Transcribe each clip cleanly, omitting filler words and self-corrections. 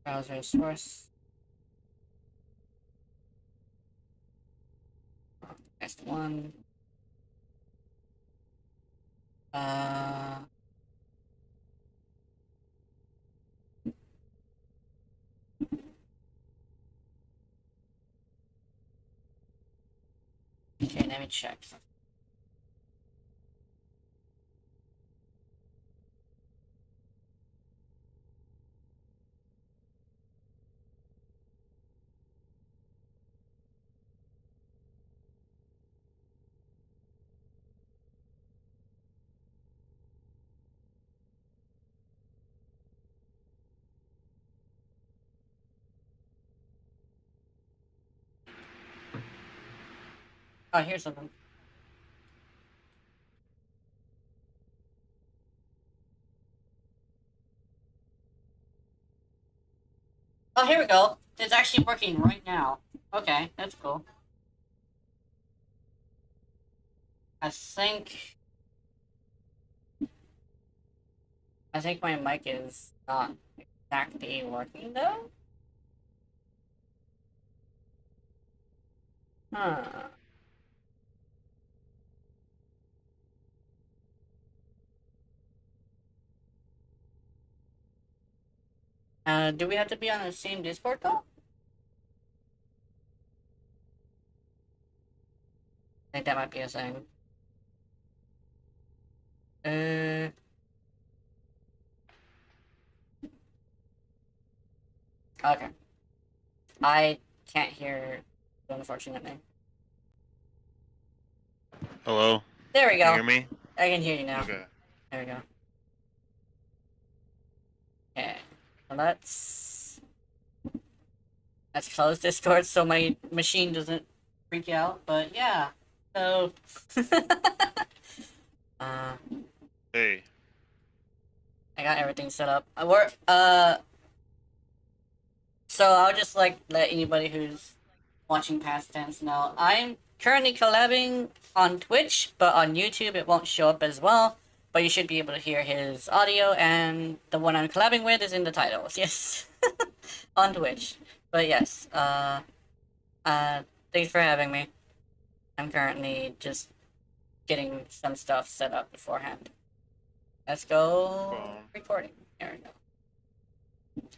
Browser source. Next one. Uh. Okay, let me check something. Oh, here's something. Oh, here we go. It's actually working right now. Okay, that's cool. I think... I think my mic is not exactly working, though? Huh. Do we have to be on the same Discord, though? I think that might be a thing. Uh... Okay. I can't hear, unfortunately. Hello? There we go. Can you hear me? I can hear you now. Okay. There we go. Okay. Well, let's close Discord so my machine doesn't freak out. But yeah. So uh Hey. I got everything set up. So I'll just like let anybody who's watching past tense know I'm currently collabing on Twitch, but on YouTube it won't show up as well. But you should be able to hear his audio, and the one I'm collabing with is in the titles. Yes, on Twitch. But yes, thanks for having me. I'm currently just getting some stuff set up beforehand. Let's go recording. There we go.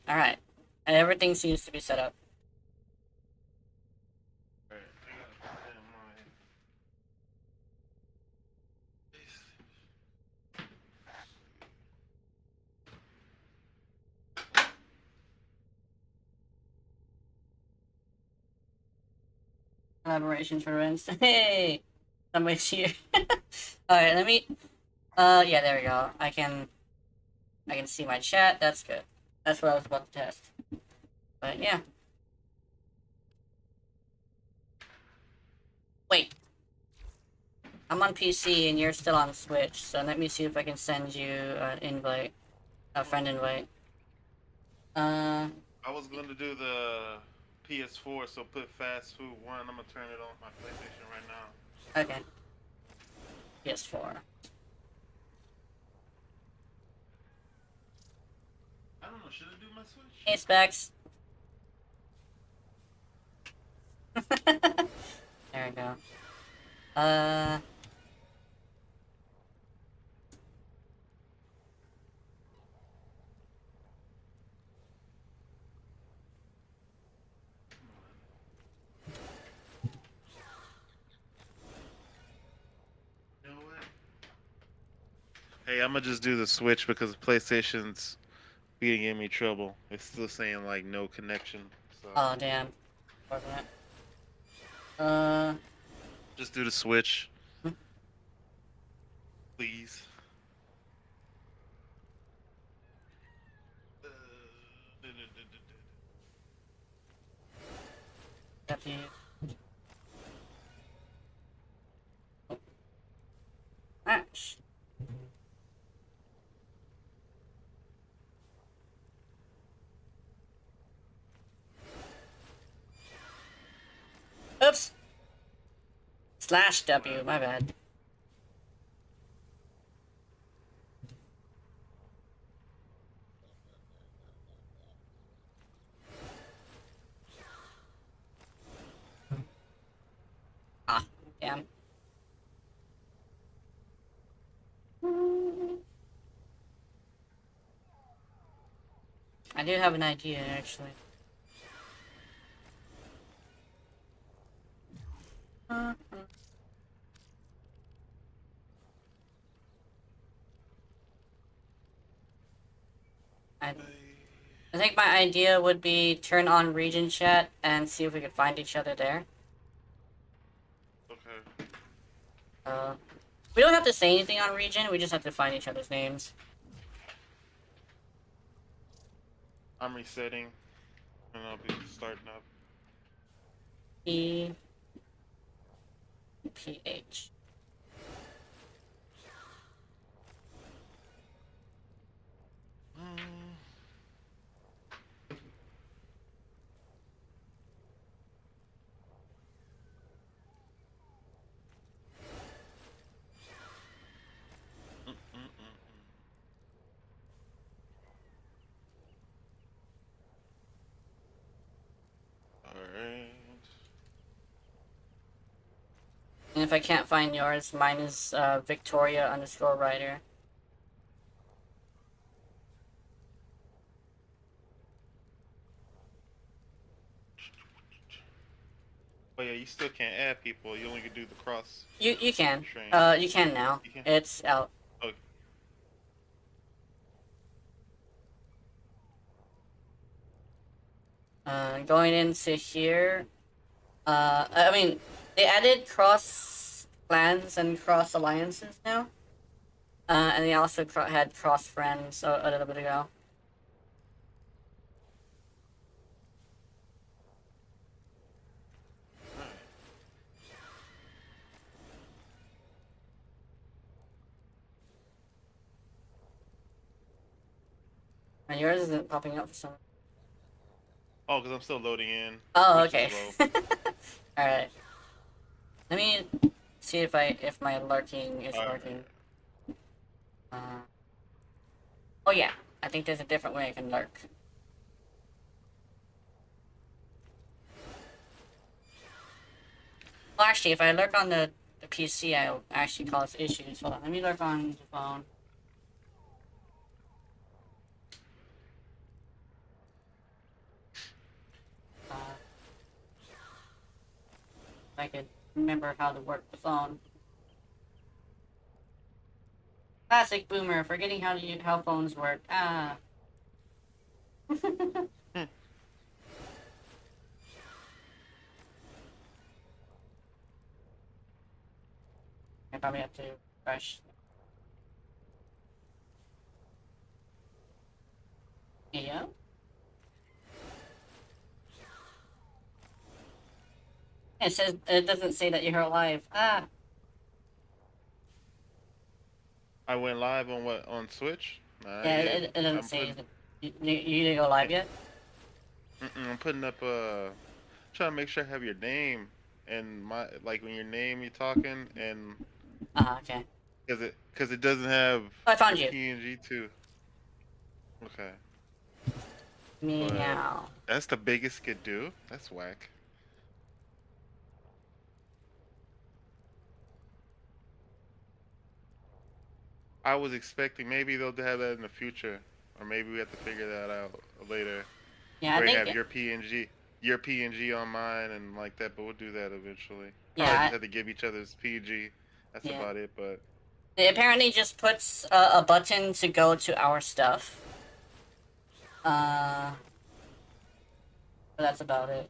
All right, and everything seems to be set up. Collaborations for instance. Hey, somebody's here. All right, let me. Yeah, there we go. I can see my chat. That's good. That's what I was about to test. But yeah. Wait. I'm on PC and you're still on Switch, so let me see if I can send you an invite, a friend invite. I was gonna do the PS4, so put fast food 1. I'm gonna turn it on my PlayStation right now. Okay. PS4. I don't know, should I do my Switch? Hey, Specs. There we go. You know what? Hey, I'm gonna just do the Switch because PlayStation's giving me trouble. It's still saying like no connection. So. Oh damn. Wasn't it? Just do the Switch. Please. W. Match. Oops. Slash W, my bad. I do have an idea, actually. Uh, I, I think my idea would be turn on region chat and see if we could find each other there. Okay. Uh, we don't have to say anything on region, we just have to find each other's names. I'm resetting, and I'll be starting up. E P H. Mm. Alright. And if I can't find yours, mine is Victoria_writer. Oh yeah, you still can't add people. You only can do the cross You can. train. You can now. You can? It's out. Okay. Going into here. I mean, they added cross clans and cross alliances now. And they also had cross friends a little bit ago. And yours isn't popping up for some. Oh, because I'm still loading in. Oh, Which okay. is low. All right. Let me see if my lurking is All working. Oh yeah, I think there's a different way I can lurk. Well, actually, if I lurk on the PC, I'll actually cause issues. Hold on, let me lurk on the phone. If I could remember how to work the phone. Classic boomer, forgetting how phones work. Ah. I probably have to refresh. Yeah. It doesn't say that you're alive. Ah. I went live on what, on Switch? Yeah, Yeah, it doesn't I'm say. putting. You didn't go live yet? I'm putting up trying to make sure I have your name and my like when your name you're talking and Okay. because it doesn't have Oh, I found your you. PNG too. Okay, but Meow. that's the biggest it could do. That's whack. I was expecting maybe they'll have that in the future, or maybe we have to figure that out later. Yeah, I Where you think. have your PNG on mine and like that, but we'll do that eventually. Probably Yeah, just have to give each other's PNG. That's yeah. about it, but It apparently just puts a button to go to our stuff. Uh, but that's about it.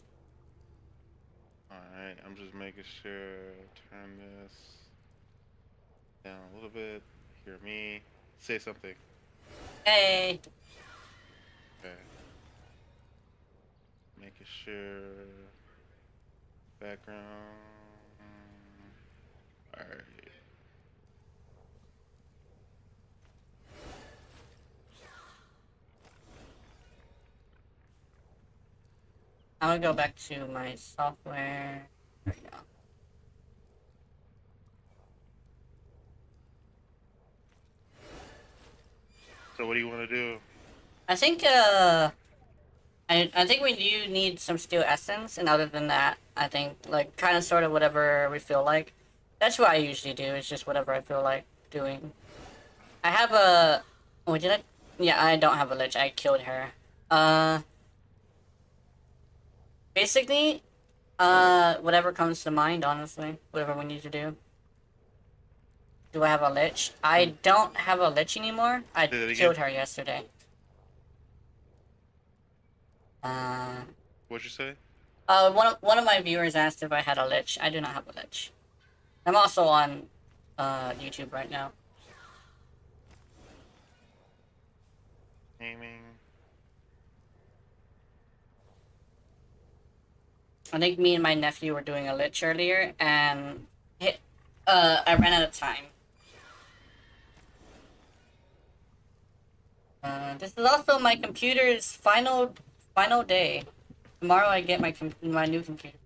alright, I'm just making sure turn this down a little bit. Hear me. Say something. Hey. Okay. Making sure background. Alright. I'm gonna go back to my software. There we go. So what do you want to do? I think I think we do need some steel essence, and other than that, I think like kind of sort of whatever we feel like. That's what I usually do. It's just whatever I feel like doing. I have a. Oh, did I? Yeah, I don't have a lich. I killed her. Uh, basically, whatever comes to mind, honestly. Whatever we need to do. Do I have a lich? I don't have a lich anymore. I Say that again? killed her yesterday. What'd you say? One of my viewers asked if I had a lich. I do not have a lich. I'm also on, YouTube right now. Gaming. I think me and my nephew were doing a lich earlier, and I ran out of time. This is also my computer's final day. Tomorrow I get my new computer.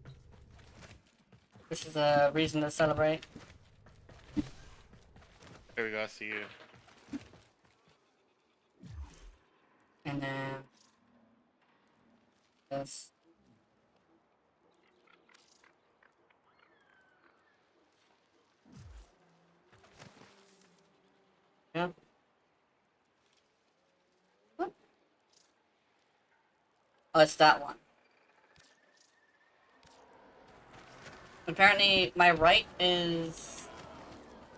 This is a reason to celebrate. There we go. I see you. And then this. Yeah. What? Oh, it's that one. Apparently, my right is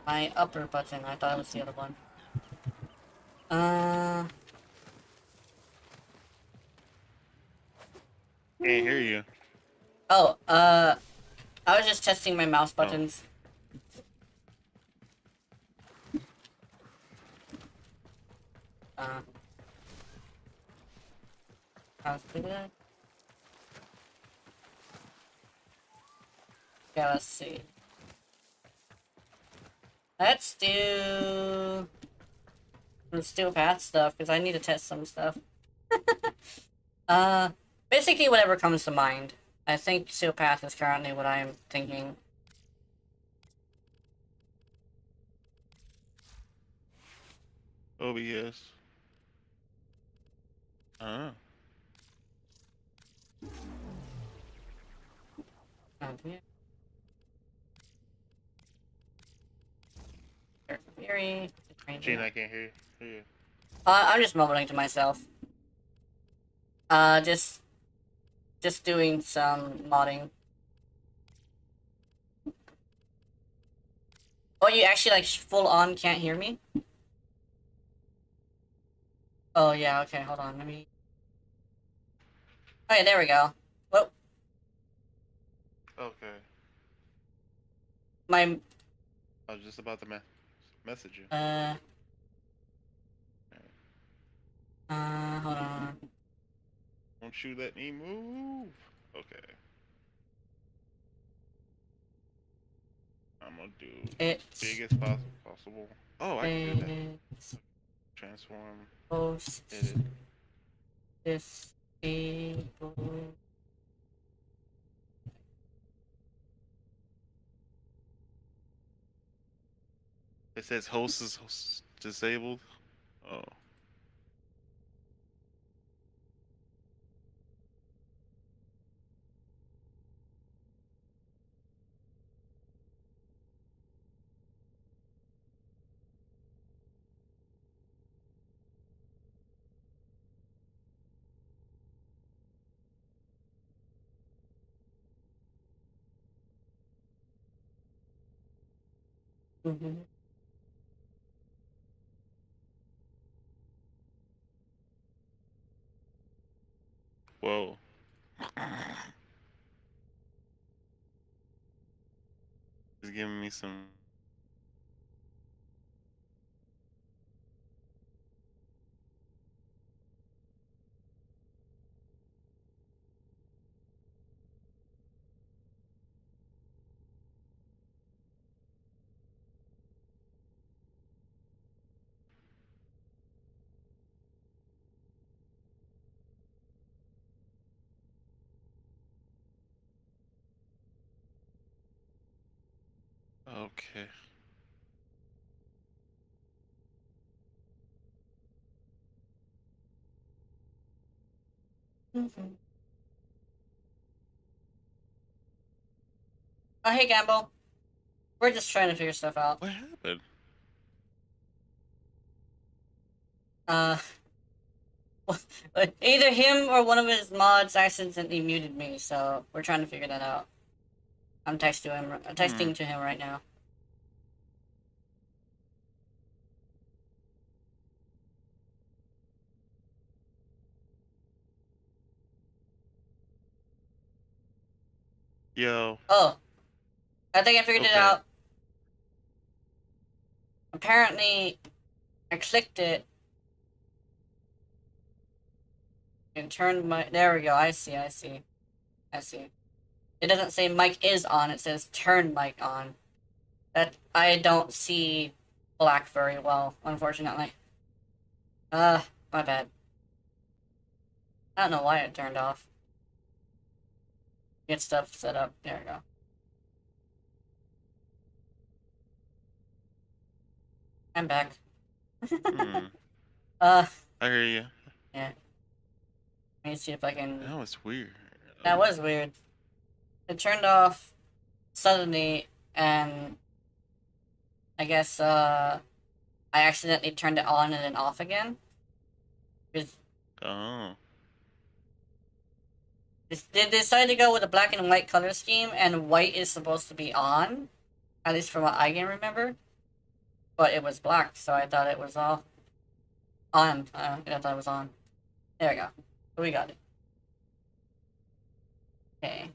my upper button. I thought it was the other one. Can't hear you. Oh, I was just testing my mouse buttons. Let's do that. Yeah, let's see. Let's do path stuff, because I need to test some stuff. Basically whatever comes to mind. I think steel path is currently what I'm thinking. OBS. Oh. Yeah. Theory. Gene, I can't hear you. I'm just mumbling to myself. Just doing some modding. Oh, you actually like full on can't hear me? Oh yeah, okay, hold on, let me. Oh yeah, there we go. Whoa. Okay. My I was just about to message you. Hold on. Won't you let me move? Okay. I'm gonna do It's biggest possible. Oh, I can do that. Transform. Post Edit. disable. It says host is disabled. Oh. Whoa. It's giving me some. Okay. Oh hey Gamble. We're just trying to figure stuff out. What happened? Uh Either him or one of his mods accidentally muted me, so we're trying to figure that out. I'm texting to him right now. Yo. Oh, I think I figured it Okay. out. Apparently, I clicked it and turned my. There we go. I see. It doesn't say mic is on. It says turn mic on. That I don't see black very well, unfortunately. My bad. I don't know why it turned off. Get stuff set up. There we go. I'm back. Hmm. Uh, I hear you. yeah. Let me see if I can. That was weird. That was weird. It turned off suddenly, and I guess, I accidentally turned it on and then off again. Because Oh. they decided to go with a black and white color scheme, and white is supposed to be on, at least from what I can remember. But it was black, so I thought it was off. On. I thought it was on. There we go. We got it. Okay.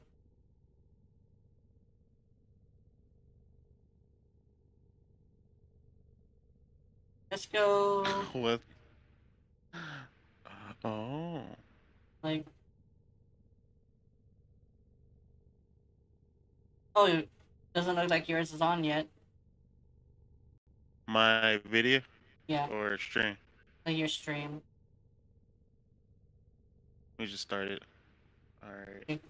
Let's go. What? Oh. Like. Oh, it doesn't look like yours is on yet. My video Yeah, or stream? like your stream. We just started. Alright. Okay.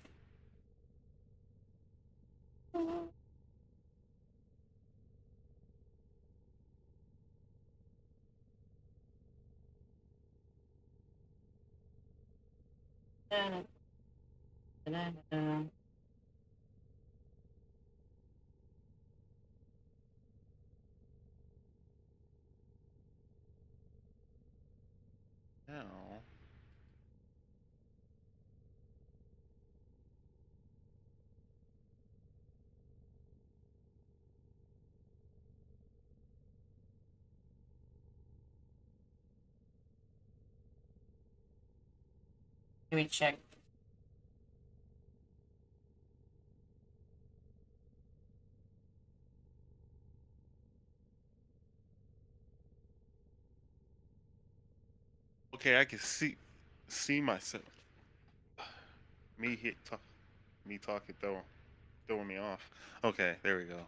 Now. Let me check. Okay, I can see myself. Me hit talk, me talking throwing me off. Okay, there we go.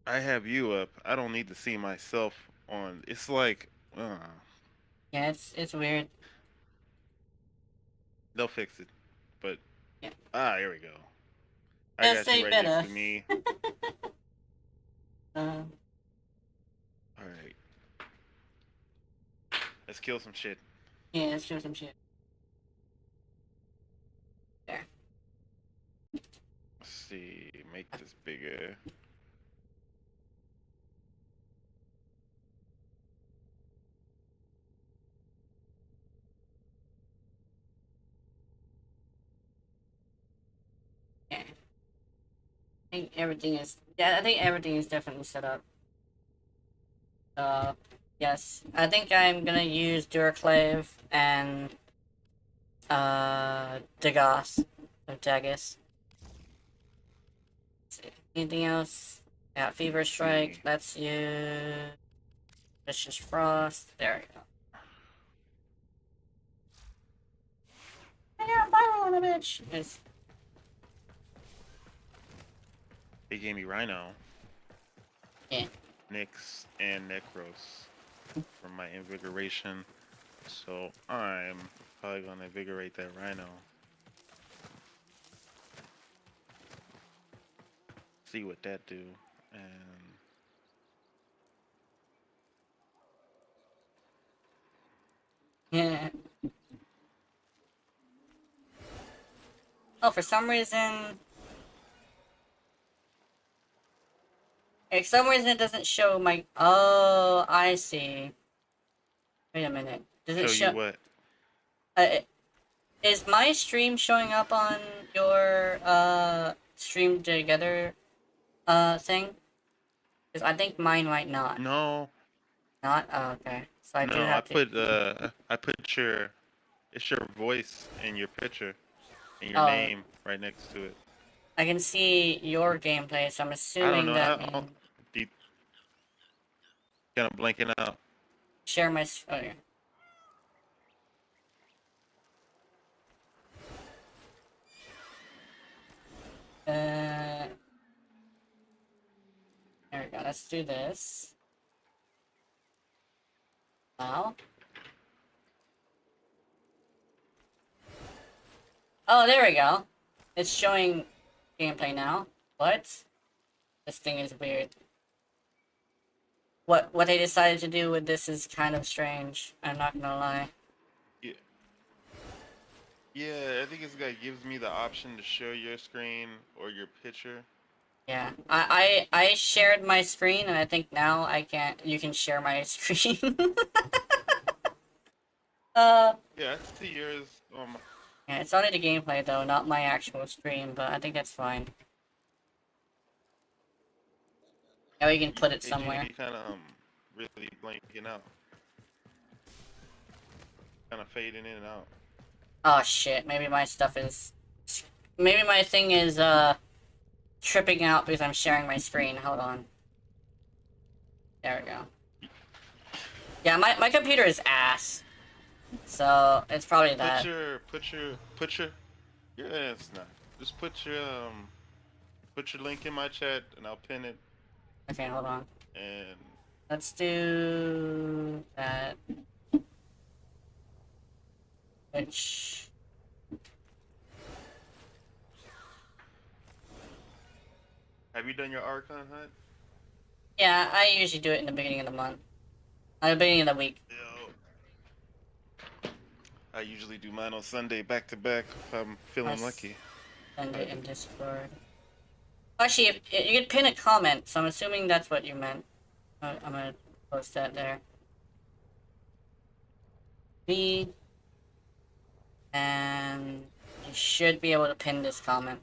I have you up. I don't need to see myself on. It's like, Yeah, it's weird. they'll fix it. But Yeah. here we go. I Let's got you say right better. next to me. Uh, All right, let's kill some shit. yeah, let's show some shit. There. Let's see, make this bigger. Yeah. I think everything is. Yeah, I think everything is definitely set up. Yes. I think I'm gonna use Duraclave and Degas or Dagus. Anything else? Yeah, Fever Strike. See. Let's use Vicious Frost. There we go. I got fire on a bitch. It's, They gave me Rhino, yeah. Nyx, and Necros for my invigoration. So I'm probably gonna invigorate that Rhino. See what that do. And Yeah. Oh, for some reason, For some reason it doesn't show my... Oh, I see. Wait a minute. Does it Show show... you what? Is my stream showing up on your, stream together, thing? Because I think mine might not. No, Not? Oh, okay. So I do no. have to... I put your, it's your voice in your picture, and your Oh, name right next to it. I can see your gameplay, so I'm I don't assuming know. that I don't, means... you kind of blanking out. Share my... Oh, yeah. There we go. Let's do this. Now. Oh, there we go. It's showing gameplay now. What? This thing is weird. What they decided to do with this is kind of strange. I'm not gonna lie. Yeah. Yeah, I think it's like gives me the option to show your screen or your picture. Yeah, I shared my screen, and I think now I can't. You can share my screen. uh, Yeah, I see yours. yeah, it's only the gameplay though, not my actual stream. But I think that's fine. Yeah, we can put it somewhere. You kind of really blanking out, kind of fading in and out. Oh shit! Maybe my stuff is. Maybe my thing is tripping out because I'm sharing my screen. Hold on. There we go. Yeah, my computer is ass. So it's probably that. Put your. Yeah, it's not. Just put your link in my chat and I'll pin it. Okay, hold on. And Let's do that. Which... have you done your Archon hunt? Yeah, I usually do it in the beginning of the month. At the beginning of the week. Yo. I usually do mine on Sunday back to back if I'm feeling lucky. Send it in Discord. Actually, if you could pin a comment, so I'm assuming that's what you meant. I'm gonna post that there. And you should be able to pin this comment.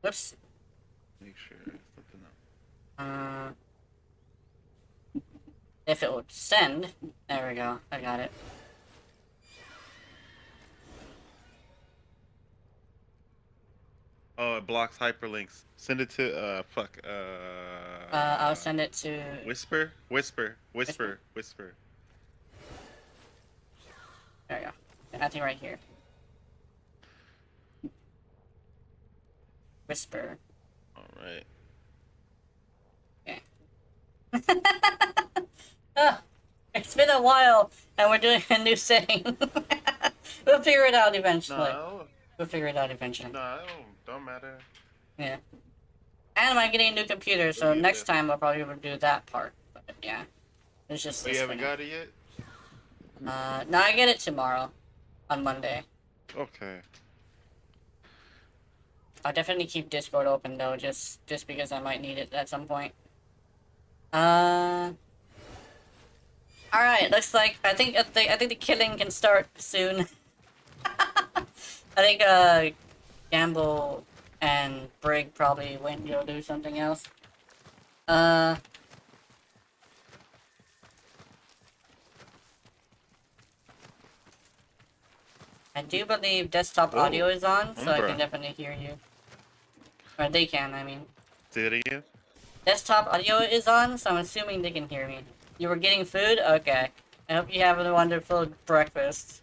Whoops. Make sure something up. If it would send, there we go. I got it. Oh, it blocks hyperlinks. Send it to I'll send it to... Whisper. There we go. I think right here. Whisper. Alright. Okay. Oh, it's been a while, and we're doing a new setting. We'll figure it out eventually. No, We'll figure it out eventually. no, don't matter. Yeah. And I'm getting a new computer, so next time we'll probably do that part. But yeah. It's just Oh, this you haven't thing. got it yet? No, I get it tomorrow. On Monday. Okay. I'll definitely keep Discord open though, just because I might need it at some point. Alright, looks like I think the killing can start soon. I think Gamble and Brig probably went to go do something else. I do believe desktop audio is on, so I can definitely hear you. Or they can, I mean. Say it again? Desktop audio is on, so I'm assuming they can hear me. You were getting food? Okay. I hope you have a wonderful breakfast.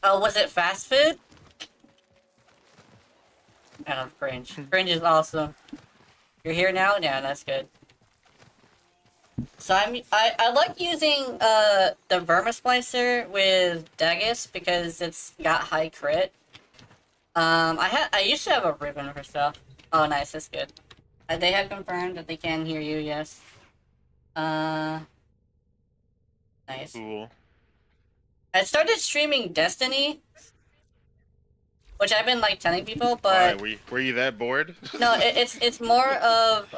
Oh, was it fast food? I love cringe. Cringe is awesome. You're here now? Yeah, that's good. So I like using the Vermisplicer with Dagus because it's got high crit. I used to have a ribbon for stuff. Oh, nice, that's good. They have confirmed that they can hear you. Yes. Nice. Cool. I started streaming Destiny. which I've been like telling people, Why but were you that bored? no, it's more of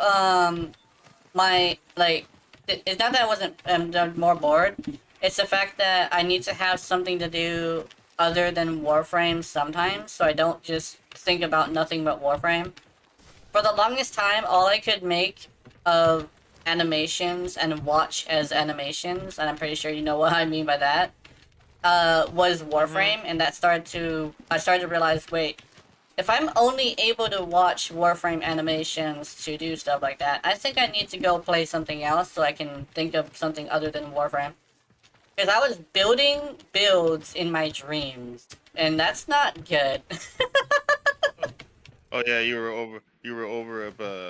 my like it's not that I wasn't more bored. It's the fact that I need to have something to do other than Warframe sometimes, so I don't just think about nothing but Warframe. For the longest time, all I could make of animations and watch as animations, and I'm pretty sure you know what I mean by that, was Mm-hmm. Warframe, and I started to realize, wait, if I'm only able to watch Warframe animations to do stuff like that, I think I need to go play something else so I can think of something other than Warframe. Because I was building builds in my dreams, and that's not good. Oh yeah, you were over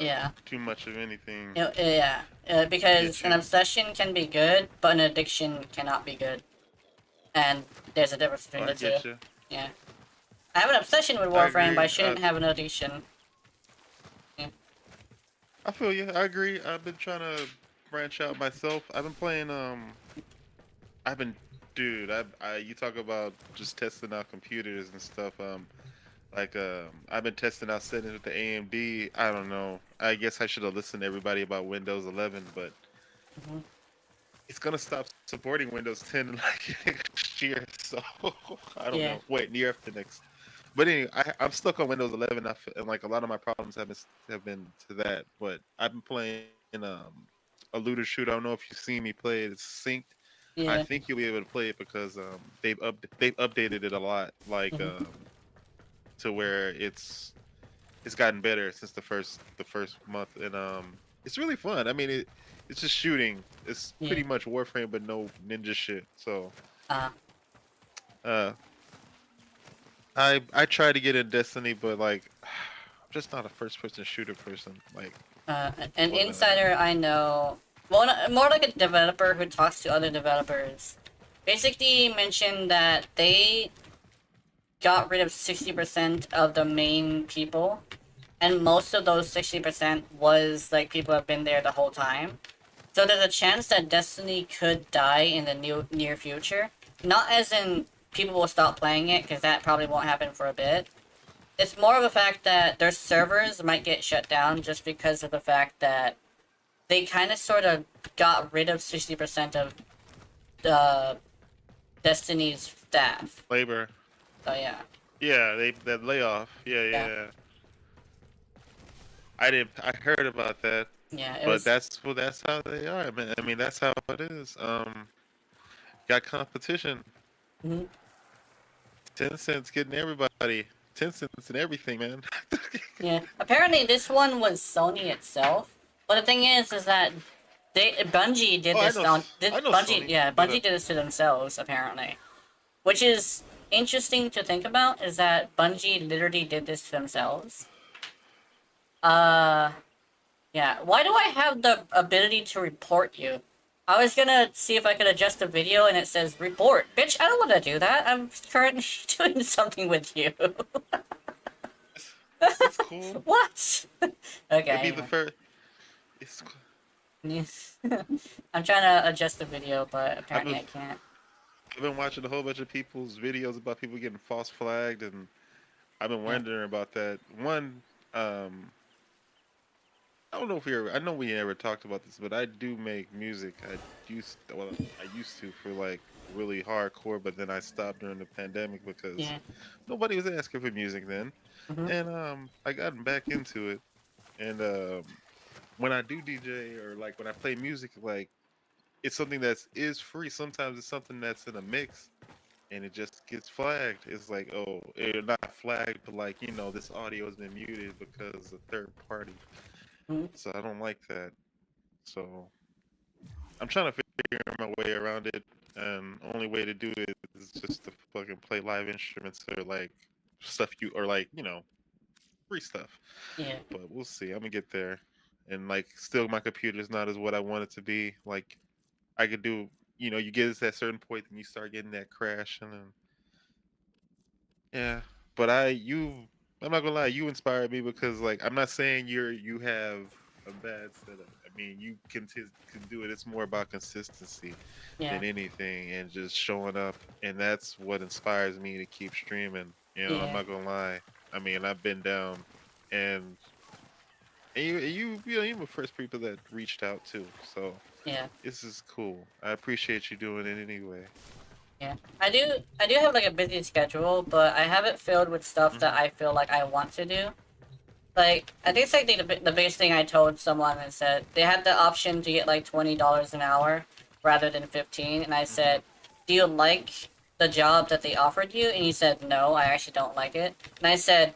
Yeah. too much of anything. Yeah. I Because get an you. obsession can be good, but an addiction cannot be good. And there's a difference Oh, between I the two. get you. Yeah. I have an obsession with I Warframe, but I agree. shouldn't have an addiction. Yeah. I feel you. I agree. I've been trying to branch out myself. I've been playing. I've been, dude. You talk about just testing out computers and stuff. I've been testing out settings with the AMD. I don't know. I guess I should have listened to everybody about Windows 11, but Mhm. it's gonna stop supporting Windows 10 like next year. So I don't Yeah. know. Wait, year after next. But anyway, I'm stuck on Windows 11, and like a lot of my problems have been to that. But I've been playing a looter shooter. I don't know if you've seen me play it. It's synced. I Yeah. think you'll be able to play it because they've updated it a lot, like Mhm. to where it's gotten better since the first month, and it's really fun. I mean, it's just shooting. It's Yeah. pretty much Warframe, but no ninja shit. So Uh, uh, I try to get in Destiny, but like I'm just not a first person shooter person. Like, an but insider I know, well, more like a developer who talks to other developers, basically mentioned that they got rid of 60% of the main people, and most of those 60% was like people who have been there the whole time. So there's a chance that Destiny could die in the near future. Not as in people will stop playing it, because that probably won't happen for a bit. It's more of a fact that their servers might get shut down just because of the fact that they kind of sort of got rid of 60% of the Destiny's staff. labor, So yeah. yeah, that layoff, yeah, Yeah. yeah. I didn't. I heard about that, Yeah, it but was. that's how they are, man. I mean, that's how it is. Got competition. Mhm. Tencent's getting everybody. Tencent's and everything, man. Yeah. Apparently, this one was Sony itself. But the thing is that Bungie did Oh, I this know. on I know Bungie. Sony, Yeah, but Bungie did this to themselves apparently, which is interesting to think about. Is that Bungie literally did this to themselves? Uh, yeah. Why do I have the ability to report you? I was gonna see if I could adjust the video and it says report. Bitch, I don't want to do that. I'm currently doing something with you. it's cool. What? Okay, It'd be the anyway. first. It's. I'm trying to adjust the video, but I've apparently been I can't. I've been watching a whole bunch of people's videos about people getting false flagged, and I've been Yeah. wondering about that. One, I don't know if we ever. I know we never talked about this, but I do make music. I used to for like really hardcore, but then I stopped during the pandemic because Yeah. nobody was asking for music then, Hmm. and I gotten back into it, and when I do DJ or like when I play music, like it's something that is free. Sometimes it's something that's in a mix and it just gets flagged. It's like, oh, it's not flagged, but like, this audio has been muted because a third party. Hmm. So I don't like that. So I'm trying to figure my way around it. And only way to do it is just to fucking play live instruments or like stuff or like, free stuff. Yeah. But we'll see. I'm gonna get there. And like, still, my computer's not as what I want it to be. Like, I could do, you get to that certain point and you start getting that crash and then yeah, but I'm not gonna lie, you inspired me because like I'm not saying you have a bad setup. I mean, you can do it. It's more about consistency Yeah. than anything, and just showing up, and that's what inspires me to keep streaming. You know, I'm Yeah, not gonna lie. I mean, I've been down, and you're the first people that reached out too. So yeah, this is cool. I appreciate you doing it anyway. yeah. I do have like a busy schedule, but I have it filled with stuff that Hmm. I feel like I want to do. Like, I think it's like the biggest thing I told someone is that they had the option to get like $20 an hour rather than 15, and I Hmm. said, "Do you like the job that they offered you?" And he said, "No, I actually don't like it." And I said,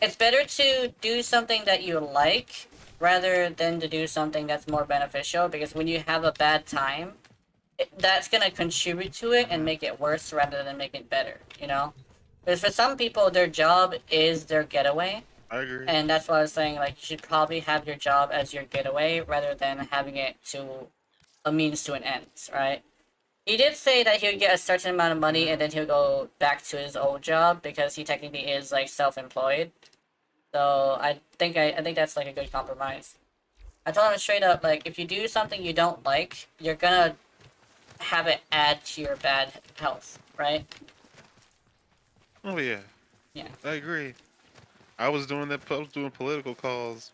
"It's better to do something that you like rather than to do something that's more beneficial, because when you have a bad time, that's gonna contribute to it and Hmm. make it worse rather than make it better, you know?" Because for some people, their job is their getaway, I agree. and that's why I was saying, like, you should probably have your job as your getaway rather than having it to a means to an end, right? He did say that he would get a certain amount of money Hmm. and then he'll go back to his old job because he technically is like self-employed. So I think that's like a good compromise. I told him straight up, like, if you do something you don't like, you're gonna have it add to your bad health, right? Oh yeah, Yeah. I agree. I was doing that. I was doing political calls.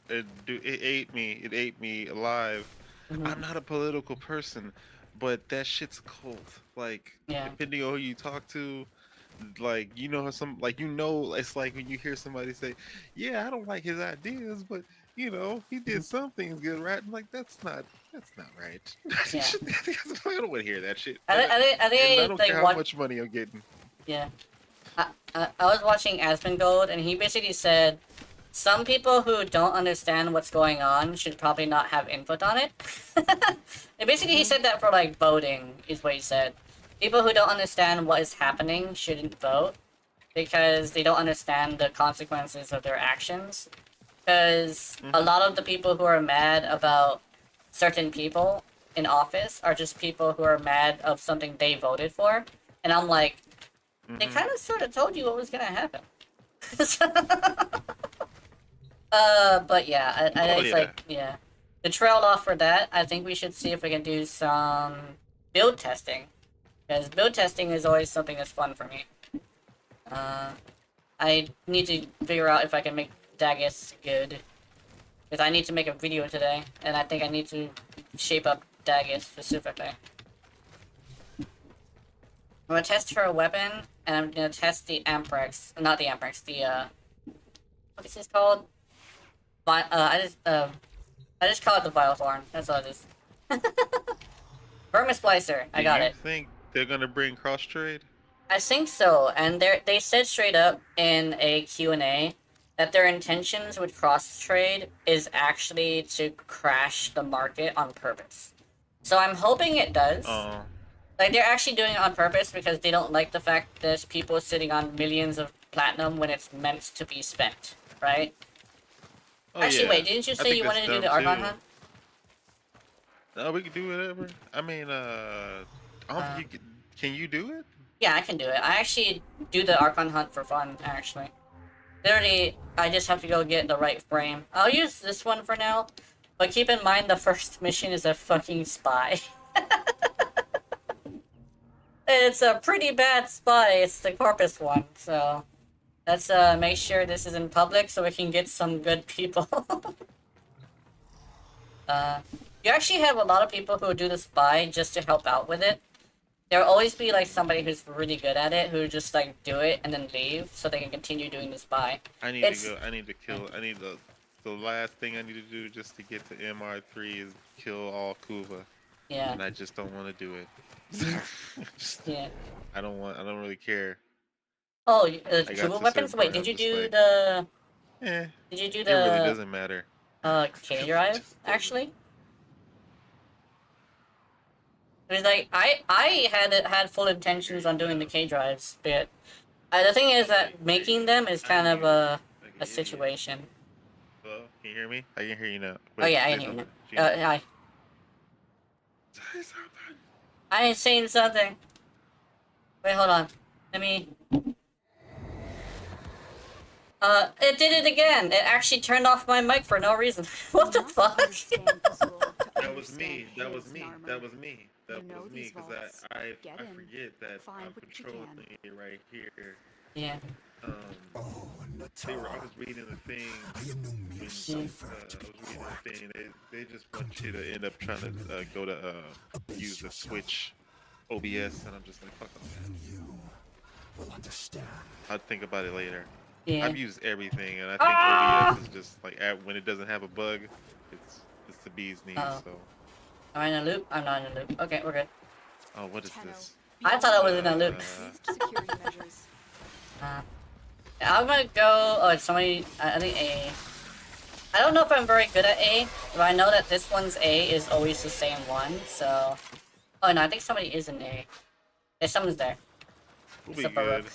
It ate me. It ate me alive. Hmm. I'm not a political person, but that shit's a cult. Like, Yeah. depending on who you talk to, like it's like when you hear somebody say, "Yeah, I don't like his ideas, but he Mhm. did some things good, right?" I'm like, that's not right. Yeah. I don't want to hear that shit. I And I think don't care like how what. much money I'm getting. Yeah. I was watching Asmongold, and he basically said some people who don't understand what's going on should probably not have input on it. And basically, he Hmm. said that for like voting, is what he said. People who don't understand what is happening shouldn't vote because they don't understand the consequences of their actions. Because a Hmm. lot of the people who are mad about certain people in office are just people who are mad of something they voted for. And I'm like, they Hmm. kind of sort of told you what was gonna happen. But yeah, Oh it's yeah. like, yeah. To trail off for that, I think we should see if we can do some build testing. Because build testing is always something that's fun for me. Uh, I need to figure out if I can make Daggis good. Because I need to make a video today, and I think I need to shape up Daggis specifically. I'm gonna test her weapon, and I'm gonna test the Amprex. Not the Amprex, the, what is this called? I just call it the Vile Thorn. That's all it is. Vermisplicer. I Do got you it. think they're gonna bring cross trade? I think so, and they said straight up in a Q&A that their intentions with cross trade is actually to crash the market on purpose. So I'm hoping it does. Oh. Like, they're actually doing it on purpose because they don't like the fact that there's people sitting on millions of platinum when it's meant to be spent, right? Oh Actually, yeah. wait, didn't you I say think you that's wanted to do dumb the Argon too. Hunt? No, we can do whatever. I mean, I don't think Uh, you can you do it? yeah, I can do it. I actually do the Archon Hunt for fun, actually. Literally, I just have to go get the right frame. I'll use this one for now, but keep in mind the first mission is a fucking spy. It's a pretty bad spy. It's the Corpus one, so let's make sure this is in public so we can get some good people. uh, you actually have a lot of people who do the spy just to help out with it. There'll always be like somebody who's really good at it who just like do it and then leave so they can continue doing the spy. I need to It's go. I need to kill. I need the last thing I need to do just to get to MR3 is kill all Kuva, yeah. and I just don't want to do it. Mhm. Just, Yeah. I don't want. I don't really care. Oh, I got Kuba to a certain weapons. Wait, point. did I'm you just do like, the? eh. Did you do It really the doesn't matter. K It drive just doesn't. actually? It was like I had full intentions on doing the K drives, but the thing is that making them is I kind of mute like a an idiot. situation. Hello? Can you hear me? I can hear you now. Oh Wait, yeah, I say hear you now. something. Gina. I Say something. I ain't saying something. Wait, hold on. Let me. It did it again. It actually turned off my mic for no reason. What the fuck? That was me. understand That was his me. Narmer. That was me. That You know was me. these Because vaults. I Get I in. forget that Find I'm what you controlling can. it right here. Yeah. Um, Oh, they were. I Natal. was reading the thing I am no mere when cipher I to be was reading the cracked. thing. They just Come want to you to me end up in trying to humility. go to Abase use the yourself. Switch OBS, and I'm just like, fuck all that. Then you will understand. I'll think about it later. Yeah. I've used everything, and I think Ah! OBS is just like when it doesn't have a bug, it's the bee's knees. Oh. So, Am I in a loop? I'm not in a loop. Okay, we're good. oh, what is Tenno, this? I thought I was in a loop. Increased security measures. Yeah, I'm gonna go. Oh, it's somebody. I think A. I don't know if I'm very good at A, but I know that this one's A is always the same one, so. Oh no, I think somebody is in A. Yeah, someone's there. We'll It's be a Baroque. good.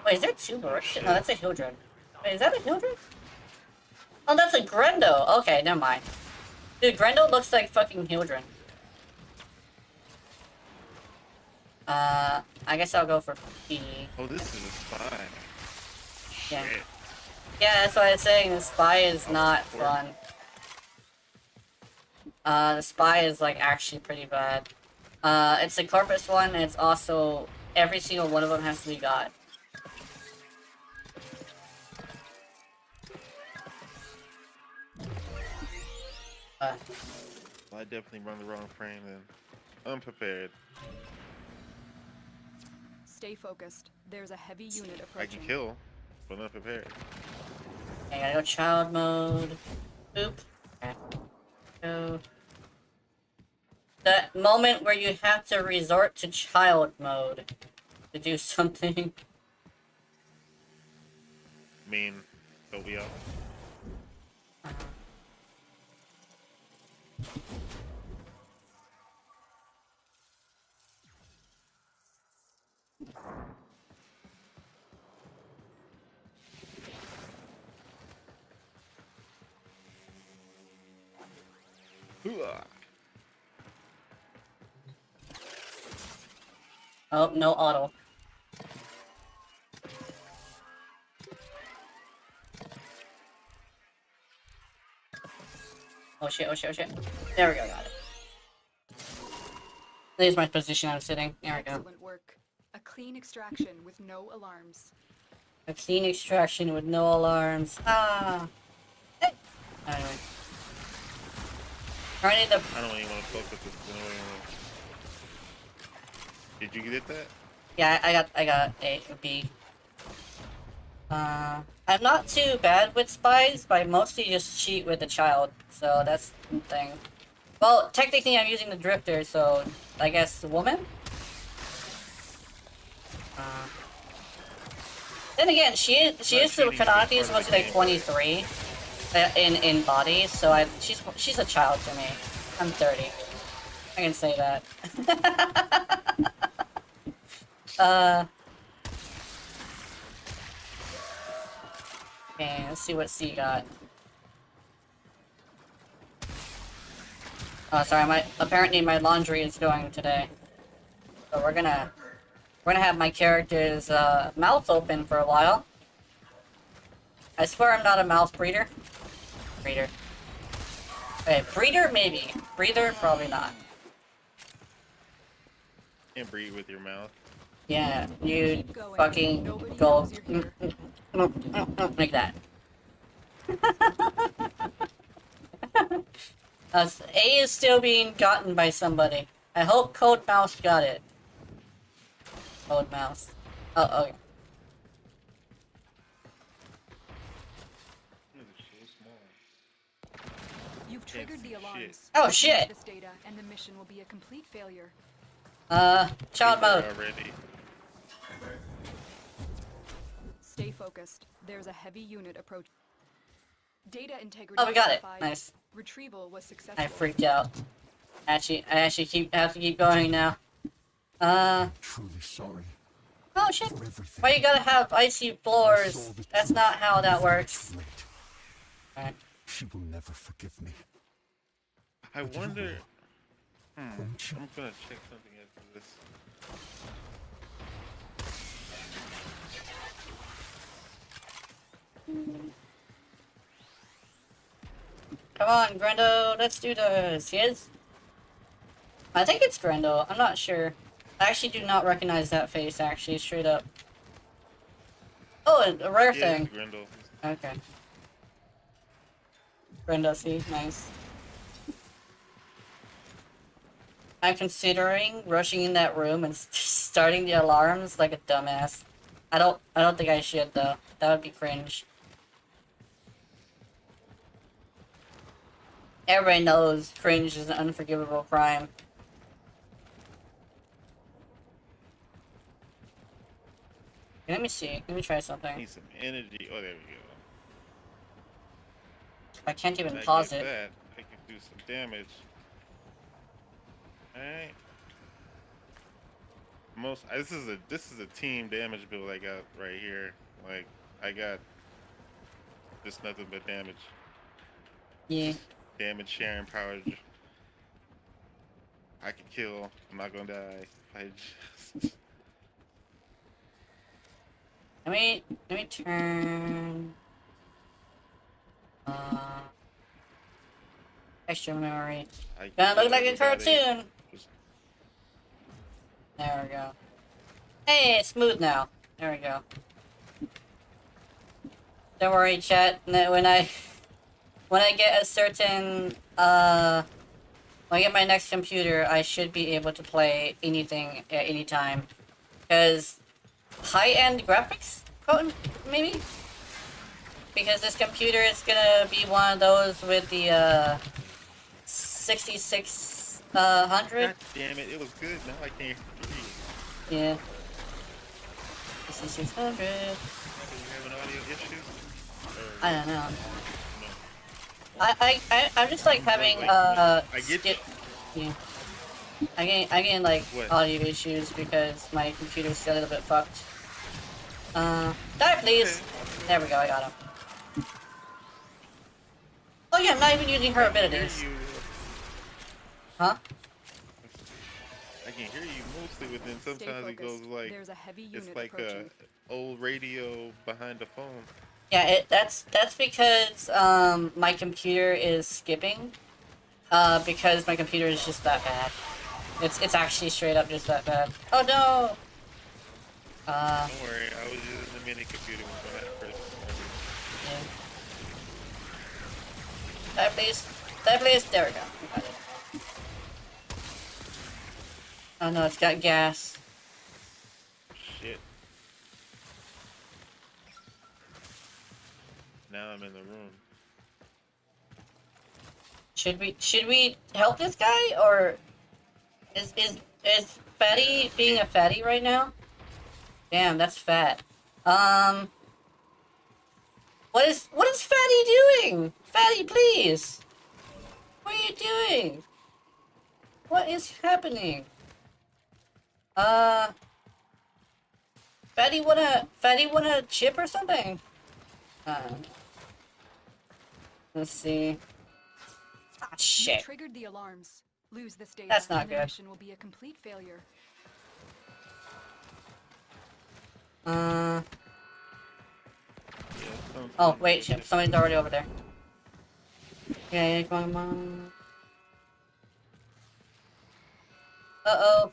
Wait, is there two Baroques? No, that's a Hildred. Wait, is that a Hildred? Oh, that's a Grendel. Okay, never mind. Dude, Grendel looks like fucking Hildred. I guess I'll go for P. Oh, this is a spy. Yeah. Shit. Yeah, that's what I was saying. The spy is not fun. The spy is like actually pretty bad. It's the corpus one, and it's also every single one of them has to be God. Well, I definitely run the wrong frame then. Unprepared. Stay focused. There's a heavy unit I approaching. can kill, but unprepared. I gotta go child mode. Boop. Okay. Go. That moment where you have to resort to child mode to do something. Mean, Tobio. Hooah. Oh, no auto. Oh shit, oh shit, oh shit. There we go, got it. There's my position I'm sitting. There we go. Excellent work. A clean extraction with no alarms. A clean extraction with no alarms. Ah! Hey. Anyway. Currently the... I don't even want to fuck with this. Did you get that? Yeah, I got A, B. I'm not too bad with spies, but I mostly just cheat with the child, so that's the thing. Well, technically I'm using the drifter, so I guess the woman? Then again, she is the canonically is supposed to be like 23 in body, so she's a child to me. I'm 30. I can say that. Okay, let's see what C got. Oh, sorry, apparently my laundry is going today. So we're gonna have my character's mouth open for a while. I swear I'm not a mouth breeder. Breeder. Okay, breeder maybe. Breather probably not. Can't breathe with your mouth. Yeah, you Keep going. fucking Nobody go knows you're here. like that. A is still being gotten by somebody. I hope Code Mouse got it. Code Mouse. Oh, okay. So small. You've triggered the see shit. alarms. Oh, Use shit. This data and the mission will be a complete failure. Child mode. Already. Stay focused. There's a heavy unit approach. Data integrity. Oh, we got it. verified. Nice. Retrieval was successful. I freaked out. I actually have to keep going now. Truly sorry Oh shit. for everything. Why you gotta have icy I floors? saw the That's truth not how that before works. it's late. Alright. She will never forgive me. I wonder. Won't you? I'm gonna check something after this. Come on, Grendo, let's do this. Yes? I think it's Grendo. I'm not sure. I actually do not recognize that face, actually, straight up. Oh, a rare Yeah, thing. it's Grindel. Okay. Grendo, see? Nice. I'm considering rushing in that room and starting the alarms like a dumbass. I don't think I should, though. That would be cringe. Everybody knows cringe is an unforgivable crime. Let me see. Let me try something. Need some energy. Oh, there we go. I can't even When I pause get it. that, I can do some damage. Alright. This is a team damage build I got right here. Like I got just nothing but damage. Yeah. Damage sharing power. I can kill. I'm not gonna die. If I just Let me turn extra memory. I Gonna look kill like a everybody. cartoon. Just There we go. Hey, it's smooth now. There we go. Don't worry, chat. When I get a certain when I get my next computer, I should be able to play anything at any time. Because high-end graphics, maybe? Because this computer is gonna be one of those with the 6600. God damn it! It was good. Now I can't hear you. Yeah. 6600. You having audio issues? I don't know. No. I'm just like having I get you. yeah. I get like What? audio issues because my computer's a little bit fucked. Die please. Okay. There we go. I got him. Oh yeah, I'm not even using her I can hear abilities. you. Huh? I can hear you mostly, but then Stay sometimes it goes focused. like There's a heavy unit it's like approaching. a old radio behind the phone. Yeah, that's because my computer is skipping. Because my computer is just that bad. It's actually straight up just that bad. Oh no. Don't worry, I was using the mini computer when I first started. Yeah. That please. That please. There we go. We got it. Oh no, it's got gas. Shit. Now I'm in the room. Should we help this guy, or is Fatty being a fatty right now? Damn, that's fat. What is Fatty doing? Fatty, please. What are you doing? What is happening? Fatty want a chip or something? Let's see. Ah, You shit. triggered the alarms. Lose this data, That's not and the good. mission will be a complete failure. Yeah, Oh, wait, shit, somebody's already over there. Okay, come on. Uh-oh.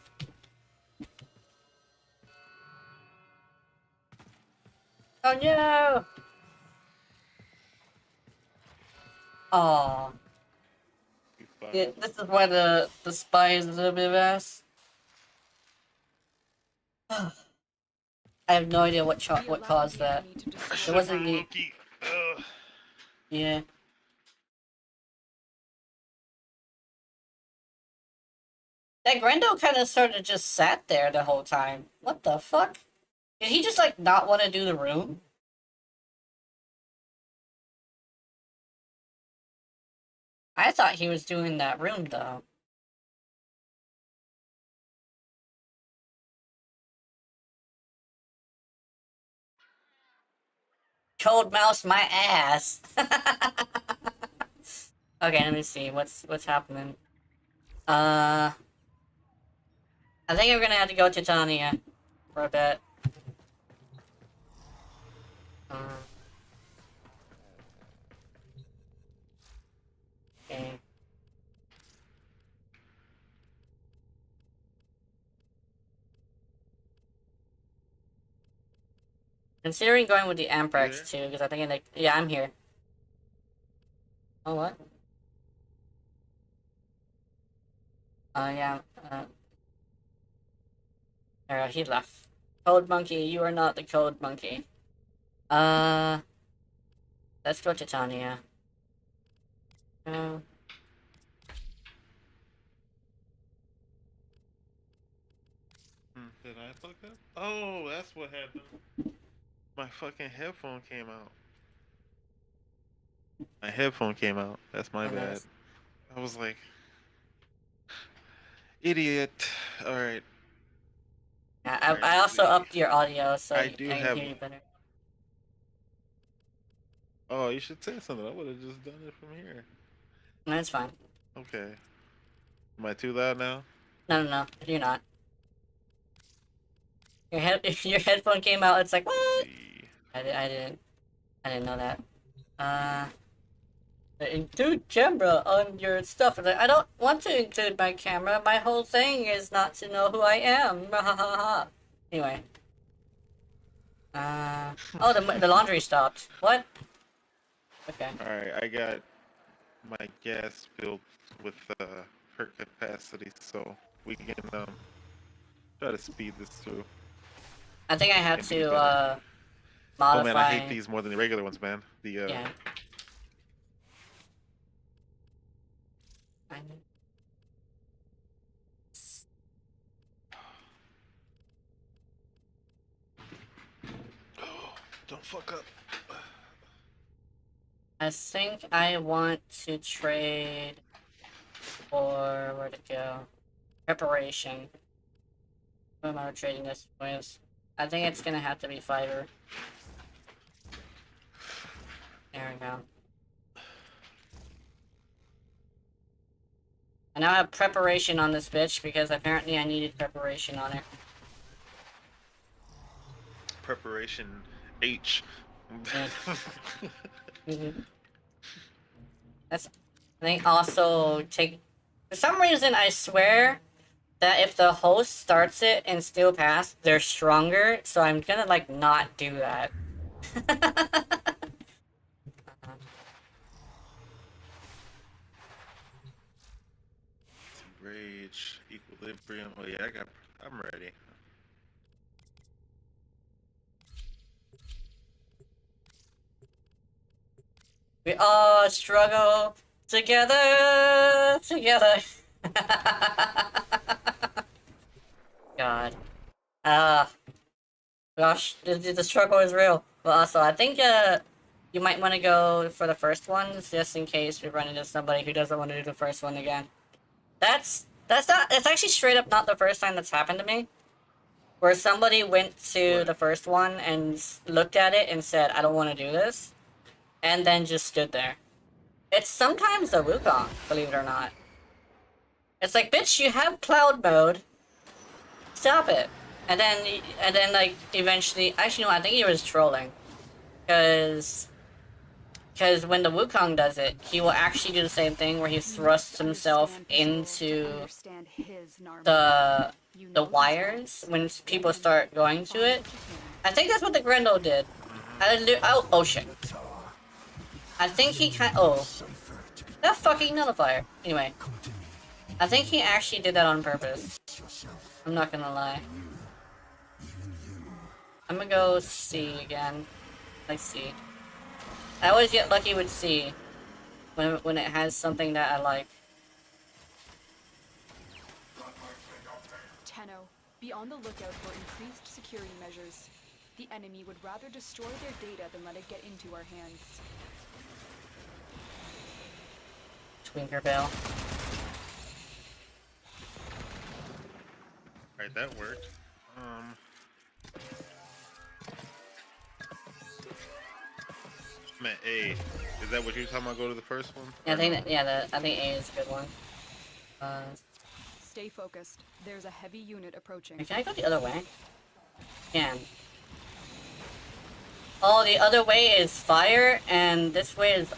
Oh no! Aw. Yeah, this is why the spy is a little bit of ass. I have no idea what We what allowed caused the that. enemy to It destroy wasn't the- me. Loki. Yeah. That Grendo kind of sort of just sat there the whole time. What the fuck? Did he just like not want to do the room? I thought he was doing that room though. Cold mouse my ass. Okay, let me see what's happening. I think we're gonna have to go to Titania for a bit. Considering going with the Amprex Yeah. too, because I think like yeah, I'm here. Oh what? Oh yeah. He left. Code monkey, you are not the code monkey. Let's go to Tanya. Did I fuck up? Oh, that's what happened. My fucking headphone came out. My headphone came out. That's my bad. I was like, idiot. All right. Yeah, I also upped your audio so I I do can have. hear you better. Oh, you should say something. I would have just done it from here. No, it's fine. Okay. Am I too loud now? No, you're not. If your headphone came out, it's like what? See. I didn't know that. Include camera on your stuff. Like, I don't want to include my camera. My whole thing is not to know who I am. Anyway. Oh, the laundry stopped. What? Okay. Alright, I got my gas filled with her capacity, so we can try to speed this through. I think I have Maybe to better. modify. Oh man, I hate these more than the regular ones, man. The Yeah. Don't fuck up. I think I want to trade for where to go. Preparation. Who am I trading this with? I think it's gonna have to be fiber. There we go. I now have preparation on this bitch because apparently I needed preparation on it. Preparation H. Yeah. That's. I think also take. For some reason, I swear that if the host starts it and still pass, they're stronger. So I'm gonna like not do that. Rage, equilibrium. Oh yeah, I'm ready. We all struggle together. God. Gosh, the struggle is real. But also, I think you might want to go for the first ones just in case we run into somebody who doesn't want to do the first one again. That's not. It's actually straight up not the first time that's happened to me. Where somebody went to What? the first one and looked at it and said, "I don't want to do this," and then just stood there. It's sometimes the Wukong, believe it or not. It's like, bitch, you have cloud mode. Stop it. And then like eventually, actually no, I think he was trolling, because when the Wukong does it, he will actually do the same thing where he thrusts himself into the wires when people start going to it. I think that's what the Grendel did. Oh shit. I think he that fucking nullifier. Anyway, I think he actually did that on purpose. I'm not gonna lie. I'm gonna go C again. Like C. I always get lucky with C when it has something that I like. Tenno, be on the lookout for increased security measures. The enemy would rather destroy their data than let it get into our hands. Twinkerbell. Alright, that worked. I'm at A. Is that what you're talking about? Go to the first one? Yeah, I think I think A is a good one. Stay focused. There's a heavy unit approaching. Can I go the other way? Can. Oh, the other way is fire, and this way is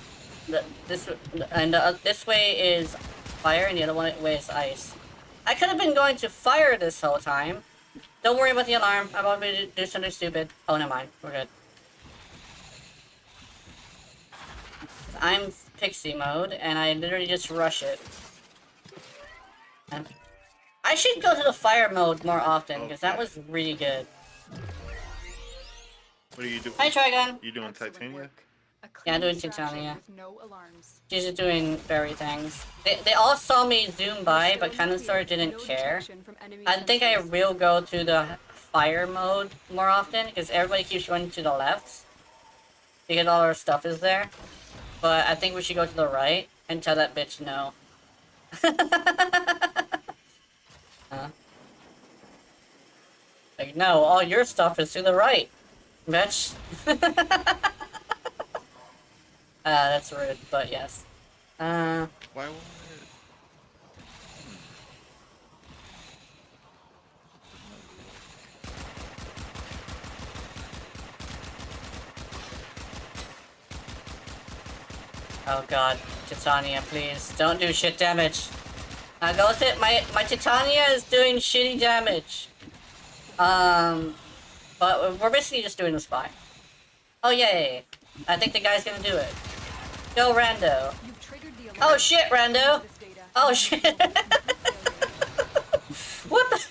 this way is fire, and the other way is ice. I could have been going to fire this whole time. Don't worry about the alarm. I'm about to do something stupid. Oh, never mind. We're good. I'm Pixie mode, and I literally just rush it. And I should go to the fire mode more often, because that Okay. was really good. What are you doing? Hi, Trigon. You doing Excellent Titania? work. A Yeah, I'm clean doing extraction Titania. with no alarms. She's just doing fairy things. They all saw me zoom by, but kind of sort of didn't No care. detection from enemy I think I sensors. will go to the fire mode more often, because everybody keeps running to the left. Because all our stuff is there. But I think we should go to the right and tell that bitch no. Like, no, all your stuff is to the right, bitch. That's rude, but yes. Why won't it? Oh god, Titania, please, don't do shit damage. Goes it, my Titania is doing shitty damage. But we're basically just doing the spy. Oh yay! I think the guy's gonna do it. Go Rando. You've triggered the Oh alarm. shit, Rando! Use this data. Oh shit! What the?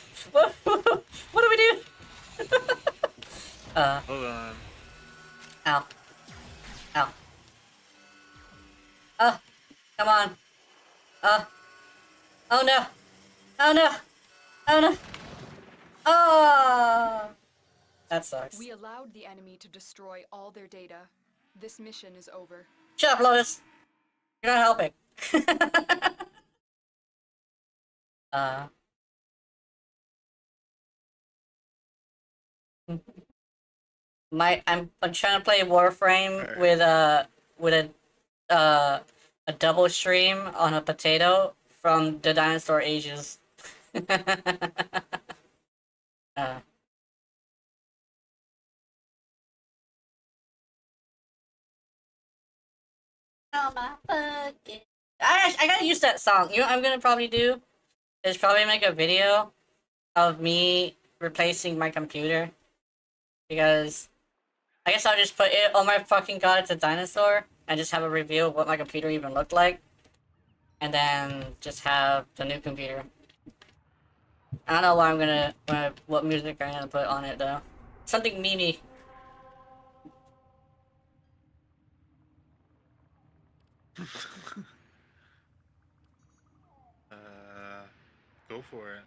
What do we do? Hold on. Ow. Ow. Oh, come on. Oh no. Oh no. Oh no. Oh. That sucks. We allowed the enemy to destroy all their data. This mission is over. Shut up, Lotus. You're not helping. I'm trying to play Warframe with a double stream on a potato from the dinosaur ages. Oh my fucking! I gotta use that song. You know what I'm gonna probably do? Is probably make a video of me replacing my computer. Because I guess I'll just put it, oh my fucking god, it's a dinosaur, and just have a review of what my computer even looked like. And then just have the new computer. I don't know what I'm gonna, what music I'm gonna put on it though. Something memey. Go for it.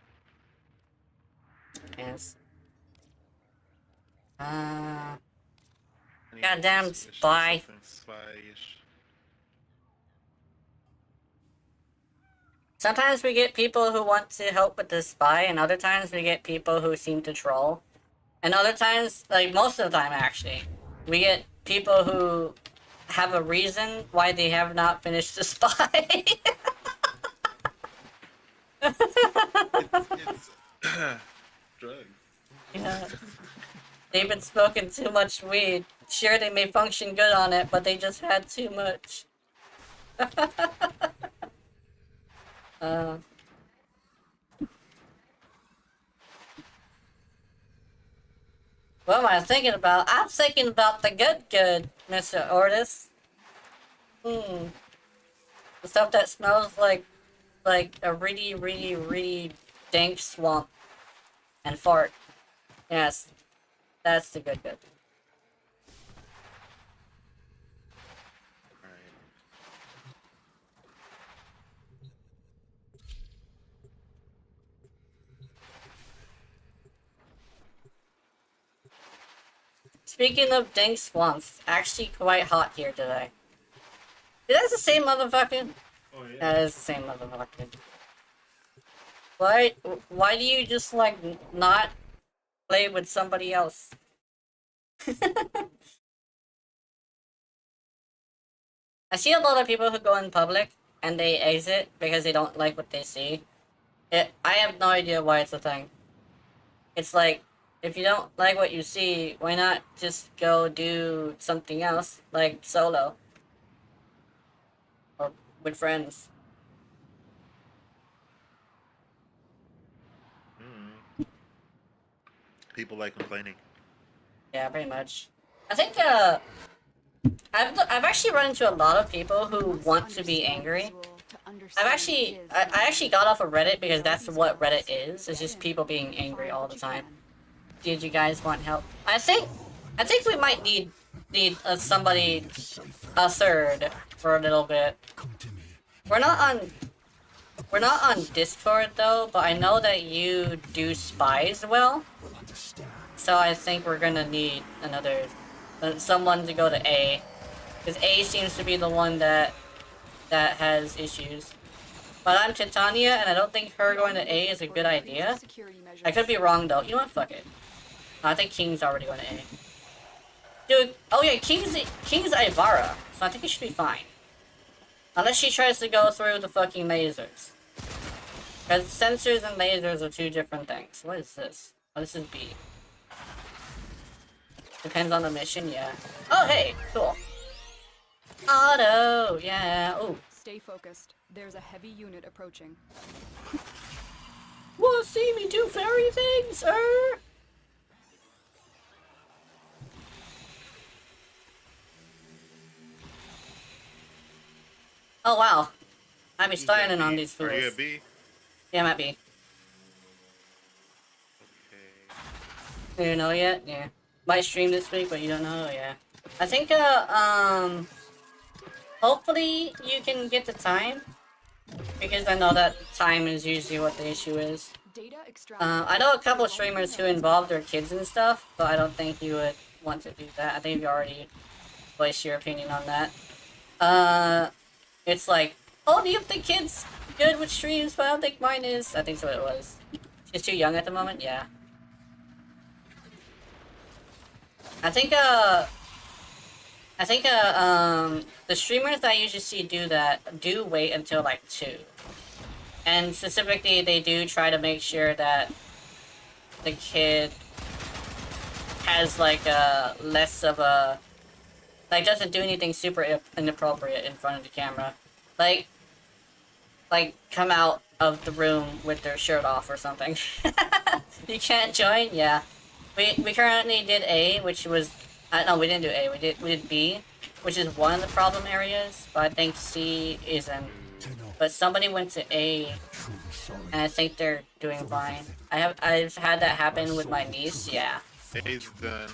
Yes. I need Goddamn to switch to spy. something spy-ish. Sometimes we get people who want to help with the spy, and other times we get people who seem to troll. And other times, like most of the time actually, we get people who have a reason why they have not finished the spy. It's drugs. Yeah. They've been smoking too much weed. Sure, they may function good on it, but they just had too much. What am I thinking about? I'm thinking about the good, Mr. Ortis. The stuff that smells like a really dank swamp and fart. Yes, that's the good. Alright. Speaking of dank swamps, it's actually quite hot here today. Is that the same motherfucker? Oh yeah. That is the same motherfucker. Why do you just, like, not play with somebody else? I see a lot of people who go in public and they exit because they don't like what they see. I have no idea why it's a thing. It's like, if you don't like what you see, why not just go do something else, like solo? Or with friends. People like complaining. Yeah, pretty much. I think, I've actually run into a lot of people who want to be angry. I actually got off of Reddit because that's what Reddit is. It's just people being angry all the time. Did you guys want help? I think we might need somebody, a third, for a little bit. Come to me. We're not on Discord though, but I know that you do spies well. Will understand. So I think we're gonna need someone to go to A, because A seems to be the one that has issues. But I'm Titania, and I don't think her going to A is a good idea. I could be wrong though. You know what? Fuck it. I think King's already going to A. Dude, oh yeah, King's Ivara, so I think it should be fine. Unless she tries to go through the fucking lasers. Because sensors and lasers are two different things. What is this? Oh, this is B. Depends on the mission, yeah. Oh, hey, cool. Auto, yeah. Oh, Stay focused. There's a heavy unit approaching. wanna see me do fairy things, sir? Oh wow, I be starting on these fools. Are you at B? Yeah, I'm at B. Okay. You know yet? Yeah. Might stream this week, but you don't know? Yeah. I think, hopefully you can get the time. Because I know that time is usually what the issue is. Data I know a couple of streamers who involve their kids and stuff, but I don't think you would want to do that. I think you already voiced your opinion on that. It's like, oh, do you think kids good with streams? But I don't think mine is. I think that's what it was. She's too young at the moment? Yeah. I think, the streamers that I usually see do that do wait until, like, 2. And specifically, they do try to make sure that the kid has, like, less of a... Like, doesn't do anything super inappropriate in front of the camera. Like, come out of the room with their shirt off or something. You can't join? Yeah. We currently did A, which was... no, we didn't do A. We did B, which is one of the problem areas, but I think C isn't. But somebody went to A, Truly sorry. and I think they're doing fine. I've had that happen with my niece, yeah. A's done.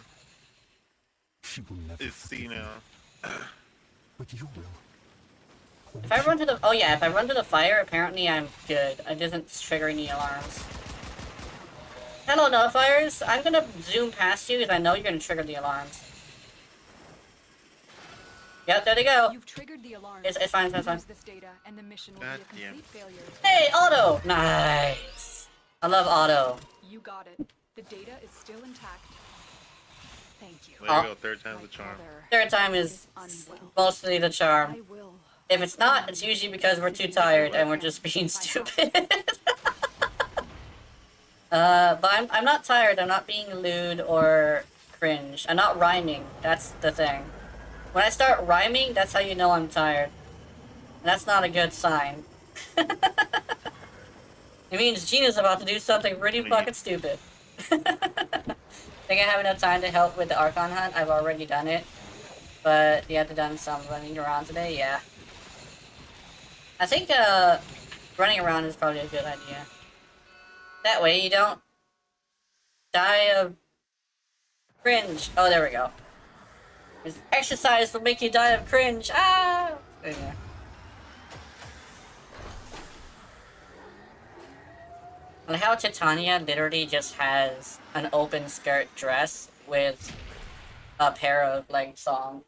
She will never. It's C now. But you will. If I run to the... Oh yeah, if I run to the fire, apparently I'm good. It doesn't trigger any alarms. Hello, nullifiers. I'm gonna zoom past you because I know you're gonna trigger the alarms. Yep, there they go. You've triggered the alarm. It's fine, it's fine. Use this data, and the mission will God be a damn. complete failure. Hey, Auto! Nice! I love Auto. You got it. The data is still intact. Thank you. There you go, third time's the charm. Third time is mostly the charm. I will. If it's not, it's usually because we're too tired and we're just being stupid. But I'm not tired, I'm not being lewd or cringe. I'm not rhyming, that's the thing. When I start rhyming, that's how you know I'm tired. And that's not a good sign. It means Gina's about to do something pretty fucking stupid. Think I have enough time to help with the Archon hunt? I've already done it. But you have to done some running around today? Yeah. I think, running around is probably a good idea. That way you don't die of cringe. Oh, there we go. This exercise will make you die of cringe. Ah! There you go. And how Titania literally just has an open skirt dress with a pair of legs on.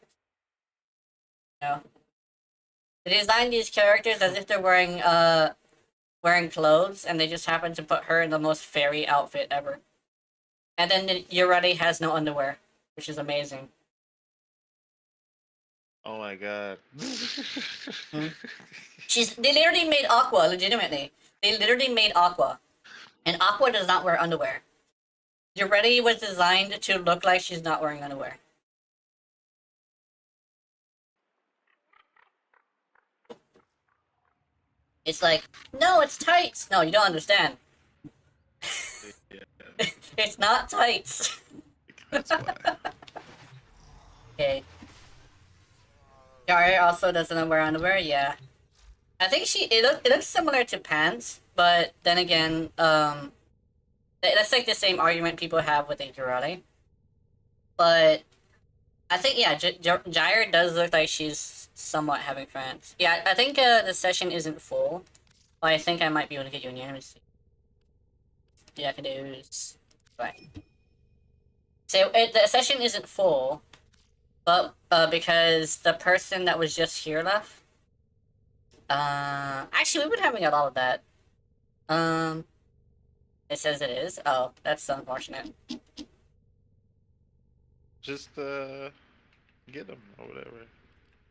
You know? They designed these characters as if they're wearing clothes, and they just happen to put her in the most fairy outfit ever. And then Yurari has no underwear, which is amazing. Oh my god. They literally made Aqua, legitimately. They literally made Aqua. And Aqua does not wear underwear. Yurari was designed to look like she's not wearing underwear. It's like, no, it's tights. No, you don't understand. Yeah, It's not tights. that's why. Okay. Yari also doesn't wear underwear. Yeah, I think it looks similar to pants, but then again, that's like the same argument people have with Igirale. But I think yeah, Gyre does look like she's somewhat having friends. Yeah, I think the session isn't full, but I think I might be able to get you in here. Let me see. Yeah, I can do. Right. So the session isn't full, but because the person that was just here left. Actually, we've been having a lot of that. It says it is. Oh, that's unfortunate. Just get them or whatever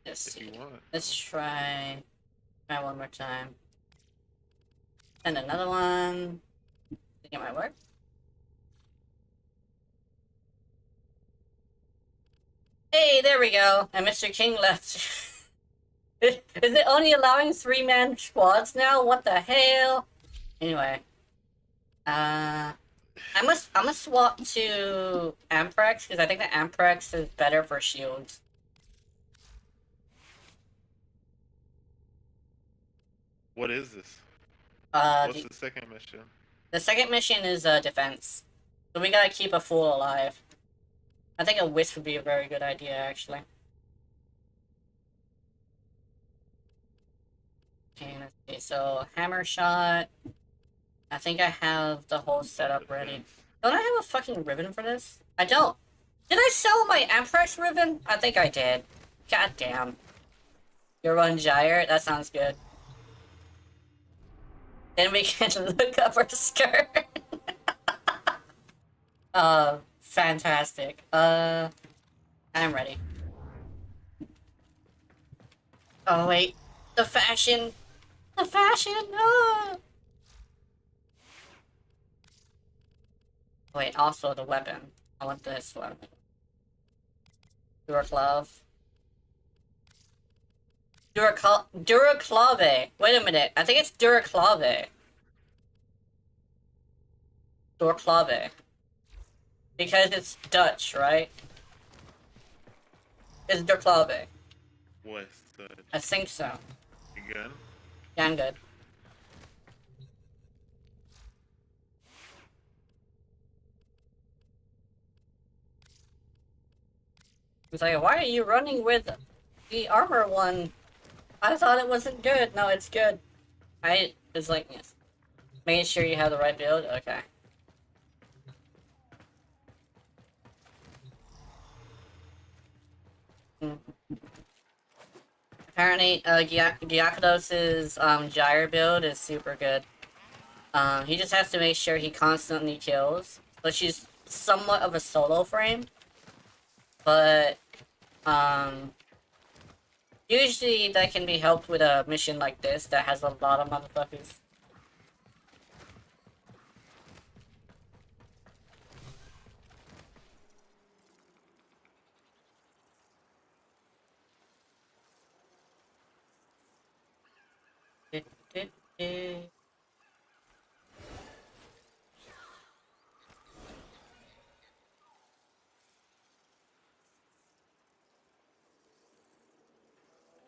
Let's if see. you want. Let's try one more time. And another one. Think it might work. Hey, there we go. And Mr. King left. Is it only allowing 3-man squads now? What the hell? Anyway. I'm gonna swap to Amprex because I think the Amprex is better for shields. What is this? What's the second mission? The second mission is defense. So we gotta keep a fool alive. I think a wisp would be a very good idea, actually. Okay, let's see. So hammer shot. I think I have the whole setup ready. Don't I have a fucking ribbon for this? I don't. Did I sell my Amprex ribbon? I think I did. God damn. You're run Gyre? That sounds good. Then we can look up her skirt. Fantastic. I'm ready. Oh wait. The fashion! The fashion! No! Wait, also the weapon. I want this one. Duraclave. Duraclave. Wait a minute. I think it's Duraclave. Duraclave. Because it's Dutch, right? It's Duraclave. West Dutch. I think so. You good? Yeah, I'm good. He's like, why are you running with the armor one? I thought it wasn't good. No, it's good. It's like, yes. Making sure you have the right build? Okay. Apparently, Gyakados's Gyre build is super good. He just has to make sure he constantly kills. But she's somewhat of a solo frame. But, usually that can be helped with a mission like this that has a lot of motherfuckers.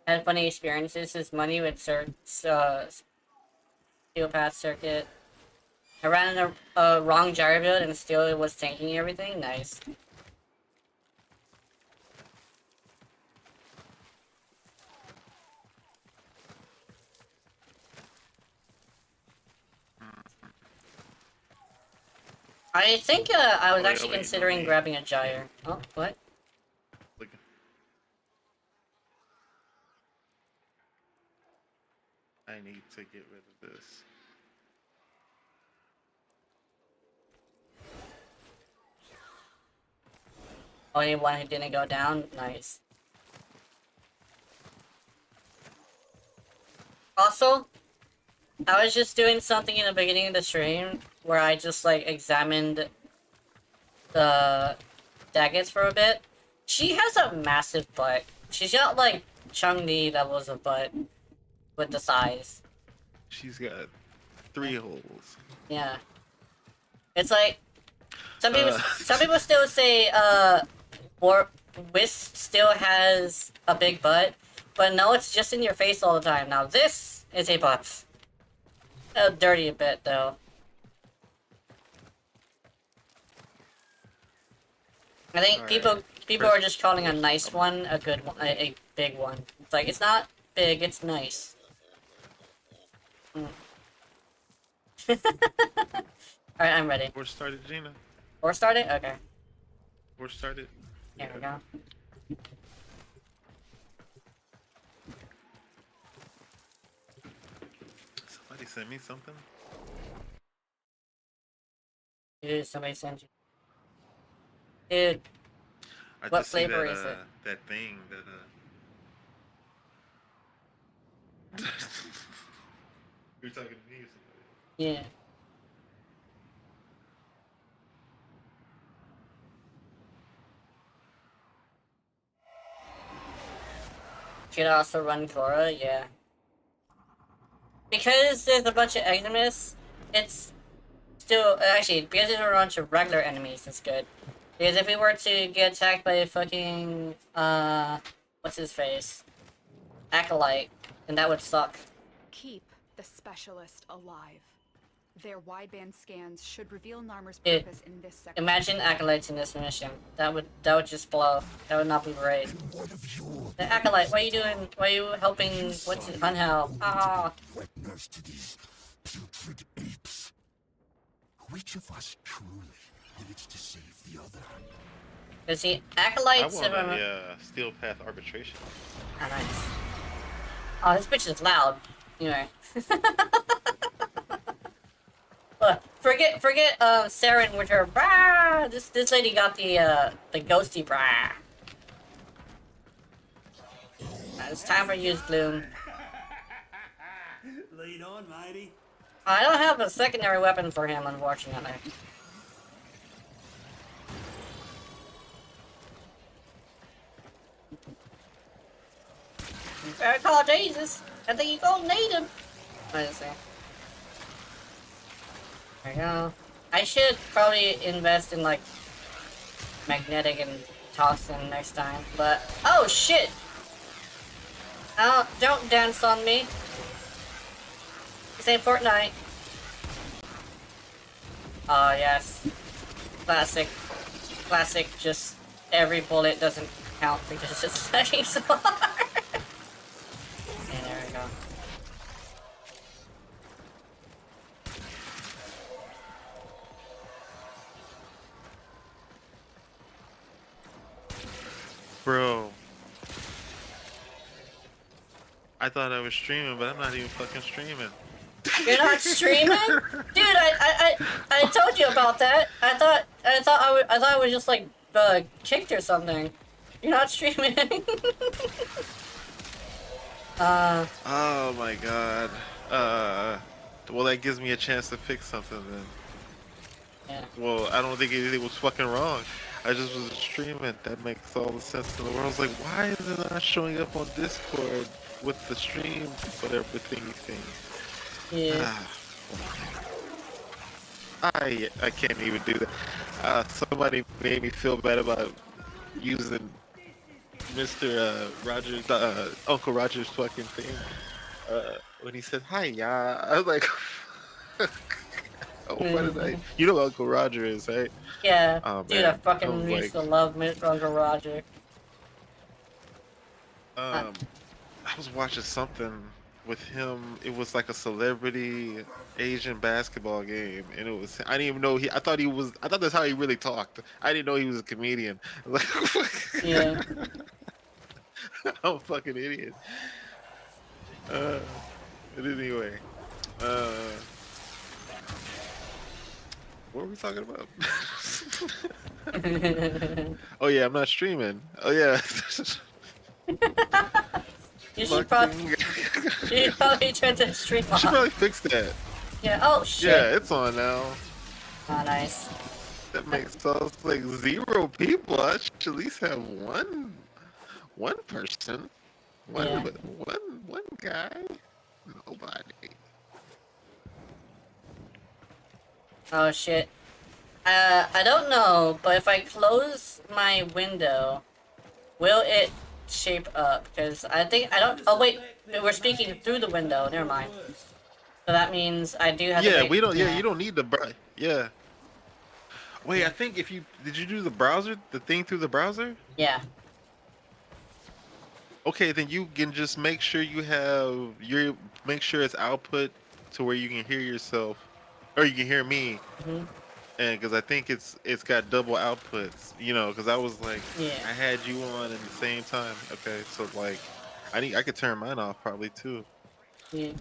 Had funny experiences. His money with Steel Path Circuit. I ran a wrong gyro build and still it was tanking everything. Nice. I think I was actually considering grabbing a gyre. Oh, what? Look. I need to get rid of this. Only one who didn't go down? Nice. Also, I was just doing something in the beginning of the stream where I just like examined the daggets for a bit. She has a massive butt. She's got like Chung-Li levels of butt with the size. She's got 3 holes. Yeah. It's like some people still say Wisp still has a big butt, but no, it's just in your face all the time. Now this is a bot. Dirty a bit though. I think people are just calling a nice one a good one, a big one. It's like it's not big, it's nice. Alright, I'm ready. War started, Gina. Or start it? Okay. War started. Here we go. Somebody sent me something. Dude, somebody sent you. Dude, I what just see flavor that, is it? that thing that You're talking to me or somebody? yeah. Should also run Cora, yeah. Because there's a bunch of Eximus, it's still actually because it's a bunch of regular enemies, it's good. Because if we were to get attacked by a fucking what's his face? Acolyte, then that would suck. Keep the specialist alive. Their wideband scans should reveal Narmer's Dude, purpose in this sector. Imagine acolytes in this mission. That would just blow. That would not be great. What of you? The acolyte, what are you doing? Why are you helping? What's it? Hunhel? Ah, Witness to these putrid apes. Which of us truly needs to save the other? because see, I acolytes. want a steel path arbitration. Oh, nice. Oh, this bitch is loud. Anyway. Look, forget Saren with her brah. This lady got the ghosty brah. It's time for use Gloom. Lead on, matey. I don't have a secondary weapon for him, unfortunately. Better call Jesus. I think you're gonna need him. Let's see. There we go. I should probably invest in like magnetic and toxin next time, but oh shit! Oh, don't dance on me. This ain't Fortnite. Oh yes, classic. Just every bullet doesn't count because it's setting so hard. Okay, there we go. Bro. I thought I was streaming, but I'm not even fucking streaming. You're not streaming, dude. I told you about that. I thought I was just like kicked or something. You're not streaming. Oh my god. Well, that gives me a chance to fix something then. Yeah. Well, I don't think anything was fucking wrong. I just was streaming. That makes all the sense in the world. I was like, why is it not showing up on Discord with the stream, whatever thingy thing? Yeah. I can't even do that. Somebody made me feel bad about using Mr. Rogers, Uncle Rogers' fucking thing. When he said, hi, yeah. I was like, oh, what did I? You know who Uncle Roger is, right? Yeah. Oh, Dude, man. I fucking was used to love Uncle Roger. I was watching something with him. It was like a celebrity Asian basketball game, and it was. I didn't even know he. I thought that's how he really talked. I didn't know he was a comedian. Like, Yeah. I'm a fucking idiot. But anyway, what were we talking about? Oh yeah, I'm not streaming. Oh yeah. You should probably turn the stream I should off. probably fix that. Yeah. Oh shit. Yeah, it's on now. Oh, nice. That makes us like 0 people. I should at least have one person. Yeah. One guy. Nobody. Oh shit. I don't know, but if I close my window, will it shape up because I think I don't. Oh wait, we're speaking through the window. Never mind. So that means I do have to Yeah, wait. we don't. Yeah, you don't need the. Yeah. Wait, I Yeah. think if you did you do the browser, the thing through the browser? Yeah. Okay, then you can just make sure you have your make sure it's output to where you can hear yourself, or you can hear me, Hmm. and because I think it's got double outputs, you know, because I was like, Yeah. I had you on at the same time. Okay, so like, I could turn mine off probably too, Yeah.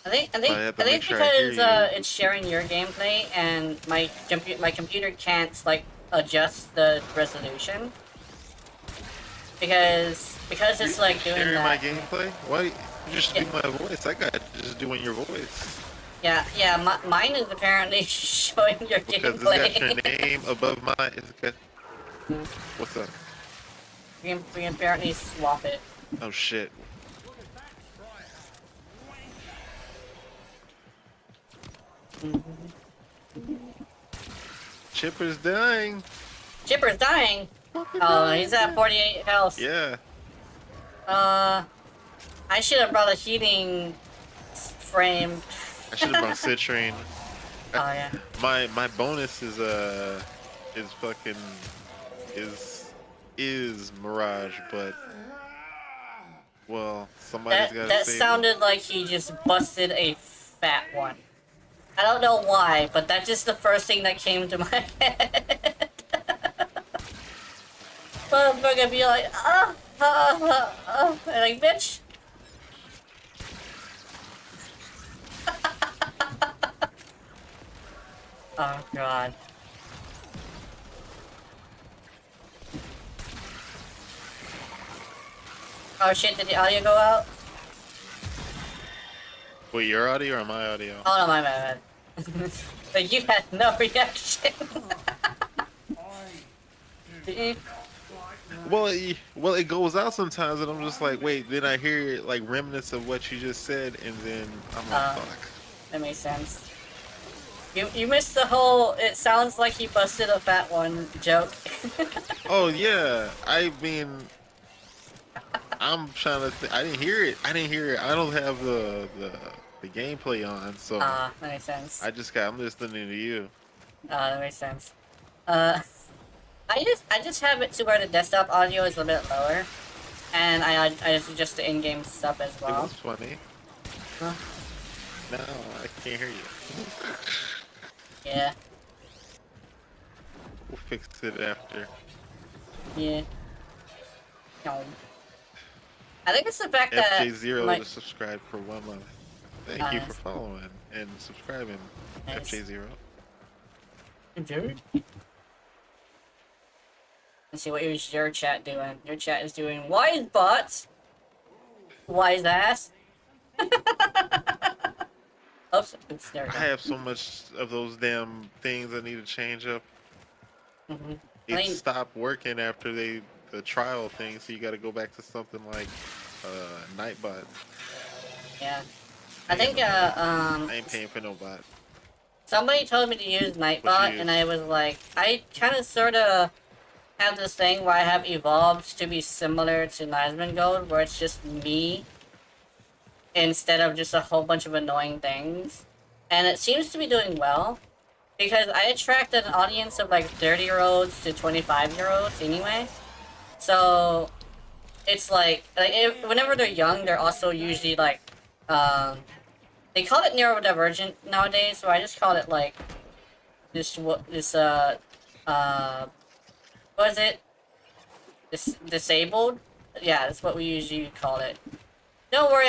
I think I but think I have I to make think sure I hear because you. it's sharing your gameplay and my computer can't like adjust the resolution because it's like doing Sharing my that. gameplay? Why? You just Yeah, do my voice. I got just doing your voice yeah. Mine is apparently showing your because it's got your gameplay. name above mine. It's got what's up? We can apparently swap it. Oh shit. Chipper's dying. Chipper's dying. Oh, he's at 48 health. Yeah. I should have brought a heating frame. I should have brought citrine. Oh yeah. My bonus is fucking is Mirage, but well, somebody's gotta That save him. sounded like he just busted a fat one. I don't know why, but that's just the first thing that came to my head. Motherfucker be like, and like, bitch. Oh god. Oh shit, did the audio go out? Wait, your audio or my audio? Oh no, my bad. But you had no reaction. Well, it goes out sometimes, and I'm just like, wait. Then I hear like remnants of what you just said, and then I'm like, fuck. That makes sense. You missed the whole "it sounds like he busted a fat one" joke. Oh yeah, I mean, I'm trying to. I didn't hear it. I didn't hear it. I don't have the gameplay on, so That makes sense. I'm just listening to you. That makes sense. I just have it to where the desktop audio is a bit lower, and I just adjust the in-game stuff as It well. was funny. Huh? No, I can't hear you. Yeah, We'll fix it after. yeah. No. I think it's the fact that FJ0 my, to subscribe for 1 month. Thank you for Nice. following and subscribing, Nice. FJ0. Dude. Let's see what is your chat doing. Your chat is doing wise butts, wise ass. Oops, there we I go. have so much of those damn things I need to change up. Mm-hmm. It stopped working after the trial thing, so you got to go back to something like Nightbot. Yeah. I think I ain't paying for no bot. somebody told me to use Nightbot, use? and I was like, I kind of sort of have this thing where I have evolved to be similar to Nisman Gold, where it's just me instead of just a whole bunch of annoying things. And it seems to be doing well, because I attract an audience of like 30-year-olds to 25-year-olds anyway. So it's like whenever they're young, they're also usually like, they call it neurodivergent nowadays, so I just call it like what is it? Disabled? Yeah, that's what we usually call it. Don't worry,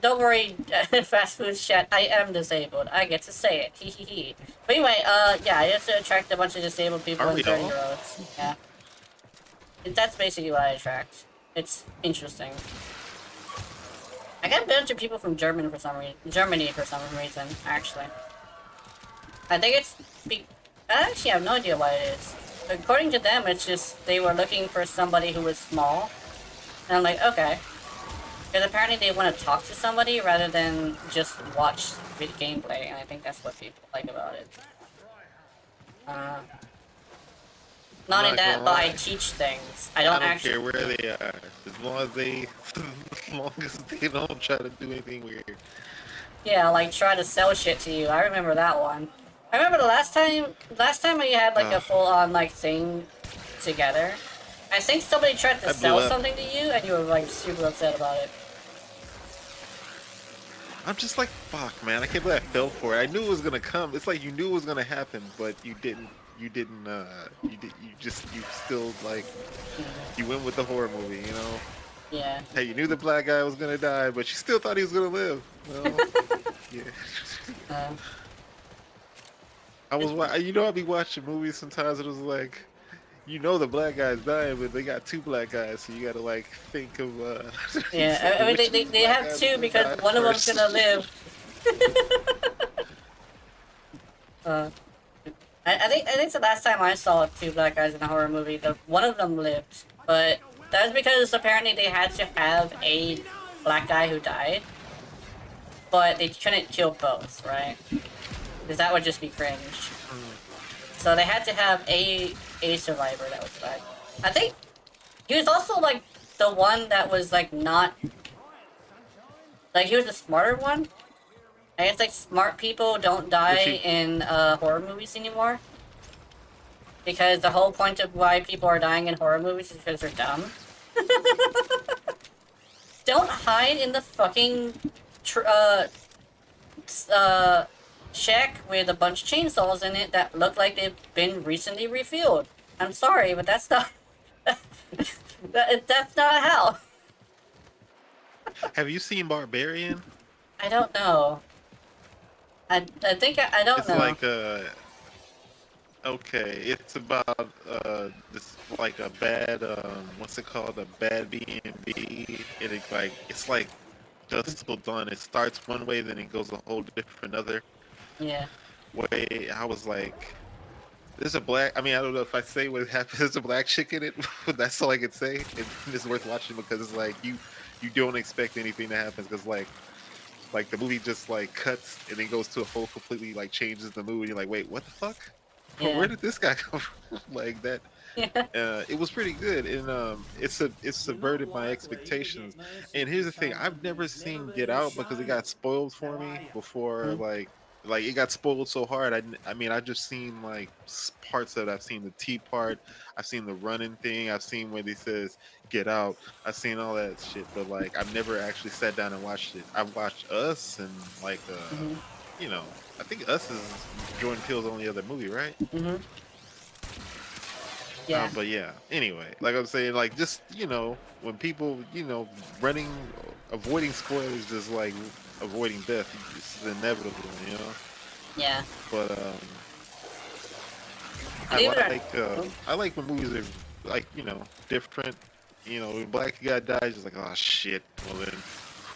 don't worry, fast food chat, I am disabled. I get to say it, hee hee hee. But anyway, yeah, I have to attract a bunch of disabled people Are and we all? 30-year-olds. Yeah. That's basically what I attract. It's interesting. I got a bunch of people from Germany for some reason, actually. I think it's I actually have no idea why it is. According to them, it's just they were looking for somebody who was small. And I'm like, okay. Because apparently they want to talk to somebody rather than just watch gameplay, and I think that's what people like about it. Not only not that, gonna but I lie. teach things. I I don't don't actually. care where they are, as long as they, as long as they don't try to do anything weird. Yeah, like try to sell shit to you. I remember that one. I remember the last time we had like a Uh, full on like thing together. I think somebody tried to I blew sell up. something to you, and you were like super upset about it. I'm just like, fuck, man. I can't believe I fell for it. I knew it was gonna come. It's like you knew it was gonna happen, but you didn't. You didn't. You did. You just. You still like. You went with the horror movie. You know. Yeah. Hey, you knew the black guy was gonna die, but you still thought he was gonna live. Well, yeah. Uh, I was. You know, I'd be watching movies sometimes. And it was like, you know, the black guy's dying, but they got two black guys, so you gotta like think of. It's yeah. like, I mean, which of these they black have guys is two gonna because die one of them's gonna first? live. uh, I think the last time I saw two black guys in a horror movie, the one of them lived, but that's because apparently they had to have a black guy who died, but they couldn't kill both, right? Because that would just be cringe. So they had to have a survivor that was black. I think he was also like the one that was like not like he was the smarter one. I guess like smart people don't Which die he in horror movies anymore. Because the whole point of why people are dying in horror movies is because they're dumb. Don't hide in the fucking shack with a bunch of chainsaws in it that look like they've been recently refueled. I'm sorry, but that's not that's not how. have you seen Barbarian? I don't know. I think I don't It's know. like okay, it's about this like a bad what's it called, a bad B&B, and it's like dusk till dawn. It starts one way, then it goes a whole different other Yeah. way. I was like, there's a black. I mean, I don't know if I say what happens. There's a black chick in it. But that's all I can say. It's worth watching because it's like you don't expect anything to happen because like the movie just like cuts and then goes to a whole completely like changes the mood. And you're like, wait, what the fuck? Yeah. Where did this guy come from? Like that. Yeah. It was pretty good, and it subverted my expectations. And here's the thing: I've never seen Get Out because it got spoiled for me before. Mm. Like it got spoiled so hard. I mean, I just seen like parts of it. I've seen the tea part. I've seen the running thing. I've seen when he says "Get Out." I've seen all that shit, but like I've never actually sat down and watched it. I've watched Us and like Mhm. you know, I think Us is Jordan Peele's only other movie, right? Mhm. Yeah. But yeah, anyway, like I'm saying, like just when people running, avoiding spoilers, just like avoiding death, it's inevitable, you know. Yeah. But Believe it or I like when movies are like different. You know, when black guy dies, just like, oh shit. Well then,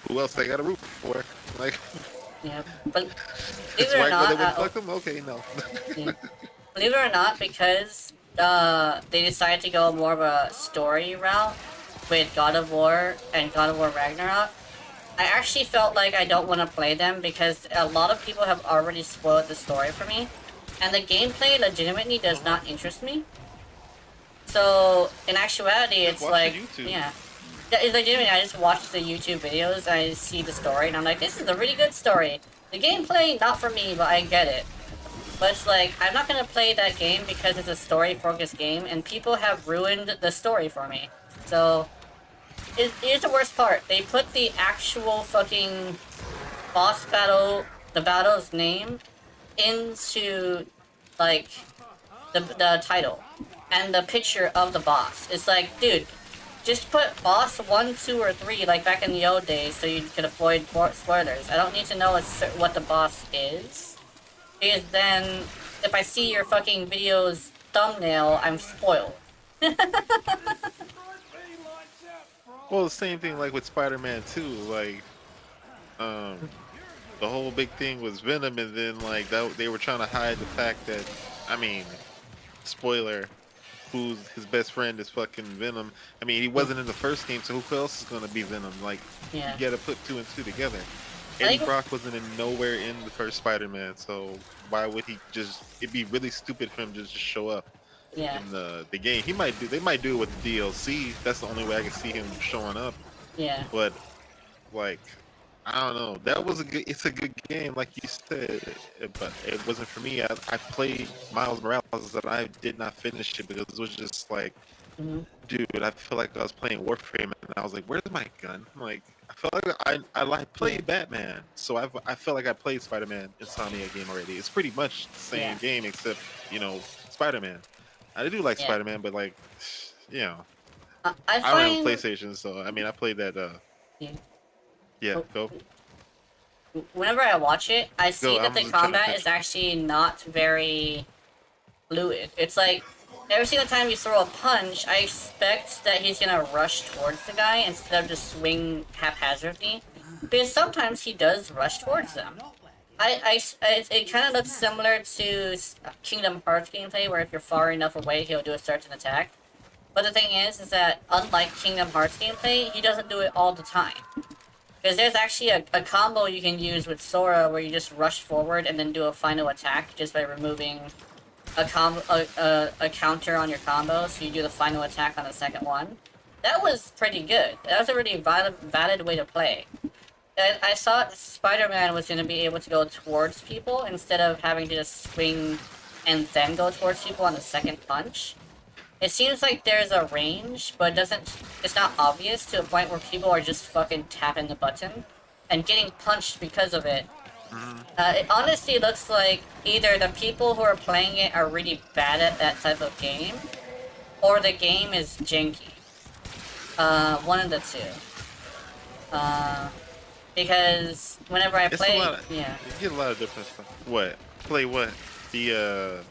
who else I got to root for? Like, yeah. But believe it's it or white, well they not, wouldn't fuck them. Okay, no. yeah. Believe it or not, because they decided to go more of a story route with God of War and God of War Ragnarok, I actually felt like I don't want to play them because a lot of people have already spoiled the story for me, and the gameplay legitimately does not interest me. So in actuality, Just it's watch the like, YouTube. yeah. Yeah, it's legitimately, I just watch the YouTube videos, I see the story, and I'm like, this is a really good story. The gameplay, not for me, but I get it. But it's like, I'm not gonna play that game because it's a story-focused game, and people have ruined the story for me. So, here's the worst part. They put the actual fucking boss battle, the battle's name, into, like, the title. And the picture of the boss. It's like, dude, just put boss 1, 2, or 3 like back in the old days so you could avoid spoilers. I don't need to know what the boss is. Because then, if I see your fucking video's thumbnail, I'm spoiled. Well, the same thing like with Spider-Man 2, like um the whole big thing was Venom, and then like that they were trying to hide the fact that, I mean, spoiler, who's his best friend is fucking Venom. I mean, he wasn't in the first game, so who else is gonna be Venom? Like, Yeah. you gotta put two and two together. I Eddie think, Brock wasn't in nowhere in the first Spider-Man, so why would he just? It'd be really stupid for him to just show up. Yeah. in the game. They might do it with the DLC. That's the only way I can see him showing up. Yeah. But like, I don't know. That was a good. It's a good game, like you said, but it wasn't for me. I played Miles Morales, and I did not finish it because it was just like, Hmm. dude, I feel like I was playing Warframe, and I was like, where's my gun? I'm like, I felt like I like played Batman, so I felt like I played Spider-Man Insomnia game already. It's pretty much the same Yeah. game except Spider-Man. I do like Yeah. Spider-Man, but like, you know, I I don't have a find. PlayStation, so I mean, I played that. Yeah. Yeah, Oh, go. whenever I watch it, I Go. see that I'm the just trying to combat finish. is actually not very fluid. It's like every single time you throw a punch, I expect that he's gonna rush towards the guy instead of just swing haphazardly. Because sometimes he does rush towards them. It kind of looks similar to Kingdom Hearts gameplay, where if you're far enough away, he'll do a certain attack. But the thing is that unlike Kingdom Hearts gameplay, he doesn't do it all the time. Because there's actually a combo you can use with Sora where you just rush forward and then do a final attack just by removing a counter on your combo, so you do the final attack on the second one. That was pretty good. That was a really valid way to play. I thought Spider-Man was going to be able to go towards people instead of having to just swing and then go towards people on the second punch. It seems like there's a range, but it's not obvious to a point where people are just fucking tapping the button and getting punched because of it. It honestly looks like either the people who are playing it are really bad at that type of game, or the game is janky. One of the two. Because whenever I It's a play, lot. yeah, You get a lot of different stuff. What? Play what? The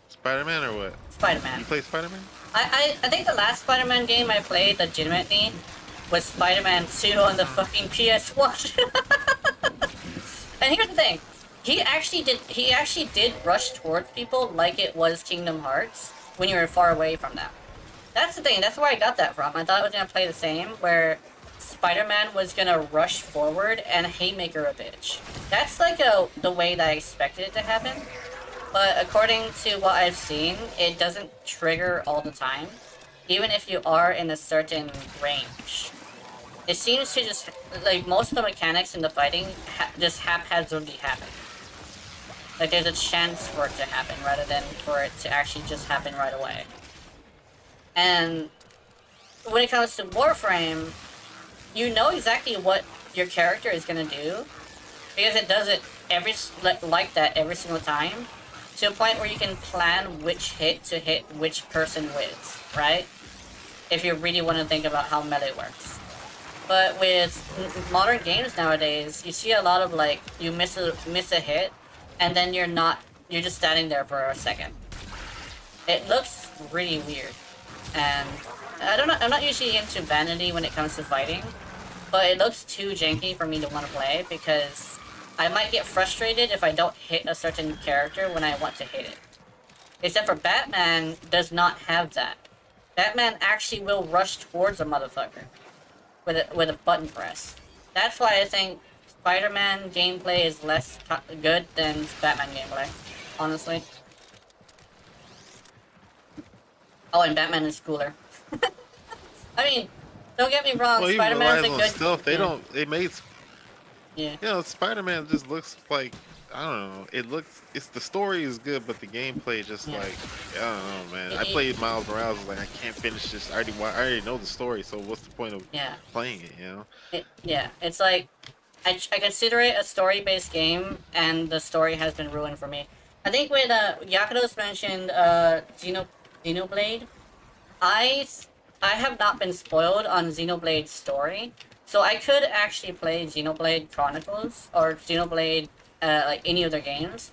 Spider-Man or what? Spider-Man. You play Spider-Man? I think the last Spider-Man game I played legitimately was Spider-Man 2 on the fucking PS1. And here's the thing. He actually did rush towards people like it was Kingdom Hearts when you were far away from them. That's the thing, that's where I got that from. I thought it was gonna play the same, where Spider-Man was gonna rush forward and haymaker a bitch. That's like the way that I expected it to happen. But according to what I've seen, it doesn't trigger all the time, even if you are in a certain range. It seems to just, like, most of the mechanics in the fighting just haphazardly happen. Like, there's a chance for it to happen rather than for it to actually just happen right away. And when it comes to Warframe, you know exactly what your character is gonna do, because it does it like that every single time, to a point where you can plan which hit to hit which person with, right? If you really want to think about how melee works. But with modern games nowadays, you see a lot of, like, you miss a hit, and then you're just standing there for a second. It looks really weird, and I'm not usually into vanity when it comes to fighting, but it looks too janky for me to want to play, because I might get frustrated if I don't hit a certain character when I want to hit it. Except for Batman does not have that. Batman actually will rush towards a motherfucker with a button press. That's why I think Spider-Man gameplay is less good than Batman gameplay, honestly. Oh, and Batman is cooler. I mean, don't get me wrong, Well, he Spider-Man's relies a on good... stealth. They yeah. don't. They made. Yeah. Spider-Man just looks like, I don't know. It's the story is good, but the gameplay just Yeah. like, I don't know, man. I played Miles Morales. I was like, I can't finish this. I already know the story. So what's the point of Yeah. playing it? You know? Yeah, it's like, I consider it a story-based game, and the story has been ruined for me. I think when Yakuto's mentioned Xenoblade, I have not been spoiled on Xenoblade's story, so I could actually play Xenoblade Chronicles or Xenoblade like any of their games,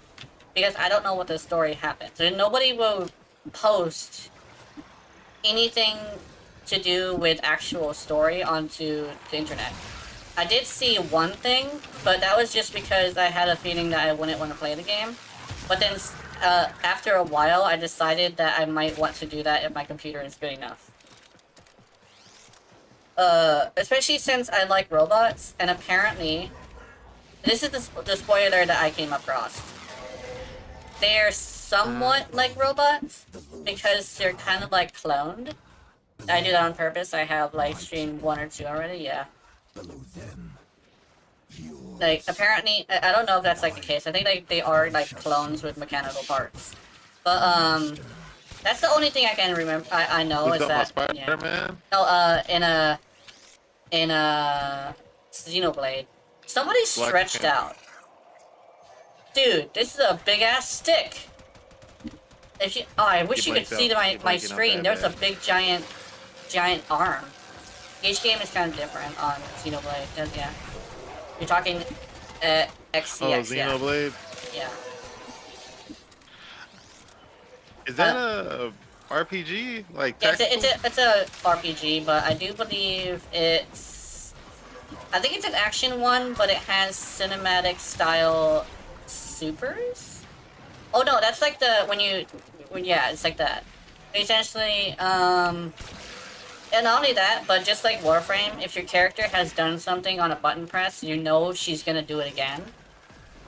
because I don't know what the story happens. And nobody will post anything to do with actual story onto the internet. I did see one thing, but that was just because I had a feeling that I wouldn't want to play the game. But then, after a while, I decided that I might want to do that if my computer is good enough. Especially since I like robots, and apparently, this is the spoiler that I came across. they're somewhat like robots because they're kind of like cloned. I do that on purpose. I have live streamed 1 or 2 already. Yeah. Below them, Like apparently, I don't know if that's like the case. I think they are like clones with mechanical parts. But that's the only thing I can remember. I know Was is that my that Spider-Man? no in a Xenoblade, somebody Black stretched Panther. out. Dude, this is a big ass stick. If you, oh, I wish you could blanked see out. my You blanking out screen. that There's a bad. big giant arm. Each game is kind of different on Xenoblade. Yeah, you're talking XCX. Oh, Yeah, Xenoblade. yeah. Is that a RPG? Like Yeah, tactical? it's a RPG, but I do believe I think it's an action one, but it has cinematic style supers. Oh no, that's like the yeah, it's like that. Essentially, and not only that, but just like Warframe, if your character has done something on a button press, you know she's gonna do it again.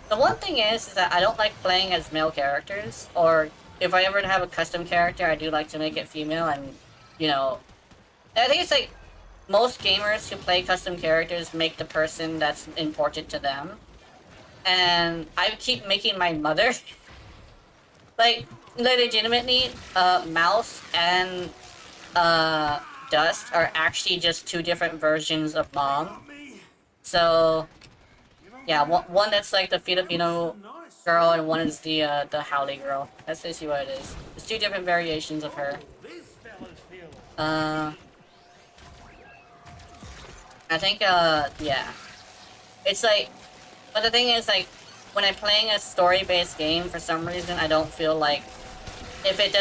The one thing is that I don't like playing as male characters, or if I ever have a custom character, I do like to make it female, and, you know, I think it's like, most gamers who play custom characters make the person that's important to them, and I keep making my mother, like, legitimately, Mouse and, Dust are actually just 2 different versions of Mom, so... Yeah, one that's like the Filipino girl, and one is the Howley girl. That's basically what it is. There's 2 different variations of her. I think, yeah. It's like, but the thing is, like, when I'm playing a story-based game, for some reason, I don't feel like, if it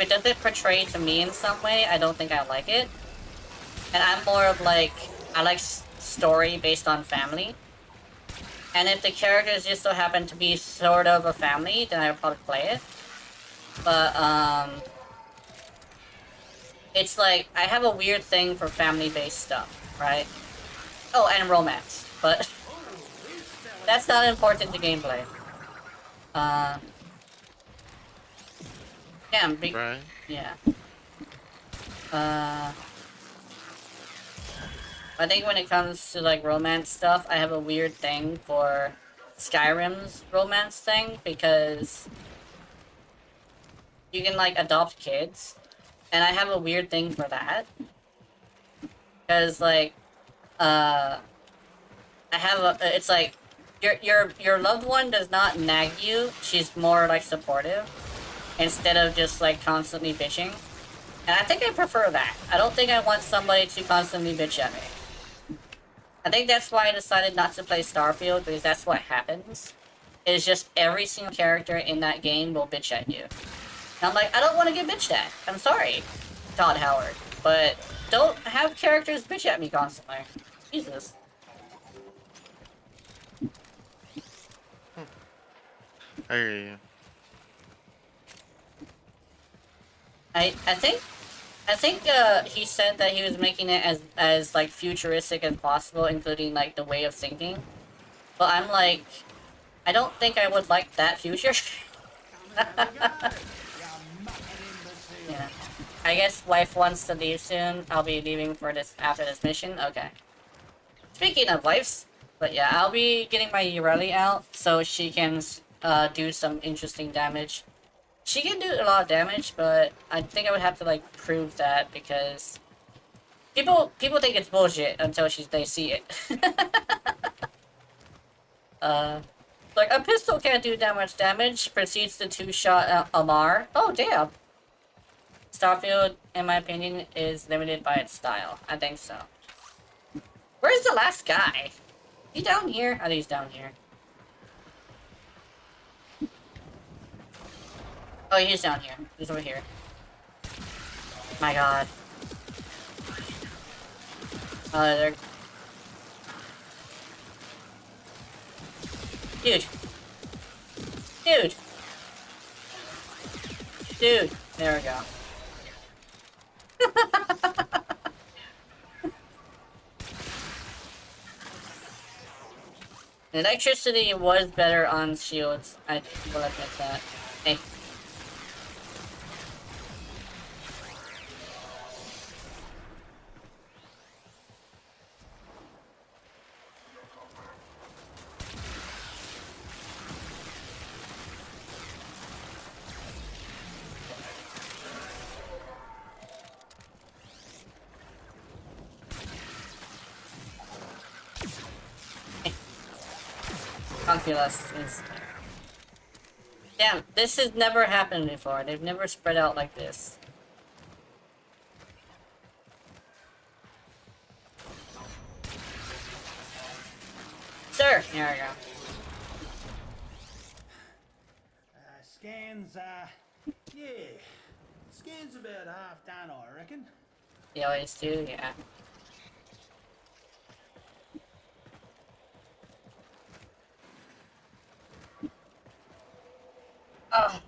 doesn't portray to me in some way, I don't think I like it. And I'm more of like, I like story based on family. And if the characters just so happen to be sort of a family, then I'll probably play it. But, it's like, I have a weird thing for family-based stuff, right? Oh, and romance, but that's not important to gameplay. Yeah, Right. yeah. I think when it comes to, like, romance stuff, I have a weird thing for Skyrim's romance thing, because you can, like, adopt kids, and I have a weird thing for that. Because, like, I have it's like, your loved one does not nag you, she's more, like, supportive, instead of just, like, constantly bitching. And I think I prefer that. I don't think I want somebody to constantly bitch at me. I think that's why I decided not to play Starfield, because that's what happens. It's just every single character in that game will bitch at you. And I'm like, I don't want to get bitched at. I'm sorry, Todd Howard. But don't have characters bitch at me constantly. Jesus. I hear you. I think he said that he was making it as like futuristic as possible, including like the way of thinking. But I'm like, I don't think I would like that future. Yeah. I guess wife wants to leave soon. I'll be leaving for this after this mission. Okay. Speaking of wives, but yeah, I'll be getting my Ureli out so she can do some interesting damage. She can do a lot of damage, but I think I would have to like prove that, because people think it's bullshit until they see it. Like, a pistol can't do that much damage. Proceeds to 2-shot Amar. Oh damn. Starfield, in my opinion, is limited by its style. I think so. Where's the last guy? He down here? I think he's down here. Oh, he's down here. He's over here. My god. They're... Dude. Dude. Dude. There we go. Electricity was better on shields. I will admit that. Hey. Calculus is... Damn, this has never happened before. They've never spread out like this. Sir! There we go. Scans, yeah. Scans about half done, I reckon. You always do, yeah. Oh.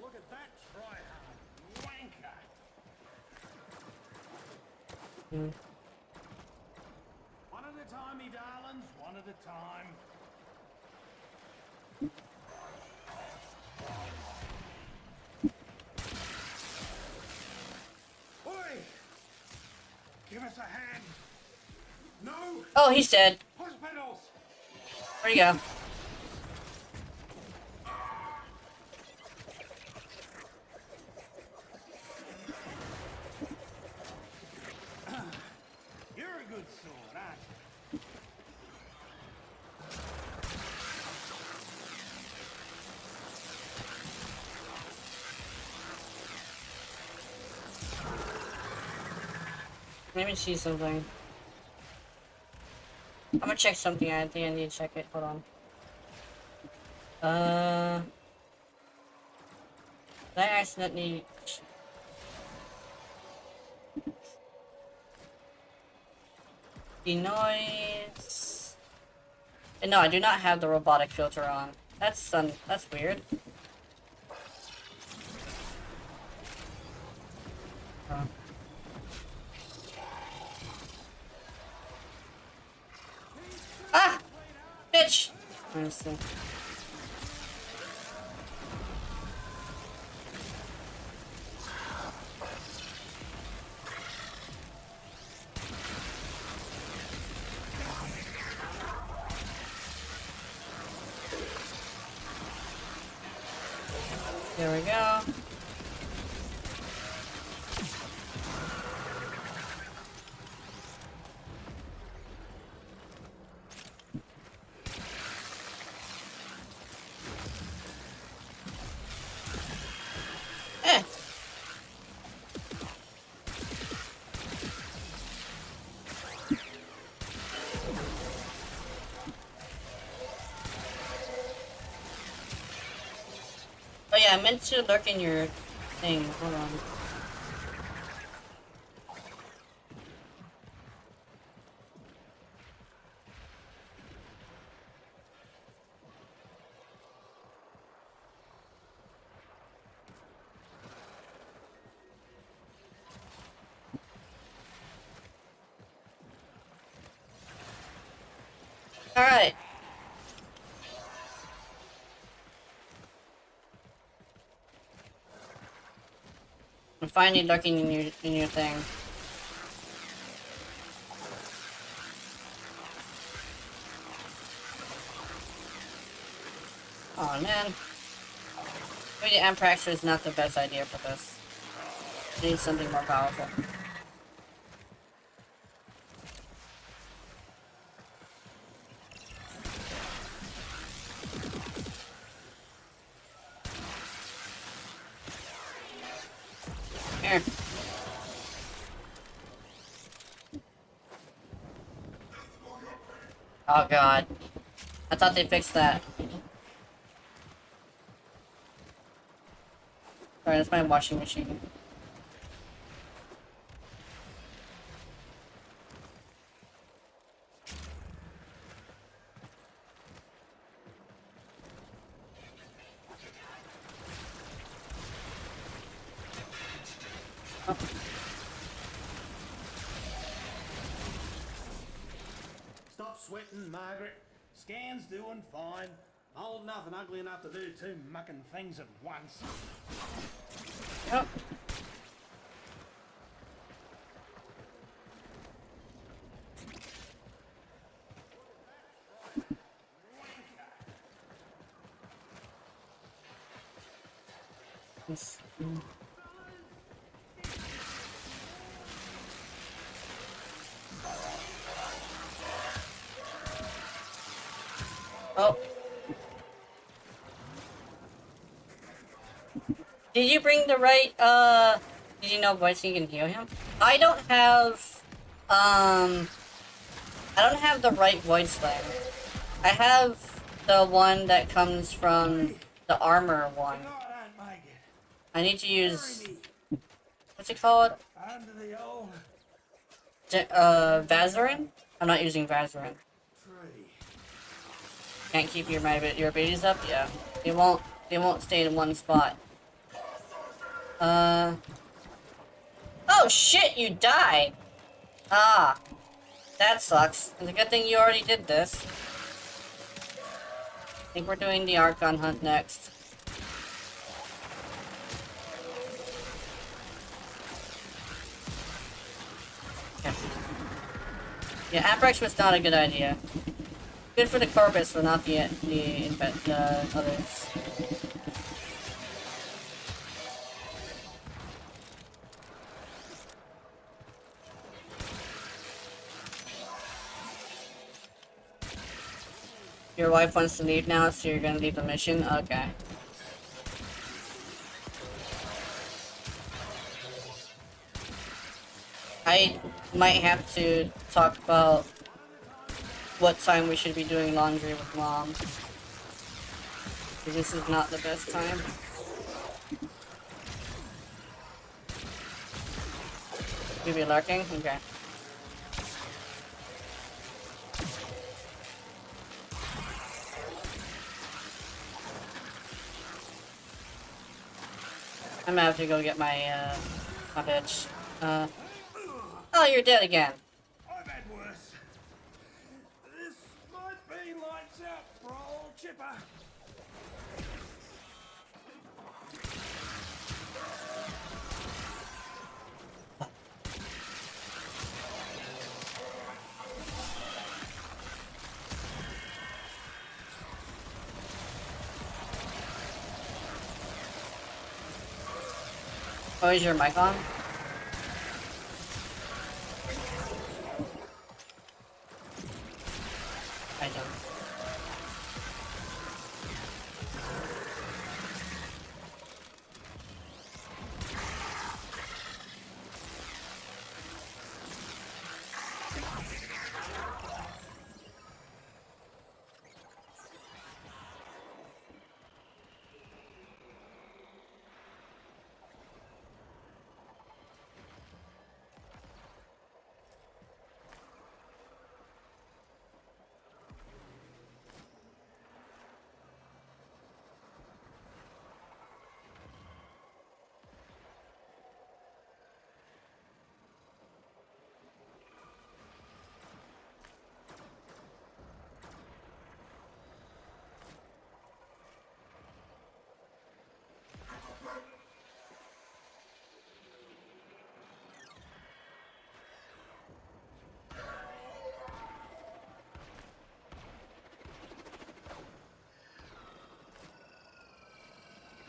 Look at that tryhard wanker. Hmm. One at a time, me darlings, one at a time. Oi! Give us a hand. No! Oh, he's dead. Hospitals! Where'd he go? You're a good sword, aren't you? Let me see something. I'm gonna check something. I think I need to check it. Hold on. Did I accidentally... Denoise... No, I do not have the robotic filter on. That's weird. Huh. Ah! Bitch! Let's see. There we go. Eh. Oh yeah, I meant to look in your thing. Hold on. All right. I'm finally looking in your thing. Oh man. Maybe the Ampraxer is not the best idea for this. I need something more powerful. Here. Oh god. I thought they fixed that. Sorry, that's my washing machine. greeting, Margaret. Scan's doing fine. Old enough and ugly enough to do two mucking things at once. Oh. Yes. Oh. Did you bring the right, did you know voicing can heal him? I don't have, I don't have the right voice line. I have the one that comes from the armor one. If I don't make it, I need to use, bury me what's it called? under the old Vazarin? I'm not using Vazarin. tree. Can't keep your abilities up? Yeah. They won't stay in one spot. Oh shit, you died! Ah. That sucks. It's a good thing you already did this. I think we're doing the Archon hunt next. Okay. Yeah, Aprex was not a good idea. Good for the Corvus, but not the others. Your wife wants to leave now, so you're gonna leave the mission? Okay. I might have to talk about what time we should be doing laundry with Mom. Because this is not the best time. You be lurking? Okay. I'm gonna have to go get my, my bitch. Oh, you're dead again. I've had worse. This might be lights out for old Chipper. Oh, is your mic on? I don't.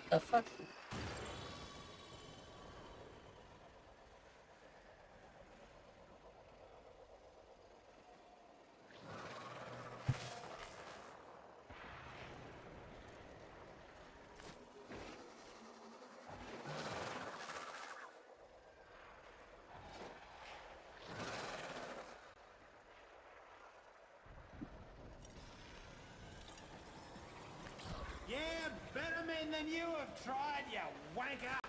The fuck? Yeah, better men than you have tried, you wanker.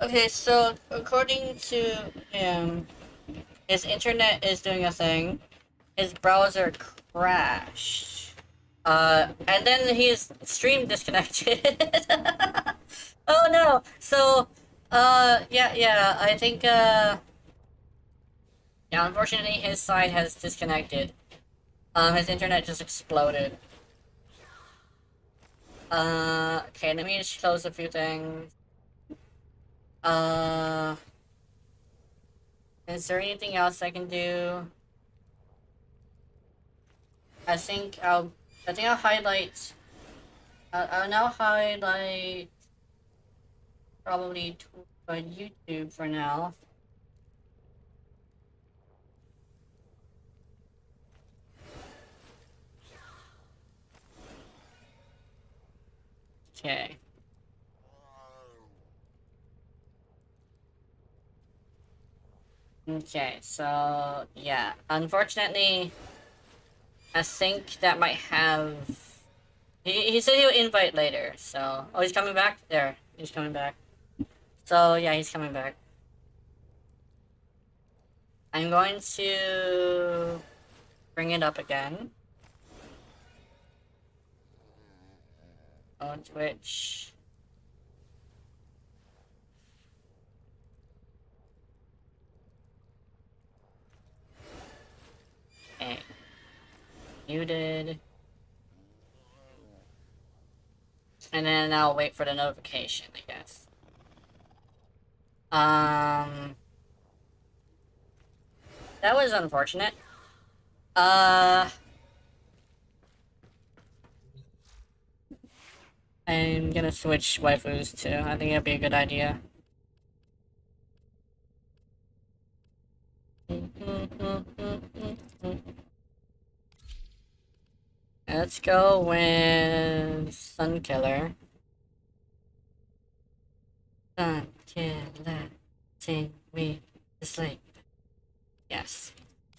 Okay, so according to him, his internet is doing a thing. His browser crashed. And then his stream disconnected. Oh no! So, yeah, I think, yeah, unfortunately his side has disconnected. His internet just exploded. Okay, let me just close a few things. Uh, is there anything else I can do? I think I'll highlight. I'll now highlight probably YouTube for now. Okay. Okay, so yeah, unfortunately, I think that might have. He said he'll invite later, so oh, he's coming back. There, he's coming back. So yeah, he's coming back. I'm going to bring it up again on Twitch. Okay. Muted. And then I'll wait for the notification, I guess. That was unfortunate. I'm gonna switch waifus too. I think that'd be a good idea. Let's go with Sunkiller. Sunkiller, sing me to sleep. Yes.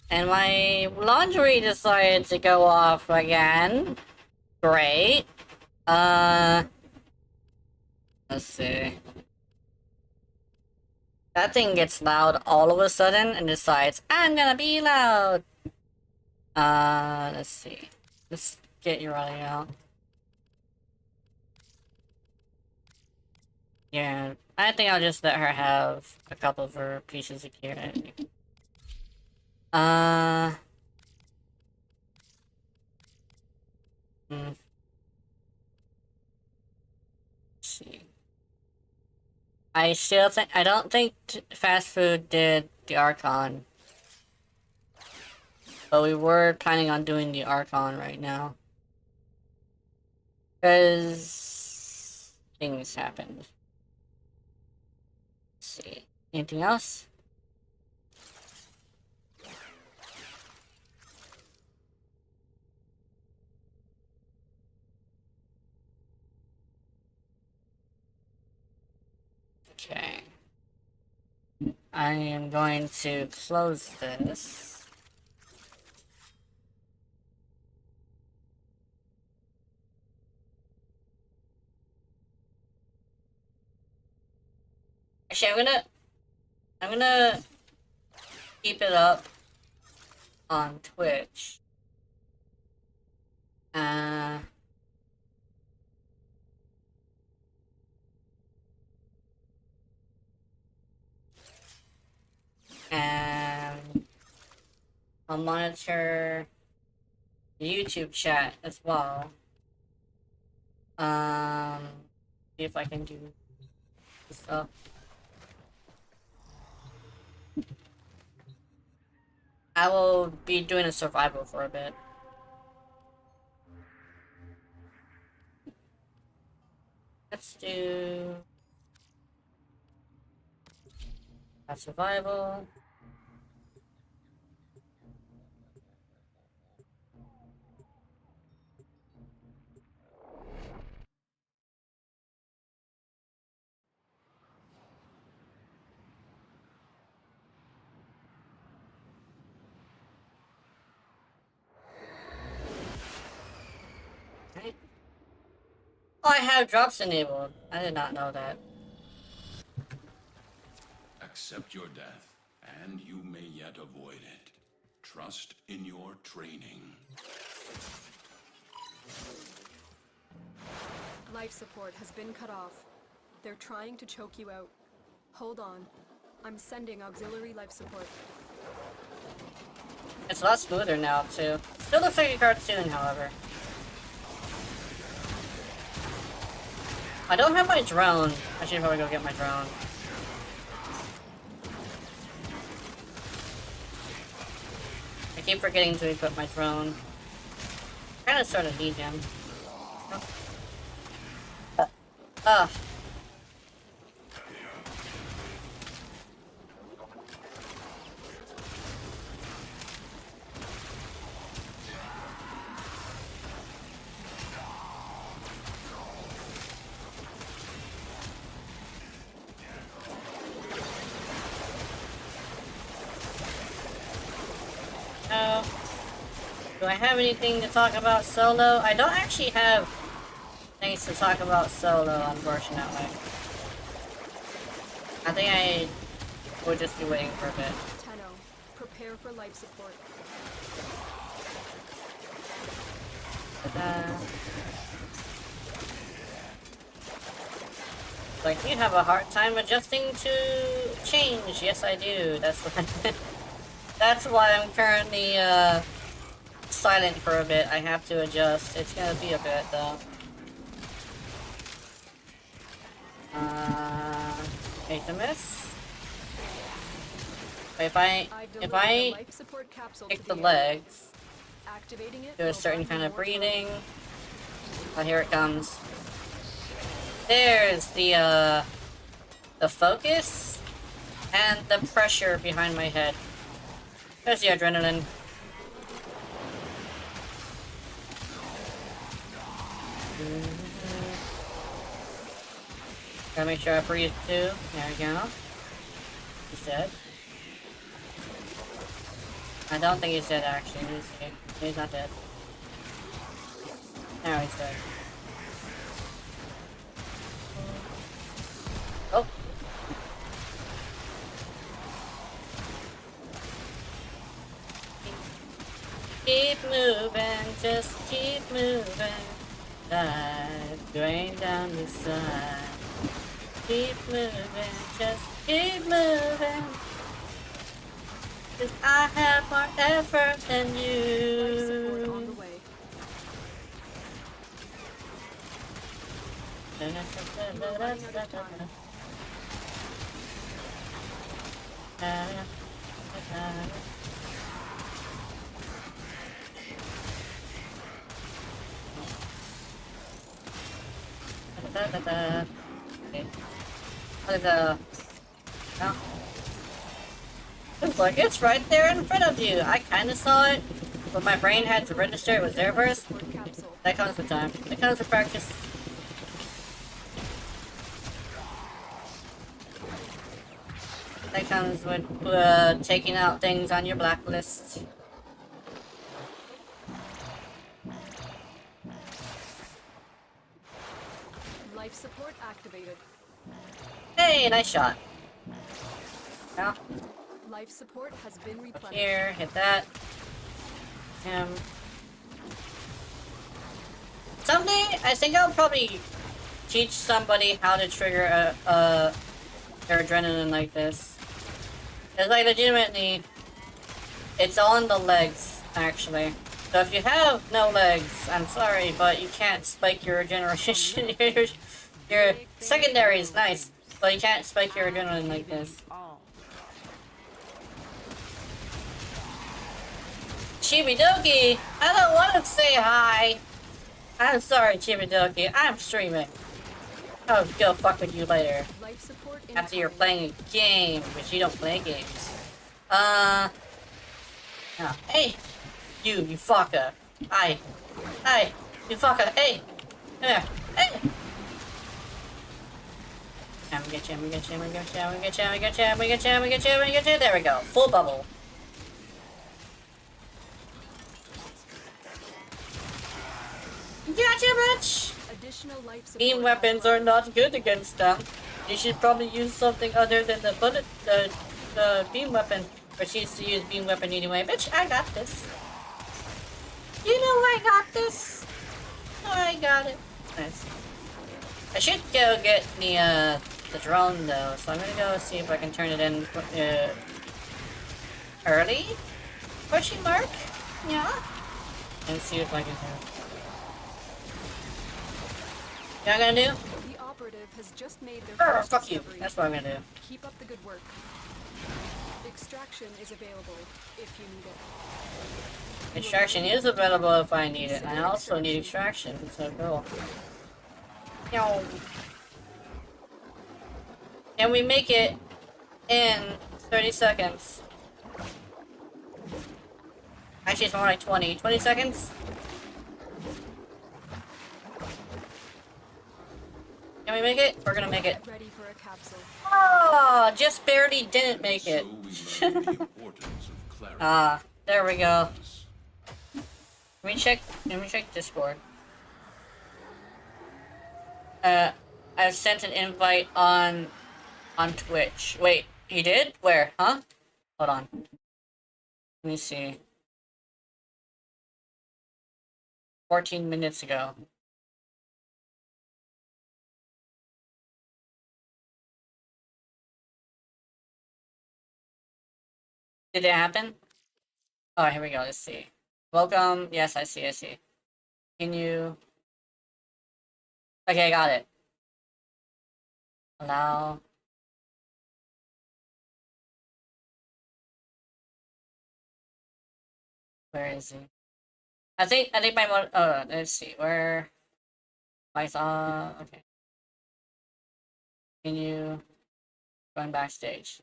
And my laundry decided to go off again. Great. Let's see. That thing gets loud all of a sudden and decides, I'm gonna be loud! Let's see. Let's get your audio out. Yeah, I think I'll just let her have a couple of her pieces of gear. Let's see. I don't think Fast Food did the Archon. But we were planning on doing the Archon right now. Because things happened. Let's see. Anything else? Okay. I am going to close this. Actually, I'm gonna keep it up on Twitch. And I'll monitor the YouTube chat as well. See if I can do stuff. I will be doing a survival for a bit. Let's do a survival. Right. Oh, I have drops enabled. I did not know that. accept your death, and you may yet avoid it. Trust in your training. Life support has been cut off. They're trying to choke you out. Hold on. I'm sending auxiliary life support. It's a lot smoother now, too. Still looks like a cartoon, however. I don't have my drone. I should probably go get my drone. I keep forgetting to equip my drone. Kinda sorta need him. Ugh. Do I have anything to talk about solo? I don't actually have things to talk about solo, unfortunately. I think I would just be waiting for a bit. Tenno, prepare for life support. Like, you have a hard time adjusting to change. Yes, I do. That's why. That's why I'm currently silent for a bit. I have to adjust. It's gonna be a bit though. Hate to miss. But if I life support capsule kick to the area. legs, Activating it do a will certain run kind of more breathing. time. Oh, here it comes. There's the focus and the pressure behind my head. There's the adrenaline. Gotta make sure I breathe too. There we go. He's dead. I don't think he's dead actually. He's not dead. Now he's dead. Oh. Keep moving, just keep moving. Dive, going down the side. Keep moving, just keep moving. 'Cause I have more effort than Life support on the you. way. Okay. No. It's like it's right there in front of you. I kinda saw it, but my brain had to register it was there first. Support capsule. That comes with time. That comes with practice. That comes with taking out things on your blacklist. Life support activated. Hey, nice shot. Now, Life support has been replenished. here, hit that. Him. Someday, I think I'll probably teach somebody how to trigger their adrenaline like this. It's like legitimately, it's on the legs, actually. So if you have no legs, I'm sorry, but you can't spike your regeneration. your secondary is nice, but you can't spike your adrenaline like this. Chibidoki, I don't want to say hi. I'm sorry, Chibidoki. I'm streaming. I'll go fuck with you later. Life support After you're incoming. playing a game, which you don't play games. Oh, hey! You fucker. Hi. Hi. You fucker. Hey! Come here. Hey! I'm gonna get you, I'm gonna get you, I'm gonna get you, I'm gonna get you, I'm gonna get you, I'm gonna get you, I'm gonna get you, I'm gonna get you. There we go. Full bubble. Gotcha, bitch! Additional life support Beam has weapons are arrived. not good against them. You should probably use something other than the beam weapon. Or she needs to use beam weapon anyway. Bitch, I got this. You know I got this. I got it. Nice. I should go get the drone though, so I'm gonna go see if I can turn it in early? Question mark? Yeah. And see if I can do it. You know what I'm gonna do? The operative has just made their Grr, first fuck you. discovery. That's what I'm gonna do. Keep up the good work. Extraction is available if you need it. Extraction is available if I need it. I also need extraction, so cool. Yo. Can we make it in 30 seconds? Actually, it's more like 20. 20 seconds? Can we make it? We're gonna make it. Get ready for a capsule. Oh, just barely didn't make it. So we learn the importance of clarity. Ah, there we go. Let me check Discord. I sent an invite on Twitch. Wait, you did? Where? Huh? Hold on. Let me see. 14 minutes ago. Did it happen? Oh, here we go. Let's see. Welcome. Yes, I see. I see. Can you? Okay, I got it. Allow. Where is he? I think my mod. Oh, let's see. Where? I saw. Okay. Can you? Going backstage.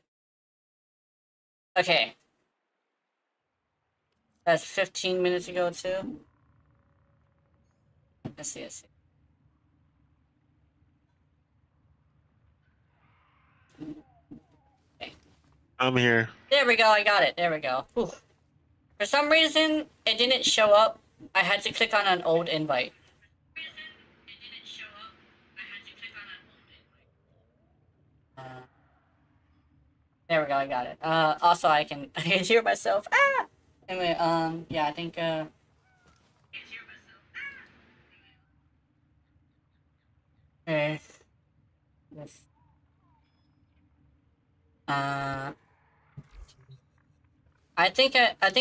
Okay. That's 15 minutes ago too. Let's see. Let's see. I'm here. There we go. I got it. There we go. Whew. For some reason, it didn't show up. I had to click on an old invite. There we go. I got it. Also, I can hear myself. Ah. Anyway, yeah, I think okay. This. I think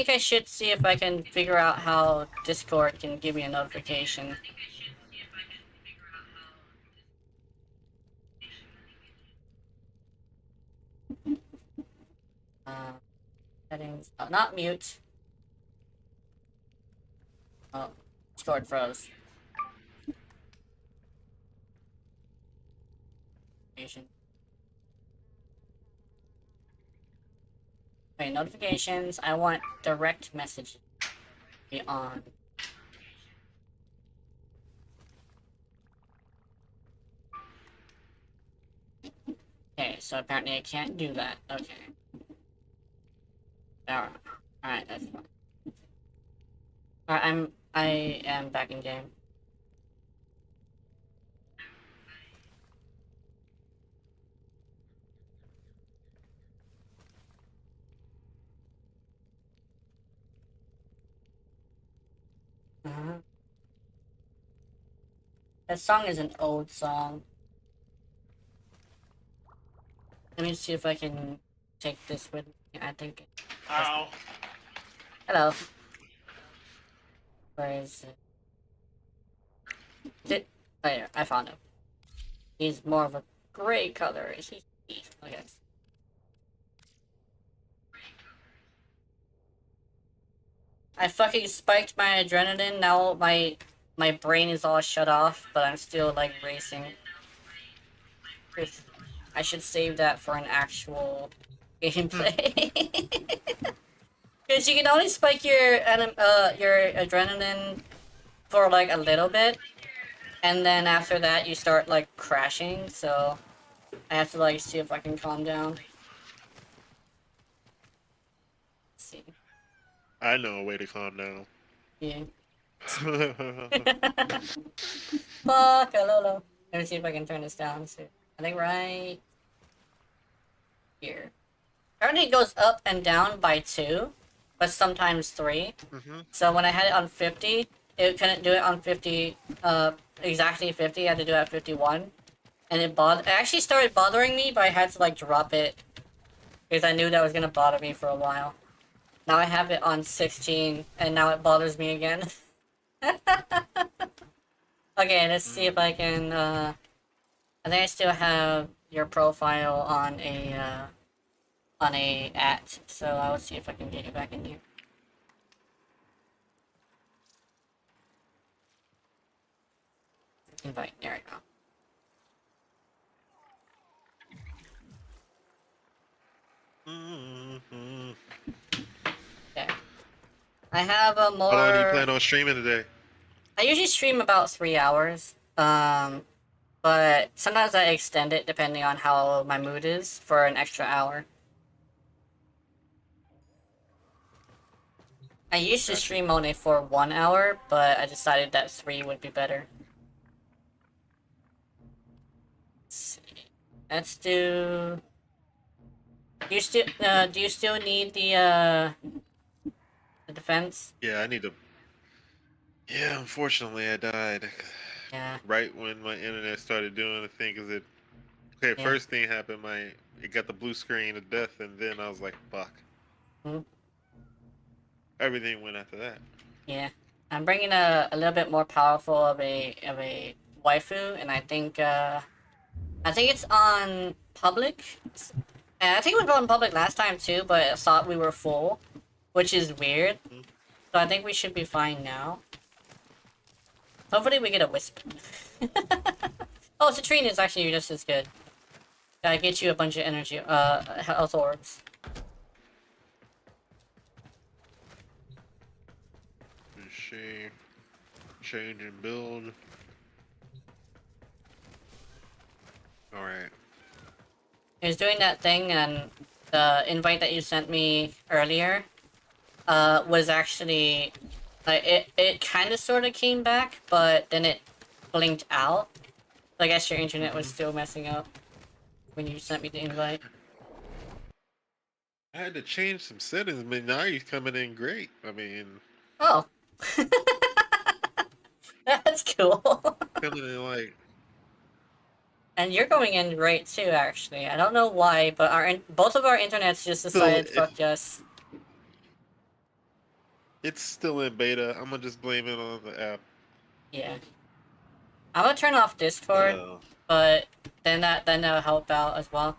I should see if I can figure out how Discord can give me a notification. Settings. Oh, not mute. Oh, Discord froze. Okay, notifications. I want direct message to be on. Okay, so apparently I can't do that. Okay. Alright, that's fine. Alright, I am back in game. That song is an old song. Let me see if I can take this with me. I think. Ow. Hello. Where is it? Oh yeah, I found him. He's more of a gray color. Is he? Okay. I fucking spiked my adrenaline. Now my brain is all shut off, but I'm still like racing. I should save that for an actual gameplay. Because you can only spike your adrenaline for like a little bit, and then after that you start like crashing. So I have to like see if I can calm down. Let's see. I know a way to calm down. Yeah. Fuck, hello. Let me see if I can turn this down. See. I think right here. Apparently it goes up and down by 2, but sometimes 3. So when I had it on 50, it couldn't do it on 50, exactly 50, I had to do it at 51. And it actually started bothering me, but I had to like drop it. Because I knew that was gonna bother me for a while. Now I have it on 16, and now it bothers me again. Okay, let's see if I can, I think I still have your profile on a @ so I'll see if I can get you back in here. Invite, there we go. Okay. I have a more... How long do you plan on streaming today? I usually stream about 3 hours, but sometimes I extend it depending on how my mood is for an extra hour. I used to stream only for 1 hour, but I decided that 3 would be better. Let's see. Let's do... Do you still need the defense? Yeah, I need to. Yeah, unfortunately, I died. Yeah. Right when my internet started doing the thing, cause it. Okay, Yeah. first thing happened, it got the blue screen of death, and then I was like, fuck. Everything went after that. Yeah. I'm bringing a little bit more powerful of a waifu, and I think it's on public. And I think it was on public last time too, but I thought we were full, which is weird. So I think we should be fine now. Hopefully we get a wisp. Oh, Citrine is actually just as good. I get you a bunch of energy, health orbs. Change and build. Alright. He was doing that thing, and the invite that you sent me earlier was actually like it kind of sort of came back, but then it blinked out. So I guess your internet was still messing up when you sent me the invite. I had to change some settings, but now you're coming in great. I mean, Oh, that's cool. coming in like. And you're going in great too, actually. I don't know why, but both of our internets just decided fuck us. It's still in beta. I'm gonna just blame it on the app. Yeah. I'm gonna turn off Discord, but then that'll help out as well.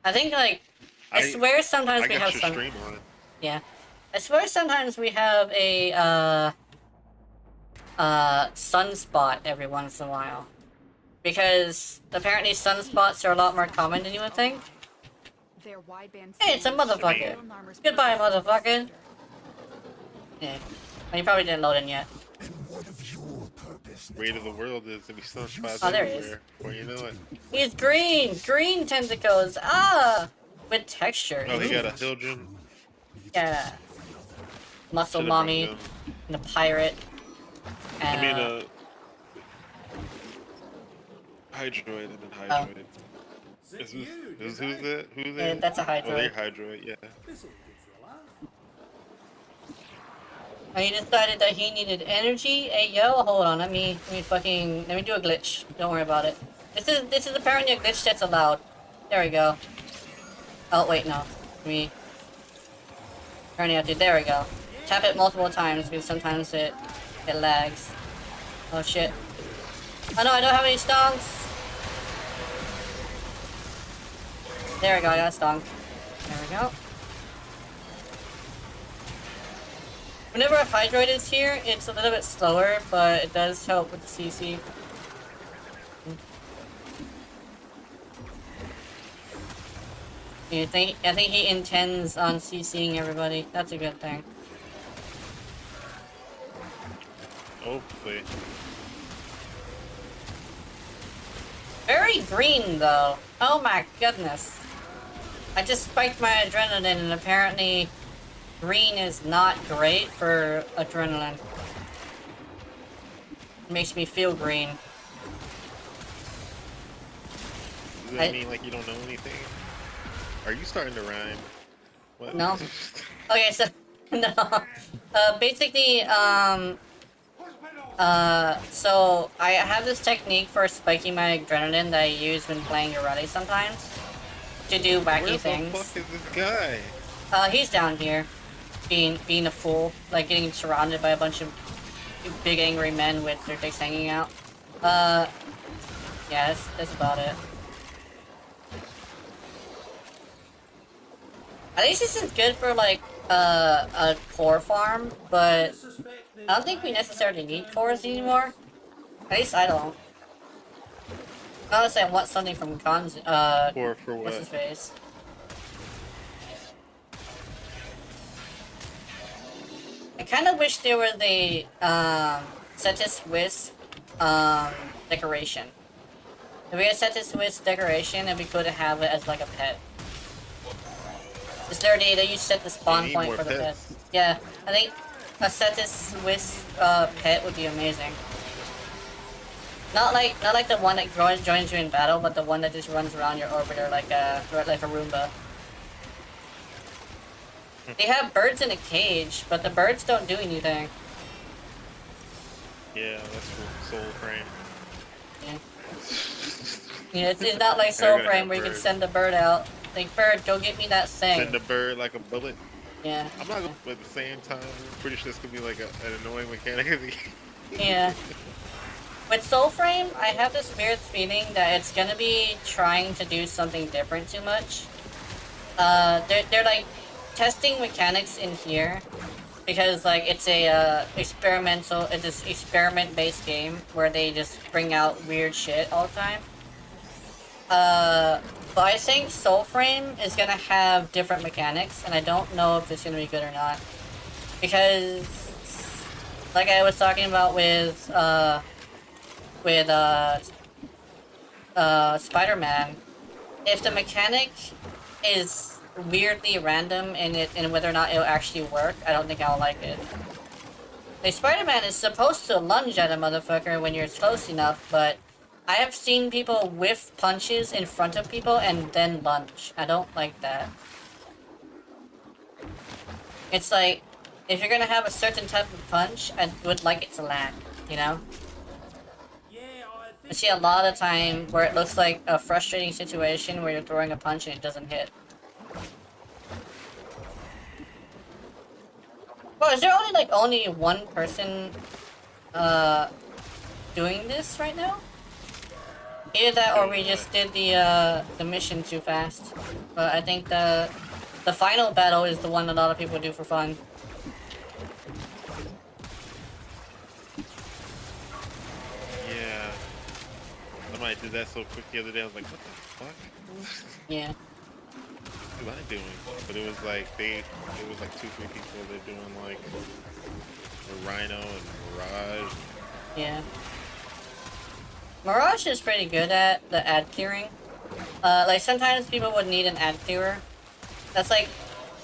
I think like I swear sometimes we have some. Stream on it. Yeah, I swear sometimes we have a sunspot every once in a while. Because apparently sunspots are a lot more common than you would think. Hey, it's a motherfucker. Goodbye, motherfucker. Yeah. Well, you probably didn't load in yet. Weight of the world is to be sunspots Oh, there he everywhere. Well, you know it. He's green! Green tentacles! Ah! With texture. Oh, he got a Hildren. Yeah. Muscle mommy. And a pirate. And, I mean, Hydroid and then Hydroid. Who's that? Who's that? Yeah, that's a Hydroid. Oh, they're Hydroid, yeah. Oh, he decided that he needed energy? Hey, yo, hold on, let me do a glitch. Don't worry about it. This is apparently a glitch that's allowed. There we go. Oh, wait, no. There we go. Tap it multiple times because sometimes it lags. Oh, shit. Oh no, I don't have any stonks! There we go, I got a stonk. There we go. Whenever a Hydroid is here, it's a little bit slower, but it does help with the CC. I think he intends on CCing everybody. That's a good thing. Hopefully. Very green, though. Oh my goodness. I just spiked my adrenaline, and apparently green is not great for adrenaline. It makes me feel green. Does that mean like you don't know anything? Are you starting to rhyme? What? No. Okay, so no. Basically, so I have this technique for spiking my adrenaline that I use when playing Urati sometimes to do wacky Where the things. fuck is this guy? He's down here, being a fool, like getting surrounded by a bunch of big angry men with their dicks hanging out. Yeah, that's about it. At least this is good for like a core farm, but I don't think we necessarily need cores anymore. At least I don't. Unless I want something from Khan's, For what? what's his face? I kind of wish there was a, Cetus Wisp, decoration. If we had Cetus Wisp decoration, it'd be cool to have it as like a pet. Is there a day that you set the spawn need point more for the pet? pets. Yeah, I think a Cetus Wisp, pet would be amazing. Not like the one that joins you in battle, but the one that just runs around your orbiter like a Roomba. They have birds in a cage, but the birds don't do anything. Yeah, that's Soul Frame. Yeah. Yeah, it's not like They're Soul gonna Frame have where you can birds. send a bird out. Like, bird, go get me that thing. Send a bird like a bullet. Yeah. I'm not gonna, but at the same time, I'm pretty sure this could be like an annoying mechanic of the game. Yeah. With Soul Frame, I have this weird feeling that it's gonna be trying to do something different too much. They're like testing mechanics in here because like it's a it's this experiment-based game where they just bring out weird shit all the time. But I think Soul Frame is gonna have different mechanics, and I don't know if it's gonna be good or not. Because, like I was talking about with Spider-Man, if the mechanic is weirdly random in whether or not it'll actually work, I don't think I'll like it. Like, Spider-Man is supposed to lunge at a motherfucker when you're close enough, but I have seen people whiff punches in front of people and then lunge. I don't like that. It's like, if you're gonna have a certain type of punch, I would like it to land, you know? I see a lot of time where it looks like a frustrating situation where you're throwing a punch and it doesn't hit. Well, is there only one person doing this right now? Either that or we just did the mission too fast. But I think the final battle is the one a lot of people do for fun. Yeah. Somebody did that so quick the other day, I was like, what the fuck? Yeah. What am I doing? But it was like it was like 2-3 people. They're doing like a Rhino and Mirage. Yeah. Mirage is pretty good at the ad clearing. Like sometimes people would need an ad clearer. That's like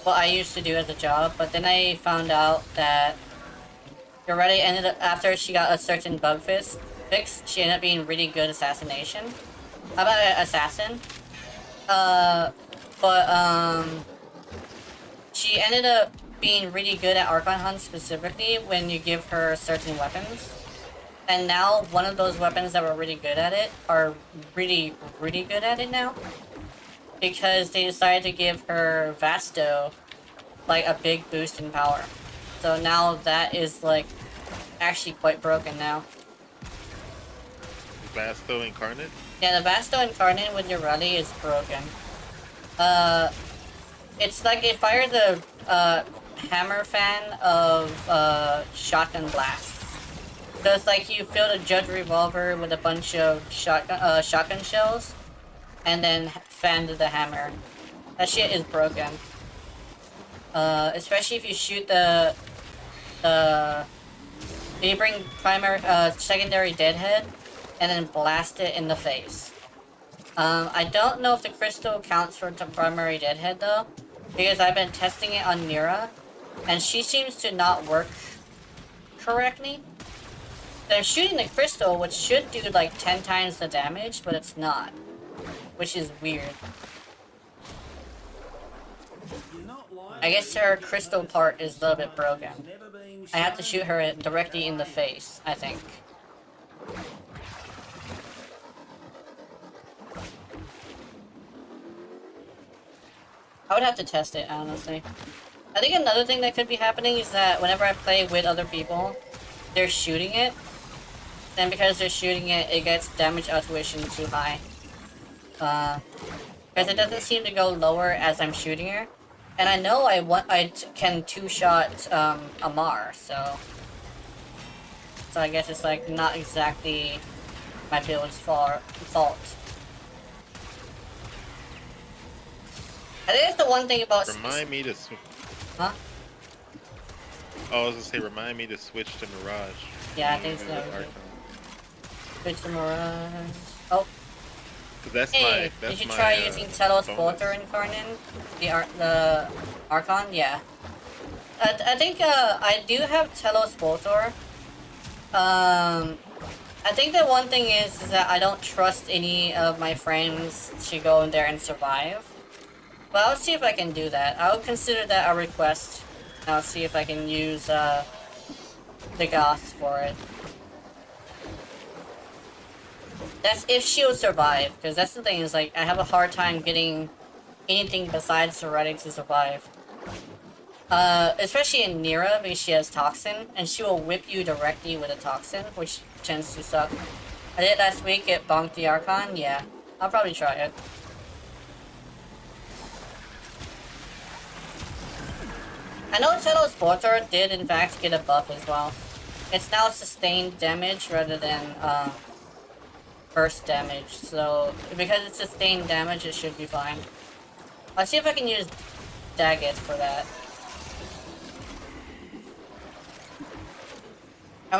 what I used to do as a job, but then I found out that Urati ended up, after she got a certain bug fix, she ended up being really good assassination. How about assassin? She ended up being really good at Archon Hunt specifically when you give her certain weapons. And now one of those weapons that were really good at it are really, really good at it now. Because they decided to give her Vasto like a big boost in power. So now that is like actually quite broken now. Vasto Incarnate? Yeah, the Vasto Incarnate with Urati is broken. It's like it fired the hammer fan of shotgun blasts. So it's like you filled a Judge revolver with a bunch of shotgun shells, and then fanned the hammer. That shit is broken. Especially if you shoot you bring secondary deadhead, and then blast it in the face. I don't know if the crystal counts for the primary deadhead though, because I've been testing it on Nira, and she seems to not work correctly. They're shooting the crystal, which should do like 10 times the damage, but it's not. which is weird. You're not lying. I guess her crystal part is a little bit broken. I have to shoot her directly in the face, I think. I would have to test it, honestly. I think another thing that could be happening is that whenever I play with other people, they're shooting it. And because they're shooting it, it gets damage tuition too high. Because it doesn't seem to go lower as I'm shooting her. And I know I can two-shot Amar, so I guess it's like not exactly my build's fault. I think that's the one thing about. Remind me to switch. Huh? Oh, I was gonna say, remind me to switch to Mirage. Yeah, I think so. Switch to Mirage. Oh. That's Hey, that's did you my, try using Telos bonus. Bolter in Karnan? The Archon? Yeah. I think I do have Telos Bolter. I think the one thing is that I don't trust any of my friends to go in there and survive. But I'll see if I can do that. I'll consider that a request. I'll see if I can use the Goth for it. That's if she'll survive, because that's the thing is like I have a hard time getting anything besides Heretic to survive. Especially in Nira because she has Toxin, and she will whip you directly with a Toxin, which tends to suck. I did it last week, it bonked the Archon, yeah. I'll probably try it. I know Telos Bolter did in fact get a buff as well. It's now sustained damage rather than burst damage, so because it's sustained damage it should be fine. I'll see if I can use Daggett for that. I'm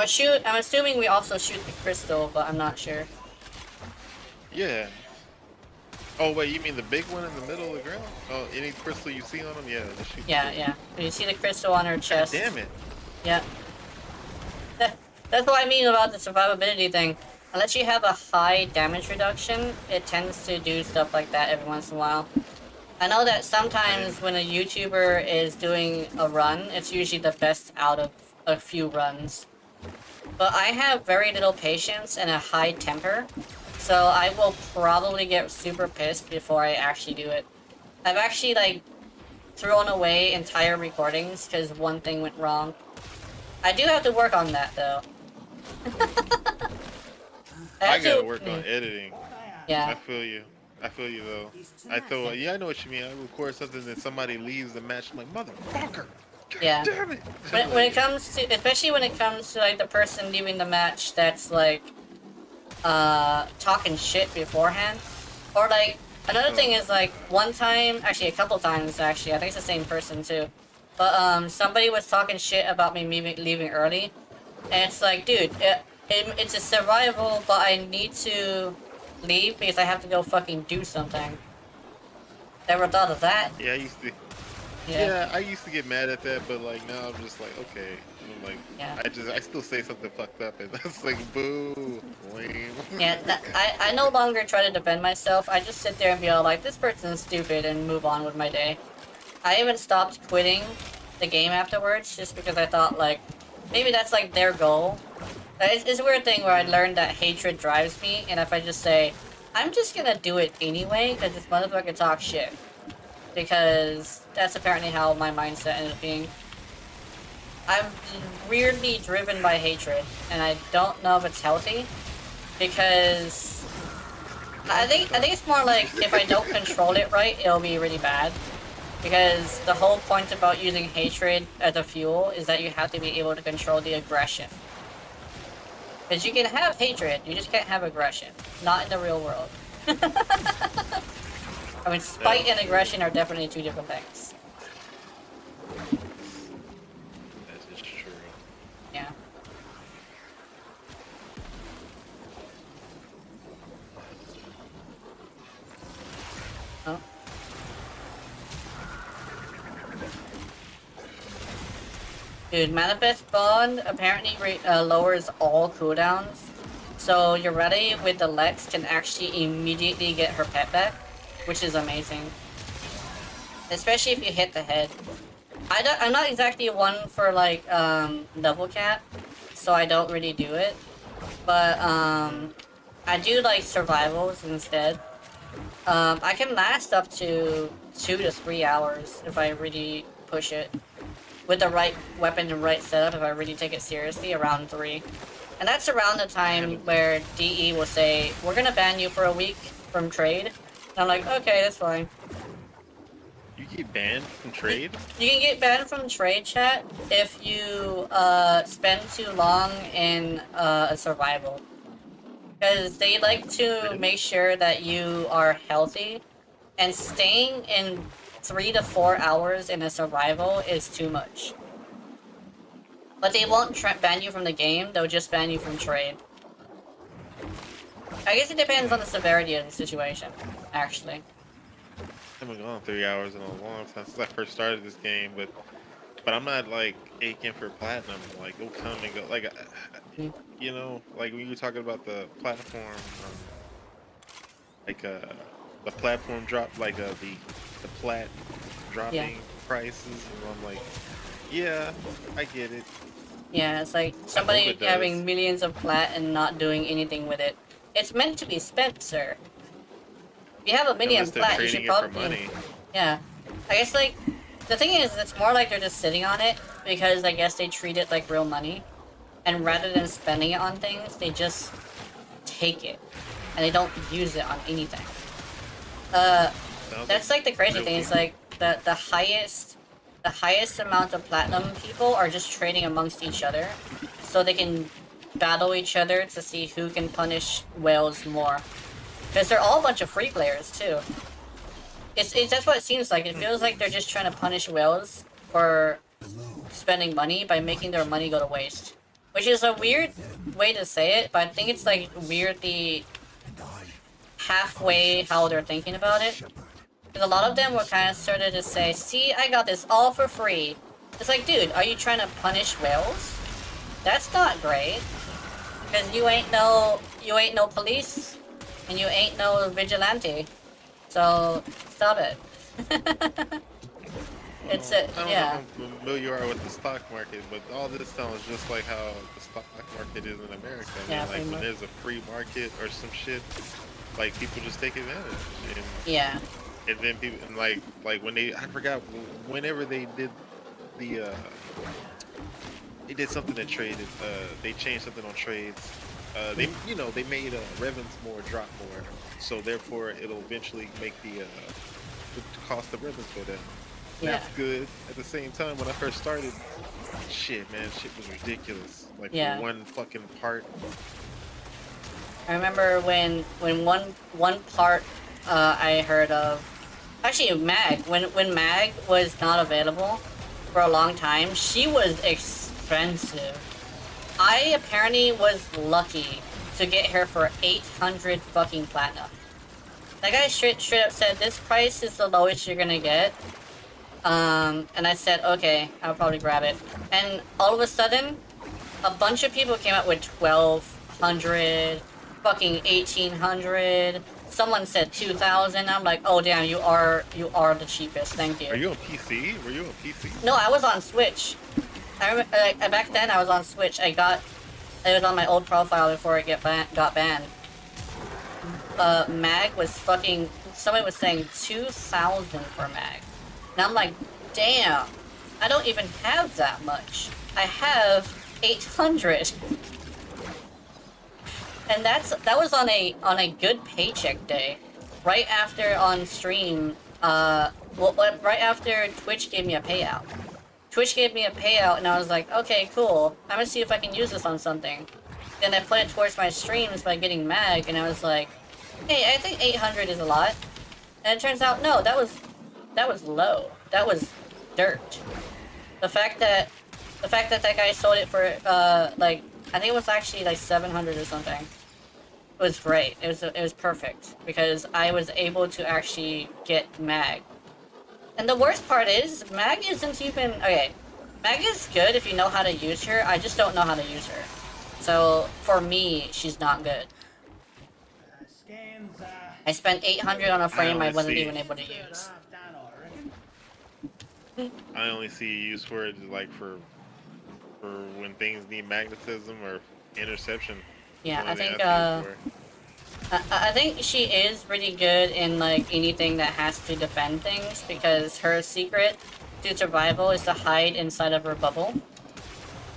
assuming we also shoot the crystal, but I'm not sure. Yeah. Oh wait, you mean the big one in the middle of the ground? Oh, any crystal you see on them? Yeah, they shoot. Yeah. You see the crystal on her chest. Damn it. Yeah. That's what I mean about the survivability thing. Unless you have a high damage reduction, it tends to do stuff like that every once in a while. I know that sometimes when a YouTuber is doing a run, it's usually the best out of a few runs. But I have very little patience and a high temper, so I will probably get super pissed before I actually do it. I've actually, like, thrown away entire recordings because one thing went wrong. I do have to work on that, though. I gotta work on editing. Yeah. I feel you though. Yeah, I know what you mean. I record something that somebody leaves the match. I'm like, motherfucker. God Yeah. damn it. When it comes to, especially when it comes to like the person leaving the match that's like, talking shit beforehand, or like another thing is like one time, actually a couple times actually, I think it's the same person too, but somebody was talking shit about me leaving early, and it's like, dude, it's a survival, but I need to leave because I have to go fucking do something. Never thought of that. Yeah, I used to get mad at that, but like now I'm just like, okay. I'm like, Yeah. I still say something fucked up, and that's like, boo, lame. Yeah, I no longer try to defend myself. I just sit there and be all like, this person's stupid, and move on with my day. I even stopped quitting the game afterwards, just because I thought, like, maybe that's like their goal. It's a weird thing where I learned that hatred drives me, and if I just say, I'm just gonna do it anyway, because this motherfucker talks shit. Because that's apparently how my mindset ended up being. I'm weirdly driven by hatred, and I don't know if it's healthy, because I think it's more like if I don't control it right, it'll be really bad. Because the whole point about using hatred as a fuel is that you have to be able to control the aggression. Because you can have hatred, you just can't have aggression. Not in the real world. I mean, spite and aggression are definitely two different things. That is true. Yeah. Oh. Dude, Manifest Bond apparently lowers all cooldowns. So you're ready with the Lex can actually immediately get her pet back, which is amazing. Especially if you hit the head. I'm not exactly one for like double cap, so I don't really do it. But I do like survivals instead. I can last up to 2 to 3 hours if I really push it. With the right weapon and right setup, if I really take it seriously, around 3. And that's around the time where DE will say, we're gonna ban you for a week from trade. And I'm like, okay, that's fine. You get banned from trade? You can get banned from trade chat if you spend too long in a survival. Because they like to make sure that you are healthy, and staying in 3 to 4 hours in a survival is too much. But they won't ban you from the game, they'll just ban you from trade. I guess it depends on the severity of the situation, actually. I've been gone 3 hours in a long time since I first started this game, but I'm not like aching for platinum. Like it'll come and go. Like you know, like when you were talking about the platform, the platform drop, like the plat dropping prices, and I'm like, yeah, I get it. Yeah, it's like somebody having millions of plat and not doing anything with it. It's meant to be spent, sir. If you have a million plat, you should probably... Yeah. I guess, like, the thing is, it's more like they're just sitting on it, because I guess they treat it like real money. And rather than spending it on things, they just take it. And they don't use it on anything. That's like the crazy thing, is like, the highest amount of platinum people are just trading amongst each other, so they can battle each other to see who can punish whales more. Because they're all a bunch of free players too. That's what it seems like. It feels like they're just trying to punish whales for spending money by making their money go to waste. Which is a weird way to say it, but I think it's like weirdly halfway how they're thinking about it. Because a lot of them were kind of started to say, see, I got this all for free. It's like, dude, are you trying to punish whales? That's not great. Because you ain't no police, and you ain't no vigilante. So, stop it. It's a, I don't yeah. know how familiar you are with the stock market, but all this sounds just like how the stock market is in America. I mean, like when there's a free market or some shit, like people just take advantage. And, yeah. And then people, and like when I forgot, whenever they did they did something that traded, they changed something on trades. They made revenues drop more, so therefore it'll eventually make the cost of revenues go down. Yeah. That's good. At the same time, when I first started, shit was ridiculous. Like for one fucking part. I remember when one part I heard of, actually Mag, when Mag was not available for a long time, she was expensive. I apparently was lucky to get her for 800 fucking platinum. That guy straight up said, this price is the lowest you're gonna get. And I said, okay, I'll probably grab it. And all of a sudden, a bunch of people came out with 1,200, fucking 1,800. Someone said 2,000. I'm like, oh damn, you are the cheapest. Thank you. Are you on PC? Were you on PC? No, I was on Switch. I remember, back then I was on Switch. It was on my old profile before it got banned. Mag was fucking. Somebody was saying 2,000 for Mag. And I'm like, damn, I don't even have that much. I have 800. And that was on a good paycheck day. Right after on stream, right after Twitch gave me a payout. Twitch gave me a payout and I was like, okay, cool. I'm gonna see if I can use this on something. Then I put it towards my streams by getting Mag and I was like, hey, I think 800 is a lot. And it turns out, no, that was low. That was dirt. The fact that that guy sold it for like, I think it was actually like 700 or something. It was great. It was perfect because I was able to actually get Mag. And the worst part is Mag isn't even okay. Mag is good if you know how to use her. I just don't know how to use her. So for me, she's not good. Scans, I spent 800 on a frame I only wasn't see- even able to about use. half done, I reckon. I only see use for it like for when things need magnetism or interception. Yeah, Only I thing think see it for. I think she is pretty good in like anything that has to defend things because her secret to survival is to hide inside of her bubble.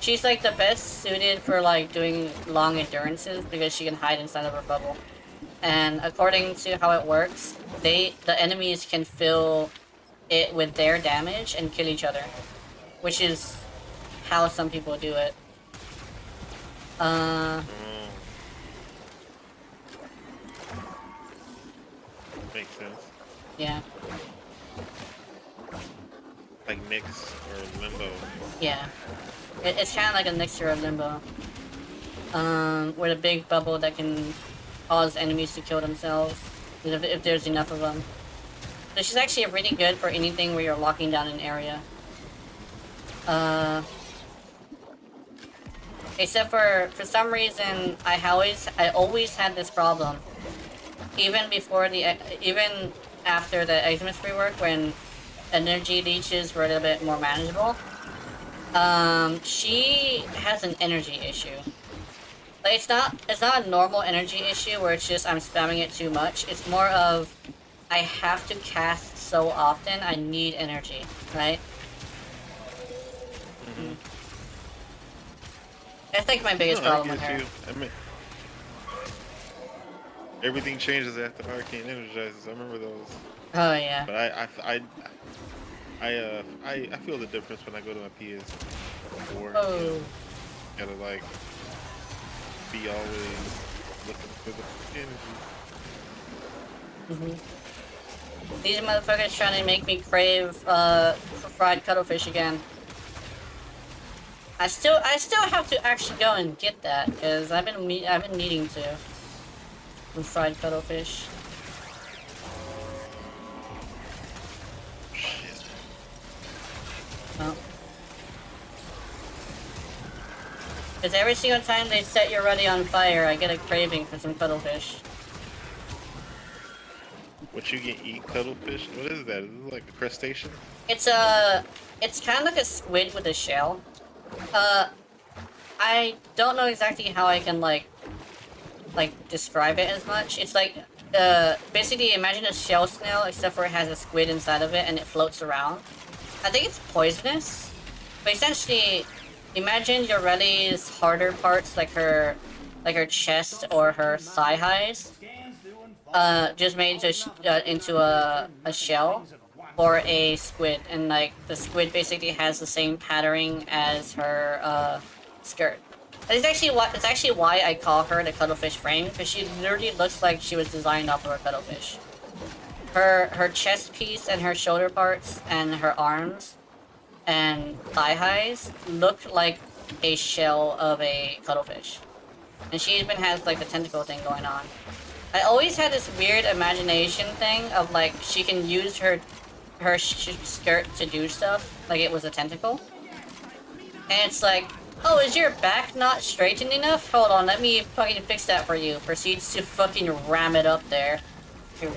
She's like the best suited for like doing long endurances because she can hide inside of her bubble. And according to how it works, the enemies can fill it with their damage and kill each other, which is how some people do it. Oh, makes sense. Yeah, Like Nyx or Limbo. yeah. It's kind of like a mixture of Limbo. With a big bubble that can cause enemies to kill themselves if there's enough of them. So she's actually really good for anything where you're locking down an area. Except for some reason, I always had this problem. Even after the Xmas rework, when energy leeches were a little bit more manageable, she has an energy issue. Like it's not a normal energy issue where it's just I'm spamming it too much. It's more of I have to cast so often. I need energy, right? That's like my biggest No, I problem with get her. you. I mean, everything changes after Arcane Energizes. I remember those. Oh yeah. But I feel the difference when I go to my PS4. Oh. You know, gotta like be always looking for the energy. These motherfuckers trying to make me crave fried cuttlefish again. I still have to actually go and get that because I've been needing to. With fried cuttlefish. Shit. Oh. Because every single time they set your ready on fire, I get a craving for some cuttlefish. What you can eat cuttlefish? What is that? Is it like a crustacean? It's kind of like a squid with a shell. I don't know exactly how I can like describe it as much. It's like basically imagine a shell snail except for it has a squid inside of it and it floats around. I think it's poisonous, but essentially imagine your Reli's harder parts like her chest or her thigh highs just made into a shell or a squid, and like the squid basically has the same patterning as her skirt. It's actually why I call her the cuttlefish frame, because she literally looks like she was designed off of a cuttlefish. Her chest piece and her shoulder parts and her arms and thigh highs look like a shell of a cuttlefish. And she even has like the tentacle thing going on. I always had this weird imagination thing of like she can use her skirt to do stuff like it was a tentacle. And it's like, oh, is your back not straightened enough? Hold on, let me fucking fix that for you. Proceeds to fucking ram it up there. Did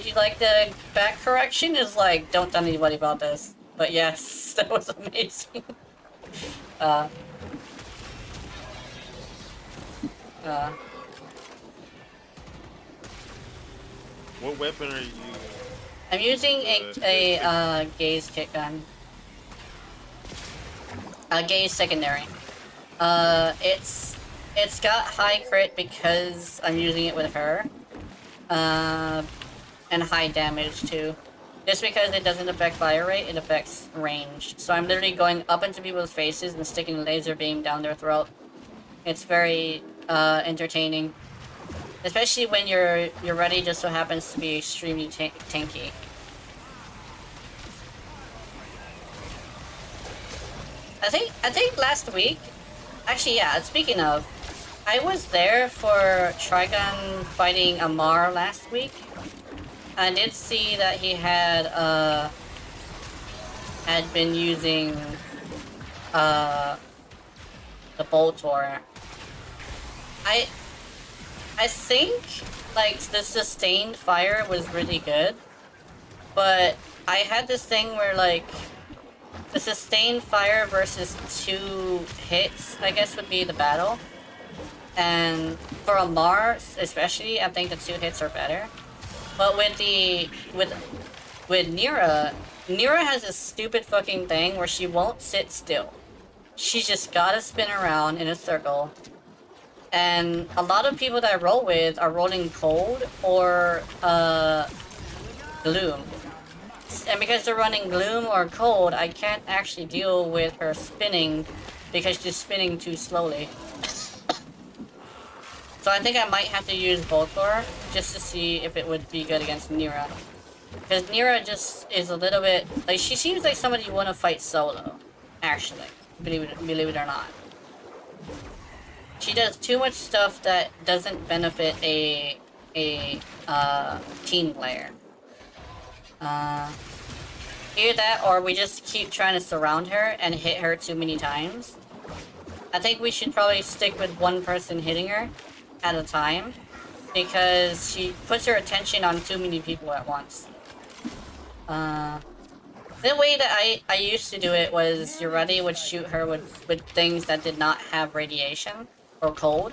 you like the back correction? Is like, don't tell anybody about this. But yes, that was amazing. What weapon are you using? I'm using a gaze kick gun. A gaze secondary. It's got high crit because I'm using it with her. And high damage too. Just because it doesn't affect fire rate, it affects range. So I'm literally going up into people's faces and sticking a laser beam down their throat. It's very entertaining. Especially when your ready just so happens to be extremely tanky. I think last week, actually yeah, speaking of, I was there for Trigun fighting Amar last week. I did see that he had had been using the Boltor, I think like the sustained fire was really good, but I had this thing where like the sustained fire versus 2 hits, I guess, would be the battle. And for a Mars, especially, I think the 2 hits are better. But with Nira, Nira has this stupid fucking thing where she won't sit still. She just gotta spin around in a circle. And a lot of people that I roll with are rolling cold or gloom. And because they're running gloom or cold, I can't actually deal with her spinning because she's spinning too slowly. So I think I might have to use Voltor just to see if it would be good against Nira. Because Nira just is a little bit... like, she seems like somebody you want to fight solo. Actually. Believe it or not. She does too much stuff that doesn't benefit a team player. Either that or we just keep trying to surround her and hit her too many times. I think we should probably stick with one person hitting her at a time, because she puts her attention on too many people at once. The way that I used to do it was Ureti would shoot her with things that did not have radiation or cold,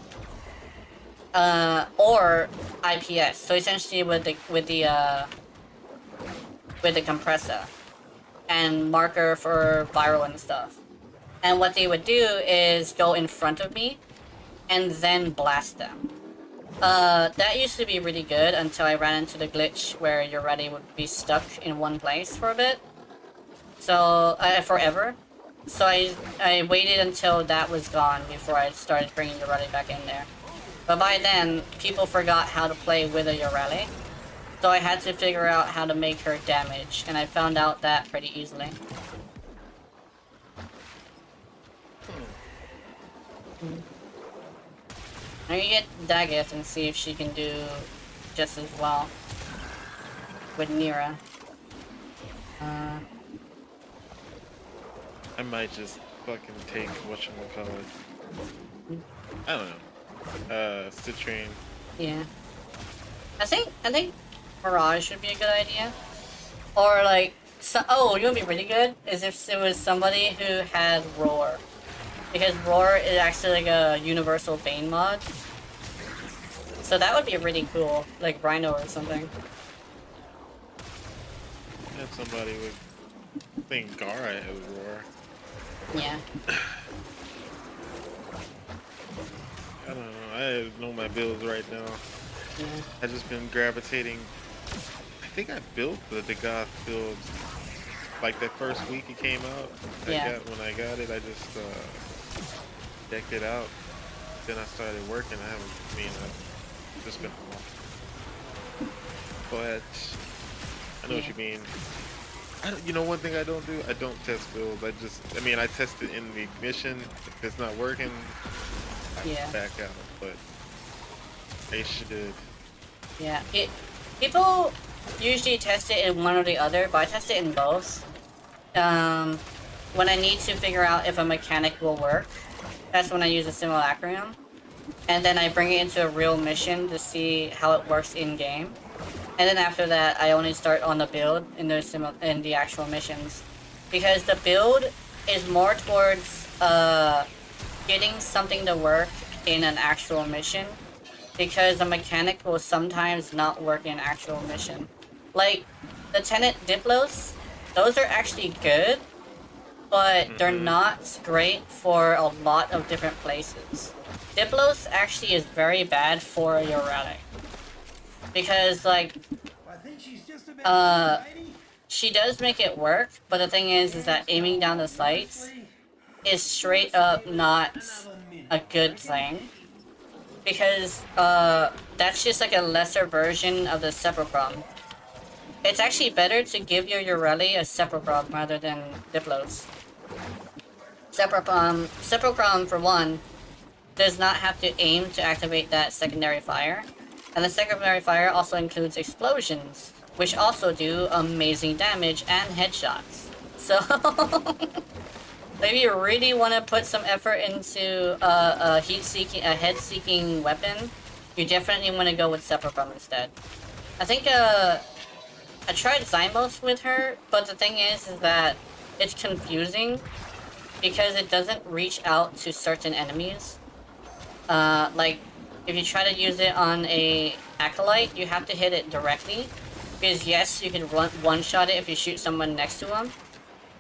or IPS. So essentially with the compressor and marker for viral and stuff. And what they would do is go in front of me and then blast them. That used to be really good until I ran into the glitch where Ureti would be stuck in one place for a bit. So, forever. So I waited until that was gone before I started bringing Ureti back in there. But by then, people forgot how to play with a Ureti. So I had to figure out how to make her damage, and I found out that pretty easily. I'm gonna get Daggett and see if she can do just as well with Nira. I might just fucking take whatchamacallit. I don't know. Citrine. Yeah. I think Mirage would be a good idea. Or like, oh, you know what would be really good? Is if it was somebody who had Roar. Because Roar is actually like a universal Bane mod. So that would be really cool. Like Rhino or something. Have somebody with... I think Gara has Roar. Yeah. I don't know. I know my builds right now. Yeah. I just been gravitating. I think I built the Goth build like that first week it came out. Yeah. When I got it, I just decked it out. Then I started working. I've just been off. But I know what you mean. You know, one thing I don't do, I don't test builds. I test it in the mission. If it's not working, I back out. But they should. Yeah. People usually test it in one or the other, but I test it in both. When I need to figure out if a mechanic will work, that's when I use a simulacrum. And then I bring it into a real mission to see how it works in-game. And then after that, I only start on the build in the actual missions. Because the build is more towards getting something to work in an actual mission. Because the mechanic will sometimes not work in an actual mission. Like, the Tenet Diplos, those are actually good, but they're not great for a lot of different places. Diplos actually is very bad for your relic. Because, like, I think she's just about she does make it work, but the thing is that aiming down the sights is straight up not a good thing. Because, that's just like a lesser version of the Sepulchrum. It's actually better to give your Ureli a Sepulchrum rather than Diplos. Sepulchrum, for one, does not have to aim to activate that secondary fire. And the secondary fire also includes explosions, which also do amazing damage and headshots. So, if you really want to put some effort into a head-seeking weapon, you definitely want to go with Sephiroth instead. I think I tried Zymos with her, but the thing is that it's confusing because it doesn't reach out to certain enemies. Like, if you try to use it on a Acolyte, you have to hit it directly. Because yes, you can one-shot it if you shoot someone next to them.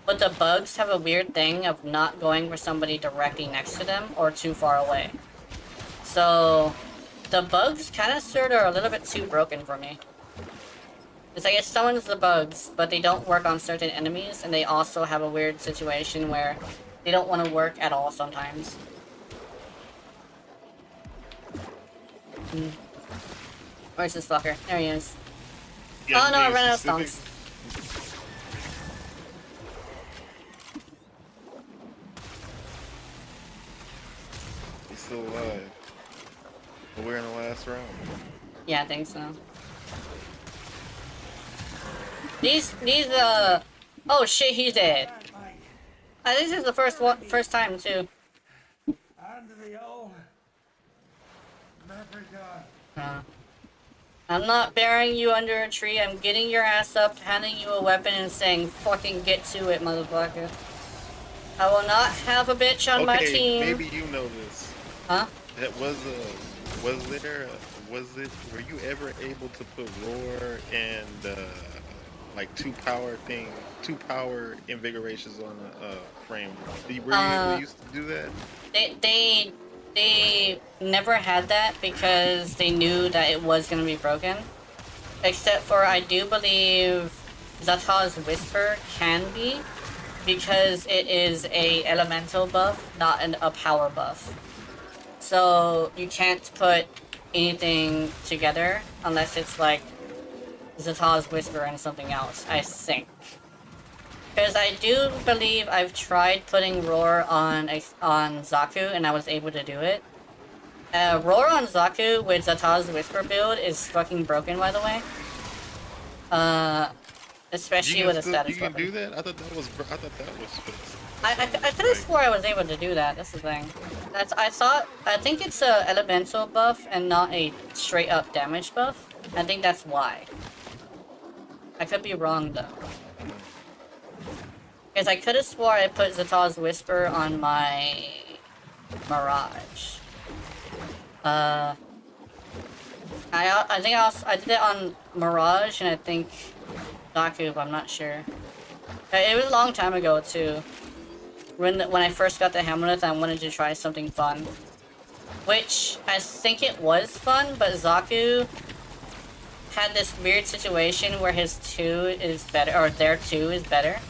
But the bugs have a weird thing of not going for somebody directly next to them or too far away. So, the bugs kind of sort of are a little bit too broken for me. It's like it summons the bugs, but they don't work on certain enemies, and they also have a weird situation where they don't want to work at all sometimes. Where's this fucker? There he is. Yeah, Oh no, I being ran out of specific. stonks. He's still alive. But we're in the last round. Yeah, I think so. These, oh shit, he's dead. Mate, This is the first time too. under the old leprechaun. I'm not burying you under a tree. I'm getting your ass up, handing you a weapon, and saying, "Fucking get to it, motherfucker." I will not have a bitch on my team. Maybe you know this. Huh? That was were you ever able to put roar and like two power invigorations on a frame? Were you able to used to do that? They never had that because they knew that it was gonna be broken. Except for I do believe Zata's Whisper can be, because it is a elemental buff, not a power buff. So you can't put anything together unless it's like Zata's Whisper and something else, I think. Because I do believe I've tried putting Roar on Zaku and I was able to do it. Roar on Zaku with Zata's Whisper build is fucking broken, by the way. Especially with a status You can weapon. do that? I thought that was fixed. I could have swore I was able to do that. That's the thing. I think it's a elemental buff and not a straight up damage buff. I think that's why. I could be wrong though. Because I could have swore I put Zata's Whisper on my Mirage. I think I did it on Mirage and I think Zaku, but I'm not sure. It was a long time ago too. When I first got the Hamlet, I wanted to try something fun. Which, I think it was fun, but Zaku had this weird situation where his 2 is better, or their 2 is better.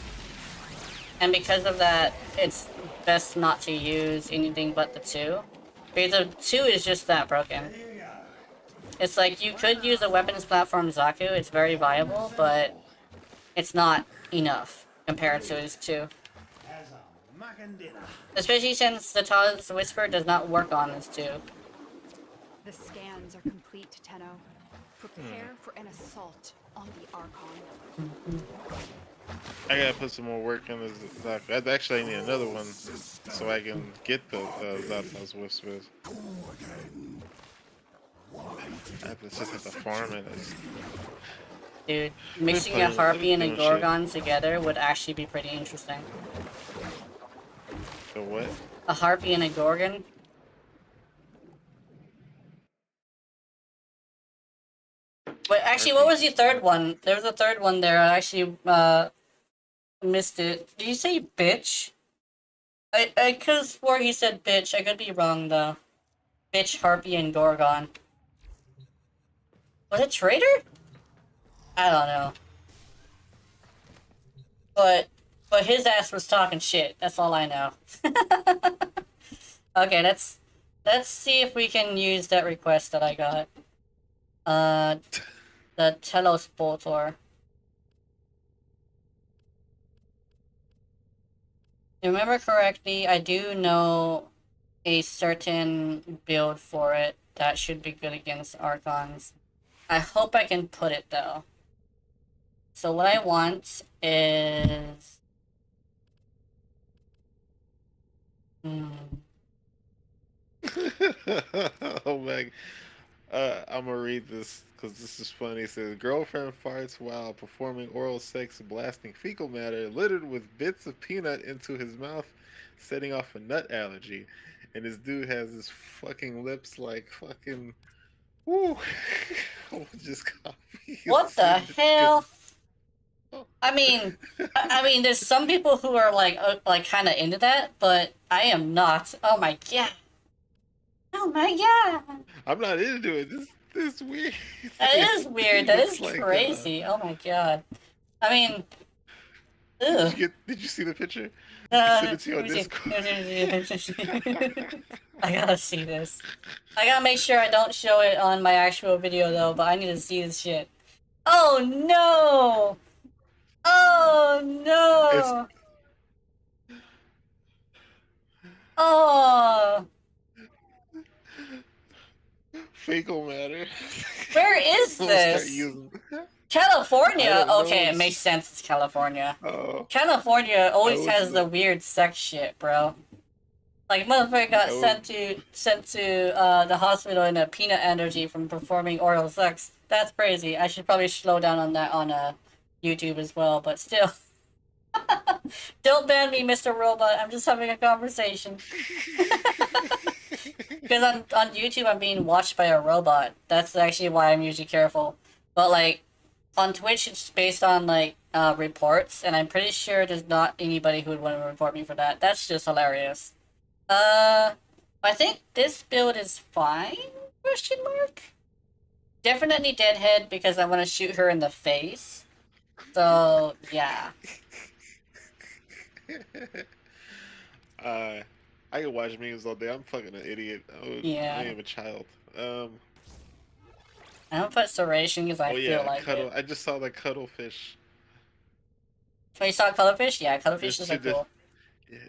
And because of that, it's best not to use anything but the 2. Because the 2 is just that broken. It's like, you could use a weapons platform Zaku, it's very viable, but it's not enough compared to his 2. As a mucking dinner. Especially since the Zata's Whisper does not work on his 2. The scans are complete, Tenno. Prepare for an assault on the Archon. I gotta put some more work in this. I actually need another one so I can get the Zata's Whispers. I just have to farm it. Dude, mixing a Harpy and a Gorgon together would actually be pretty interesting. So what? A Harpy and a Gorgon? But actually, what was the third one? There was a third one there. I actually missed it. Did you say bitch? I could have swore he said bitch. I could be wrong though. Bitch, Harpy, and Gorgon. Was it Traitor? I don't know. But his ass was talking shit. That's all I know. Okay, let's see if we can use that request that I got. The Telesportor. If I remember correctly, I do know a certain build for it that should be good against Archons. I hope I can put it though. So what I want is Hmm. Oh my. I'm gonna read this because this is funny. It says girlfriend farts while performing oral sex, blasting fecal matter littered with bits of peanut into his mouth, setting off a nut allergy. And this dude has his fucking lips like fucking. Woo! Just copy and What the send it hell? to. I mean, I mean, there's some people who are like kind of into that, but I am not. Oh my god. Oh my god. I'm not into it. This weird. That is He weird. That is looks like. crazy. Oh my god. I mean, Did you ugh. get? Did you see the picture? I sent it to you Let on me see. Discord. I gotta see this. I gotta make sure I don't show it on my actual video though, but I need to see this shit. Oh no! Oh It's no! Oh! fecal matter. Where is I'm gonna start this? using. I California? don't know. Okay, it makes sense. It's California. Oh, California I always was has the like, weird sex shit, bro. Like motherfucker got I was. sent to the hospital in a peanut allergy from performing oral sex. That's crazy. I should probably slow down on that on YouTube as well, but still. Don't ban me, Mr. Robot. I'm just having a conversation. Because on YouTube I'm being watched by a robot. That's actually why I'm usually careful. But like on Twitch it's based on like reports, and I'm pretty sure there's not anybody who would want to report me for that. That's just hilarious. I think this build is fine? Question mark? Definitely deadhead because I want to shoot her in the face. So yeah. uh, I can watch memes all day. I'm fucking an idiot. Yeah. I am a child. I don't put serration because I Oh feel yeah, like cuddle. it. I just saw the cuttlefish. So you saw colorfish? Yeah, This colorfishes are shit just. cool.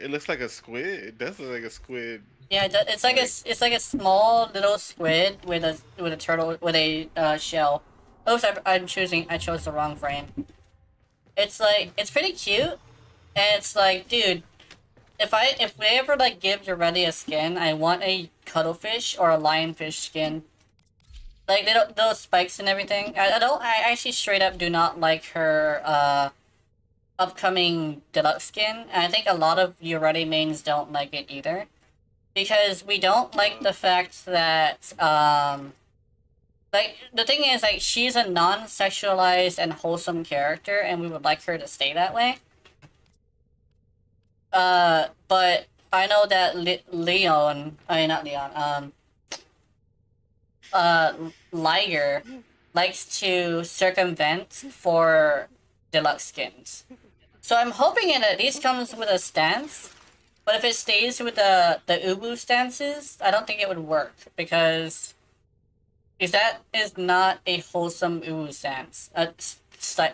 It looks like a squid. It does look like a squid. Yeah, it's like it's like a small little squid with a turtle with a shell. Oops, I chose the wrong frame. It's like it's pretty cute, and it's like, dude, if they ever like give Yoreti a skin, I want a cuttlefish or a lionfish skin. Like they don't those spikes and everything. I actually straight up do not like her upcoming deluxe skin, and I think a lot of Yoreti mains don't like it either. Because we don't like the fact that like the thing is like she's a non-sexualized and wholesome character, and we would like her to stay that way. But I know that Leon, I mean not Leon, Liger likes to circumvent for deluxe skins. So I'm hoping it at least comes with a stance. But if it stays with the Ubu stances, I don't think it would work because that is not a wholesome Ubu stance,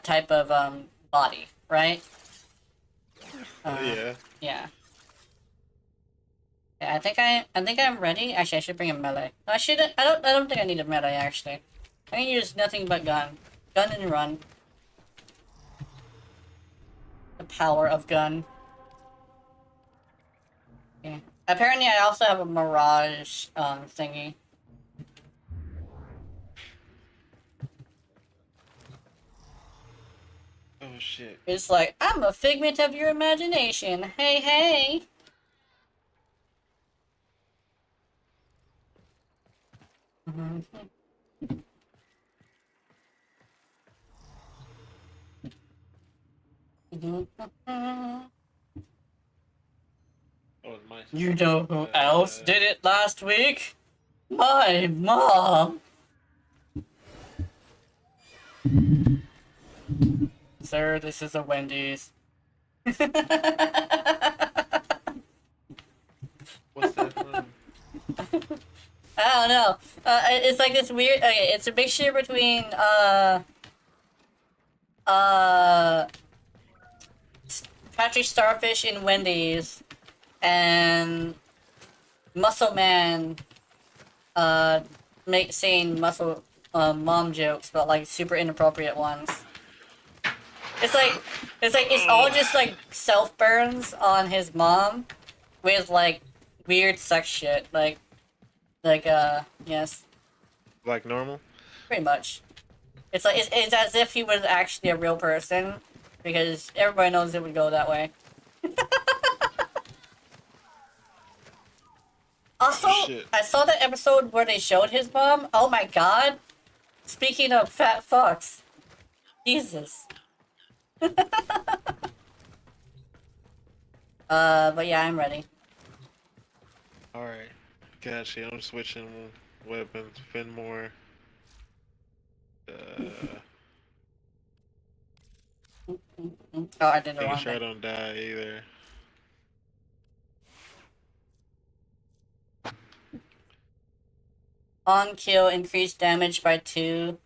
type of body, right? Yeah. Yeah. Yeah, I think I'm ready. Actually, I should bring a melee. No, I shouldn't. I don't think I need a melee actually. I can use nothing but gun, and run. The power of gun. Okay. Apparently, I also have a mirage thingy. Oh shit. It's like I'm a figment of your imagination. Hey, hey. Oh, it's my. You know who else did it last week? My mom! Sir, this is a Wendy's. What's that from? I don't know. It's like this weird. Okay, it's a mixture between Patrick Starfish in Wendy's and Muscle Man saying muscle mom jokes, but like super inappropriate ones. It's all just like self burns on his mom with like weird sex shit. Yes, Like normal? pretty much. It's like it's as if he was actually a real person, because everybody knows it would go that way. Also, Shit. I saw that episode where they showed his mom. Oh my god! Speaking of fat fucks, Jesus. But yeah, I'm ready. Alright. Gotcha. I'm switching weapons. Finn more. Oh, I did the Making wrong sure I thing. don't die either. On kill, increased damage by 2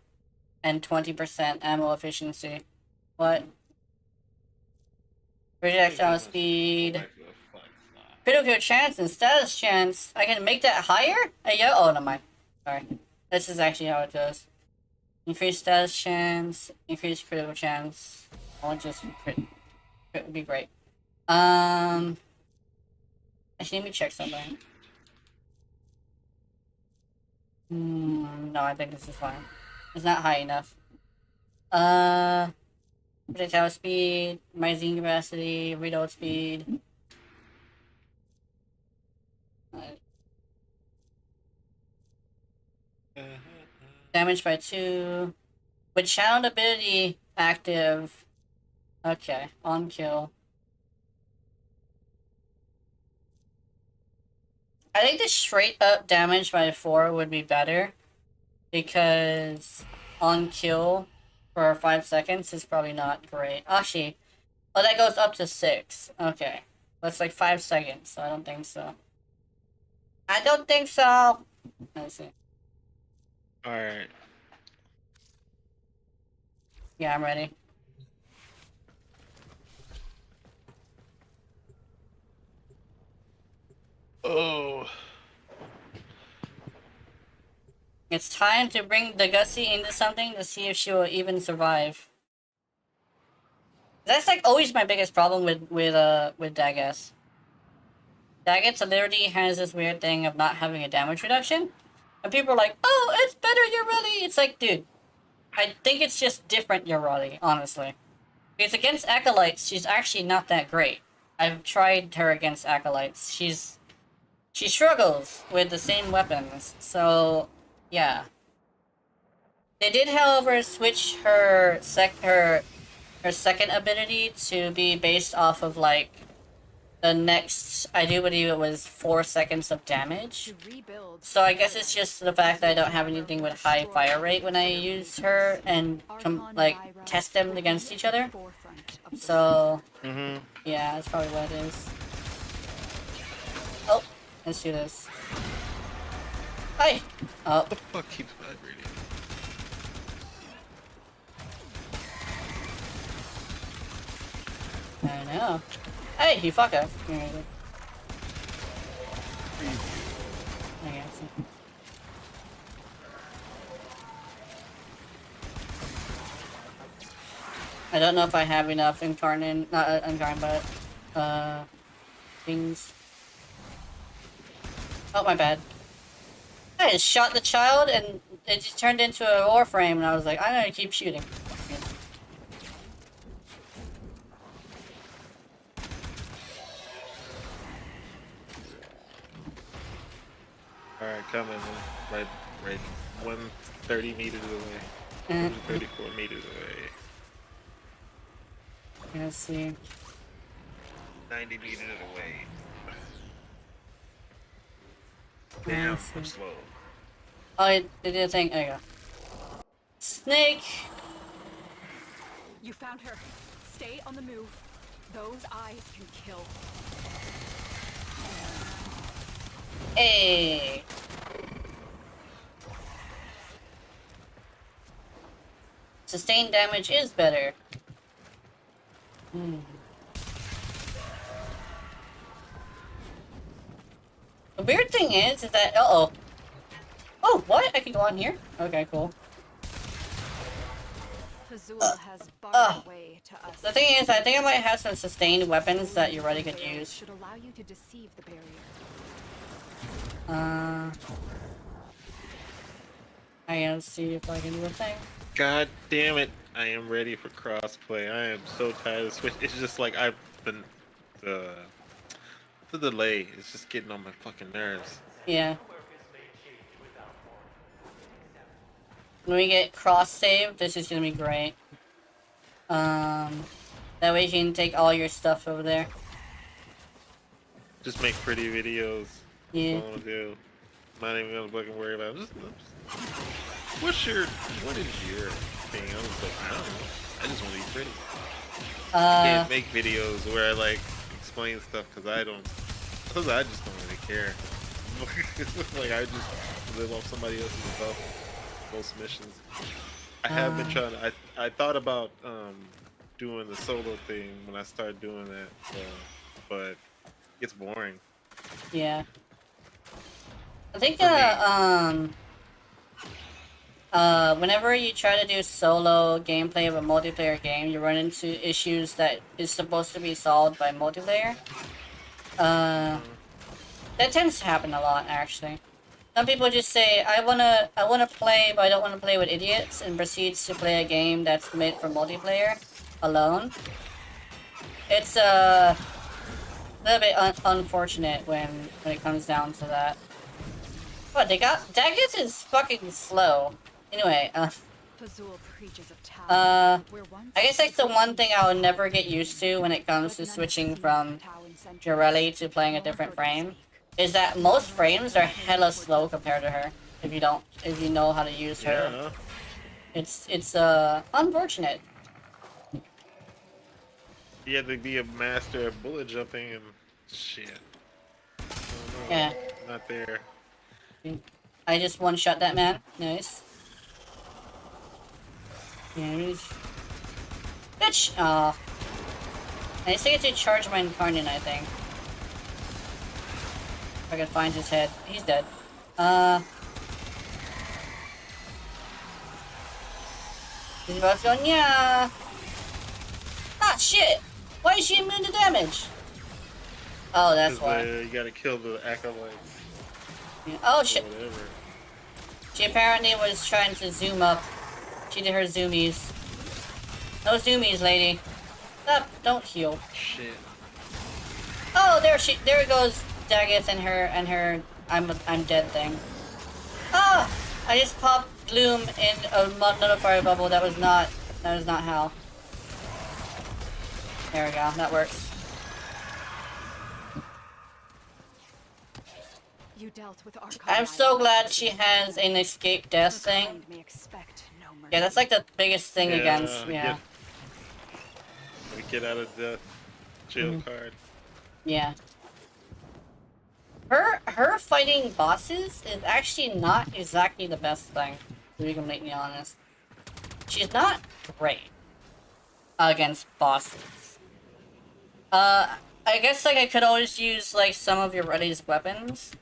and 20% ammo efficiency. What? Projectile speed. Critical chance and status chance. I can make that higher? Yeah. Oh, no mind. Sorry. This is actually how it goes. Increased status chance. Increased critical chance. I'll just crit. Crit would be great. Actually, let me check something. No, I think this is fine. It's not high enough. Projectile speed, magazine capacity, reload speed. Damage by 2. With channeled ability active. Okay, on kill. I think the straight up damage by 4 would be better. Because on kill for 5 seconds is probably not great. Actually, oh, that goes up to 6. Okay. That's like 5 seconds, so I don't think so. I don't think so! Let's see. Alright. Yeah, I'm ready. Oh. It's time to bring the Gussie into something to see if she will even survive. That's like always my biggest problem with Dagas. Daggett literally has this weird thing of not having a damage reduction. And people are like, oh, it's better Urali! It's like, dude, I think it's just different Urali, honestly. Because against Acolytes, she's actually not that great. I've tried her against Acolytes. She struggles with the same weapons, so yeah. They did, however, switch her second ability to be based off of like the next, I do believe it was 4 seconds of damage. To rebuild, So I guess it's just the fact that I don't have anything with high fire rate when I use her and test them against each other. So yeah, that's probably what it is. Oh, let's do this. Hi. Oh. What the fuck keeps vibrating? I know. Hey, you fucker. I guess. I don't know if I have enough incarnate, not incarnate, but things. Oh, my bad. I just shot the child and it just turned into a warframe, and I was like, I'm gonna keep shooting. Alright, coming. Right 130 meters away. 134 meters away. Let's see. 90 meters away. Damn, I'm slow. Oh, it did a thing. There you go. Snake! You found her. Stay on the move. Those eyes can kill. Hey! Sustained damage is better. The weird thing is that, uh-oh. Oh, what? I can go on here? Okay, cool. Fazul has barred the way to us. The thing is, I think I might have some sustained weapons that you already could use. Should allow you to deceive the barrier. I gotta see if I can do a thing. God damn it! I am ready for crossplay. I am so tired of Switch. It's just like I've been the delay is just getting on my fucking nerves. Yeah. When we get cross save, this is gonna be great. That way you can take all your stuff over there. Just make pretty videos. Yeah. That's all I wanna do. I'm not even gonna fucking worry about it. What is your thing? I was like, I don't know. I just want to be pretty. I can't make videos where I like explain stuff because I just don't really care. Like I just live off somebody else's stuff, most missions. I have been trying to, I thought about doing the solo thing when I started doing that, but it's boring. Yeah. I think whenever you try to do solo gameplay of a multiplayer game, you run into issues that is supposed to be solved by multiplayer. That tends to happen a lot, actually. Some people just say, I wanna play, but I don't wanna play with idiots, and proceeds to play a game that's made for multiplayer alone. It's a little bit unfortunate when it comes down to that. What, Daggett is fucking slow. Anyway, Fazul preaches of Talon, where once I guess that's the one thing I would never get used to when it comes to switching from Jirelli to playing a different frame, is that most frames are hella slow compared to her, if you know how to use her. Yeah. It's unfortunate. You have to be a master of bullet jumping and shit. I don't know. Yeah. Not there. I just one-shot that man. Nice. Bitch! Aw. I just get to charge my incarnate, I think. If I can find his head. He's dead. He's about to go, yeah. Ah, shit! Why is she immune to damage? Oh, that's why. You gotta kill the acolytes. Yeah. Oh, shit. Whatever. She apparently was trying to zoom up. She did her zoomies. No zoomies, lady. Stop, don't heal. Shit. Oh, there goes Daggett and her I'm dead thing. Ah! I just popped Gloom in another fire bubble. That was not how. There we go. That works. you dealt with I'm so glad she has an escape death thing. Yeah, that's like the biggest thing against. Yeah. We get out of death. Jail card. Yeah. Her fighting bosses is actually not exactly the best thing, to be completely honest. She's not great against bosses. I guess like I could always use like some of your Reddy's weapons,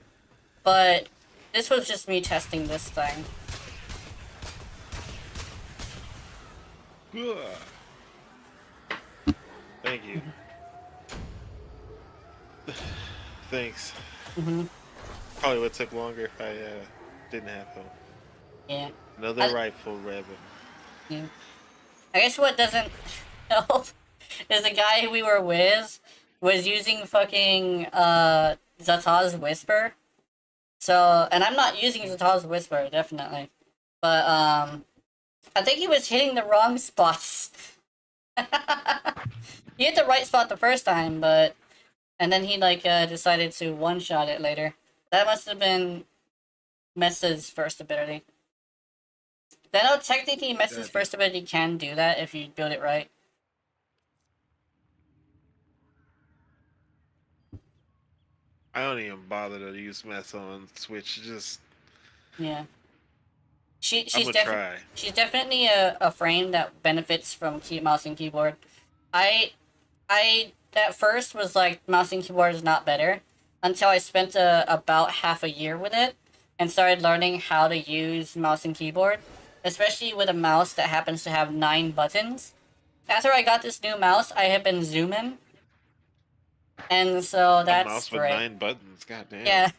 but this was just me testing this thing. Thank you. Thanks. Probably would take longer if I didn't have them. Yeah. Another rifle weapon. Yeah. I guess what doesn't help is the guy we were with was using fucking Zata's Whisper. So, and I'm not using Zata's Whisper, definitely. But I think he was hitting the wrong spots. He hit the right spot the first time, but and then he like decided to one-shot it later. That must have been Messa's first ability. I know technically Messa's first ability can do that if you build it right. I don't even bother to use Mess on Switch. Just Yeah. She's try. She's definitely a frame that benefits from mouse and keyboard. I at first was like mouse and keyboard is not better until I spent about half a year with it and started learning how to use mouse and keyboard, especially with a mouse that happens to have 9 buttons. After I got this new mouse, I have been zooming, and so that's a mouse great. with 9 buttons. Goddamn. Yeah.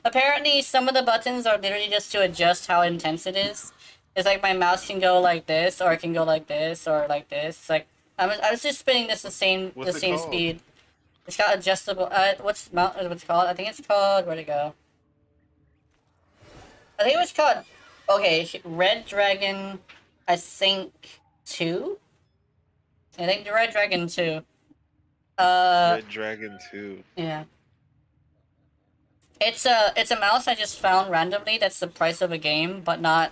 Apparently, some of the buttons are literally just to adjust how intense it is. It's like my mouse can go like this, or it can go like this, or like this. It's like I was just spinning this the What's it same called? speed. It's got adjustable. What's it called? I think it's called. Where'd it go? I think it was called. Okay, Red Dragon. I think 2. I think the Red Dragon 2. Red Dragon 2. Yeah. It's a mouse I just found randomly. That's the price of a game, but not.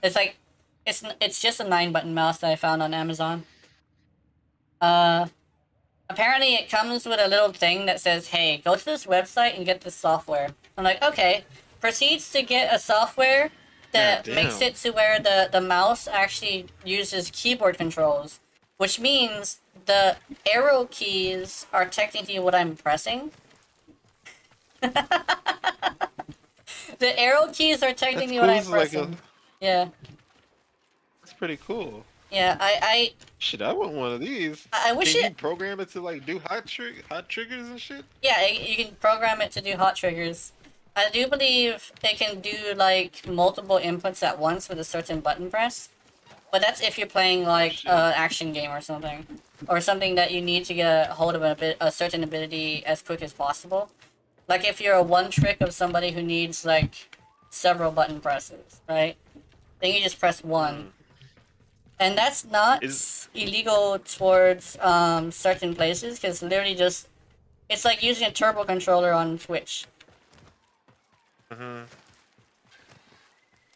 It's like, it's just a 9-button mouse that I found on Amazon. Apparently it comes with a little thing that says, "Hey, go to this website and get this software." I'm like, okay. Proceeds to get a software that God makes damn. it to where the mouse actually uses keyboard controls, which means the arrow keys are technically what I'm pressing. The arrow keys are technically what I'm It's like pressing. Yeah. That's pretty cool. Yeah, Shit, I want one of these. I wish Can you it. program it to like do hot triggers and shit? Yeah, you can program it to do hot triggers. I do believe it can do like multiple inputs at once with a certain button press. But that's if you're playing like Shit. an action game or something that you need to get a hold of a certain ability as quick as possible. Like if you're a one trick of somebody who needs like several button presses, right? Then you just press one. And that's not illegal towards certain places, because literally just it's like using a turbo controller on Twitch. I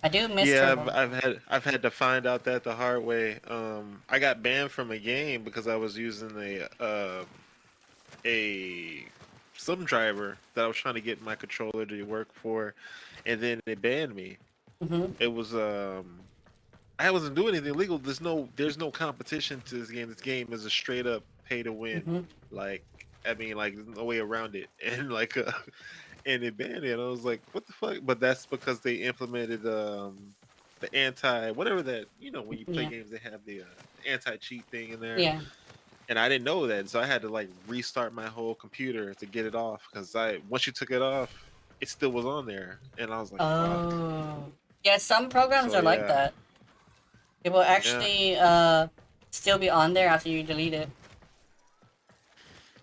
do miss Yeah, turbo. I've had to find out that the hard way. I got banned from a game because I was using a some driver that I was trying to get my controller to work for, and then it banned me. It was I wasn't doing anything illegal. There's no competition to this game. This game is a straight up pay to win. Like I mean, like there's no way around it. And like and it banned it. And I was like, what the fuck? But that's because they implemented the anti whatever that when you play Yeah. games they have the anti cheat thing in there. Yeah. And I didn't know that, so I had to like restart my whole computer to get it off. Because once you took it off, it still was on there, and I was like, fuck. Oh. Yeah, some programs So are like yeah. that. It will actually still be on there after you delete it.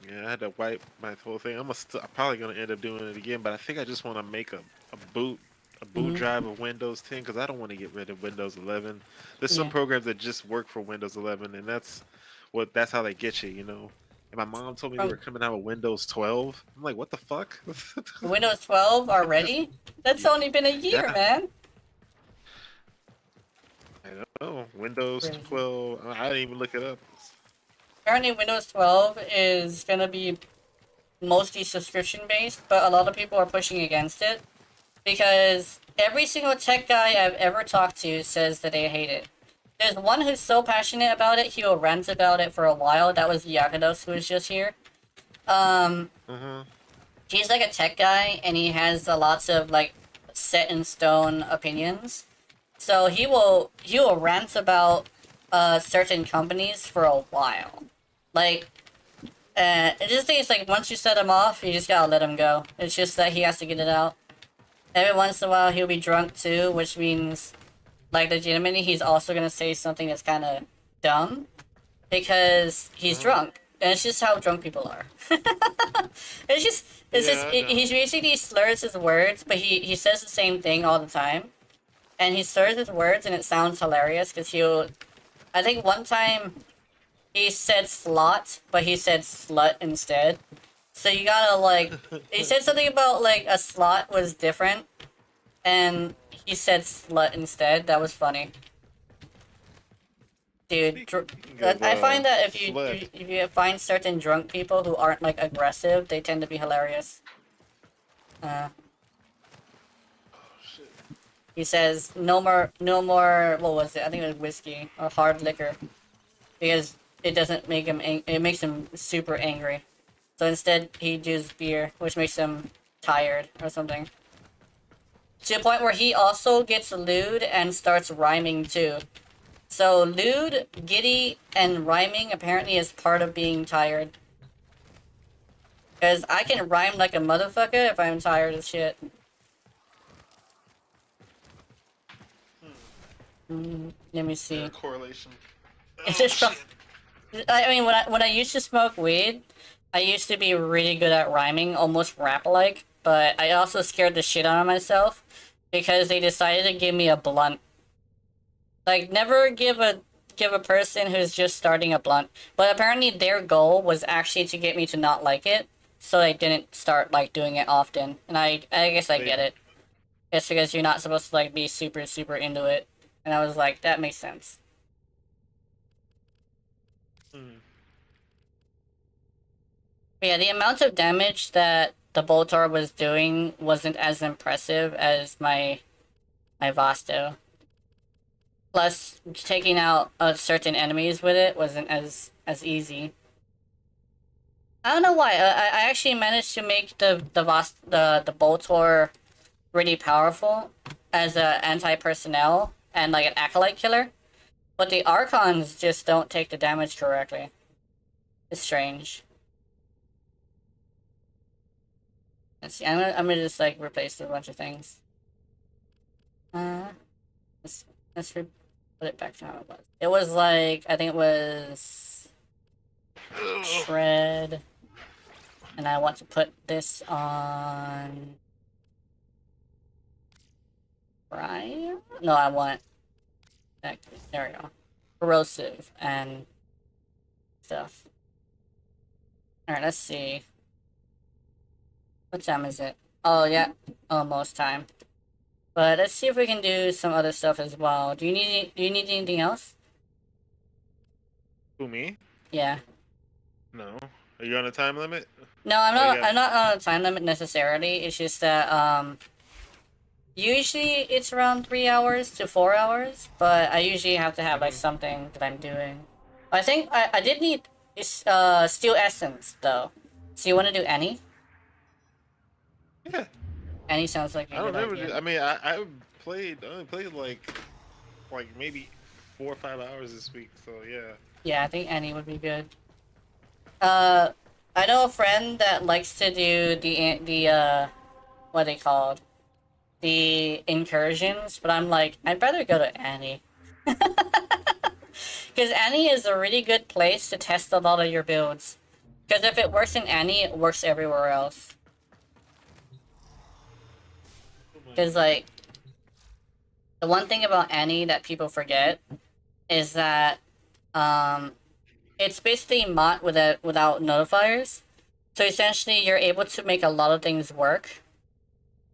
Yeah, I had to wipe my whole thing. I'm probably gonna end up doing it again, but I think I just want to make a boot drive of Windows 10 because I don't want to get rid of Windows 11. There's some Yeah. programs that just work for Windows 11, and that's how they get you, And my mom told me they were coming out with Windows 12. I'm like, what the fuck? Windows 12 already? That's only been a year, Yeah. man. I know. Windows Crazy. 12. I didn't even look it up. Apparently Windows 12 is gonna be mostly subscription based, but a lot of people are pushing against it because every single tech guy I've ever talked to says that they hate it. There's one who's so passionate about it, he will rant about it for a while. That was Yakados, who was just here. He's like a tech guy, and he has lots of like set in stone opinions. So he will rant about certain companies for a while. Like, it just think it's like once you set him off, you just gotta let him go. It's just that he has to get it out. Every once in a while, he'll be drunk too, which means, like, legitimately, he's also gonna say something that's kind of dumb because he's drunk, and it's just how drunk people are. He basically slurs his words, but he says the same thing all the time, and he slurs his words, and it sounds hilarious because I think one time he said slot, but he said slut instead. So you gotta like, he said something about like a slot was different, and he said slut instead. That was funny. Dude, I find that if you find certain drunk people who aren't like aggressive, they tend to be hilarious. He says no more. What was it? I think it was whiskey or hard liquor, because it doesn't make him. It makes him super angry. So instead, he does beer, which makes him tired or something. To the point where he also gets lewd and starts rhyming too. So lewd, giddy, and rhyming apparently is part of being tired. Because I can rhyme like a motherfucker if I'm tired of shit. Let me see. Correlation. It's just from, I mean, when I used to smoke weed, I used to be really good at rhyming, almost rap-like. But I also scared the shit out of myself because they decided to give me a blunt. Like, never give a person who's just starting a blunt. But apparently their goal was actually to get me to not like it, so they didn't start like doing it often. And I guess I get it. It's because you're not supposed to like be super super into it. And I was like, that makes sense. But yeah, the amount of damage that the Boltor was doing wasn't as impressive as my Vasto. Plus, taking out certain enemies with it wasn't as easy. I don't know why. I actually managed to make the Boltor really powerful as a anti-personnel and like an acolyte killer, but the Archons just don't take the damage correctly. It's strange. Let's see. I'm gonna just like replace a bunch of things. Let's put it back to how it was. It was like, I think it was shred, and I want to put this on right. No, I want there we go. Corrosive and stuff. All right, let's see. What time is it? Oh yeah, almost time. But let's see if we can do some other stuff as well. Do you need anything else? Who, me? Yeah. No. Are you on a time limit? No, I'm not. I'm not on a time limit necessarily. It's just that usually it's around 3 hours to 4 hours, but I usually have to have like something that I'm doing. I think I did need steel essence though. So you want to do any? Yeah. Any sounds like a I don't good remember. idea. I mean, I only played like maybe 4 or 5 hours this week. So yeah. Yeah, I think any would be good. I know a friend that likes to do the what are they called? The incursions, but I'm like, I'd rather go to Annie. Because Annie is a really good place to test a lot of your builds. Because if it works in Annie, it works everywhere else. Because, like, the one thing about Annie that people forget is that, it's basically mod without notifiers. So essentially, you're able to make a lot of things work.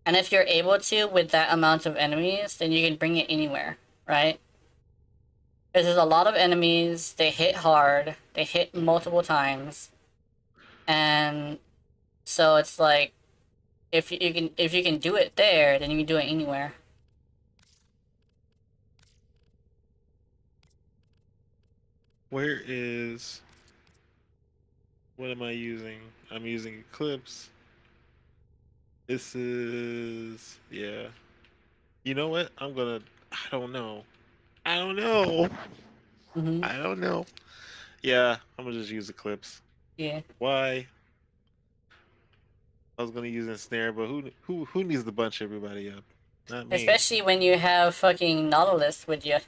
And if you're able to with that amount of enemies, then you can bring it anywhere, right? Because there's a lot of enemies, they hit hard, they hit multiple times. And so it's like, if you can do it there, then you can do it anywhere. Where is... What am I using? I'm using Eclipse. This is... Yeah. You know what? I don't know. I don't know. Mm-hmm. I don't know. Yeah, I'm gonna just use Eclipse. Yeah. Why? I was gonna use Ensnare, but who needs to bunch everybody up? Not me. Especially when you have fucking Nautilus with you.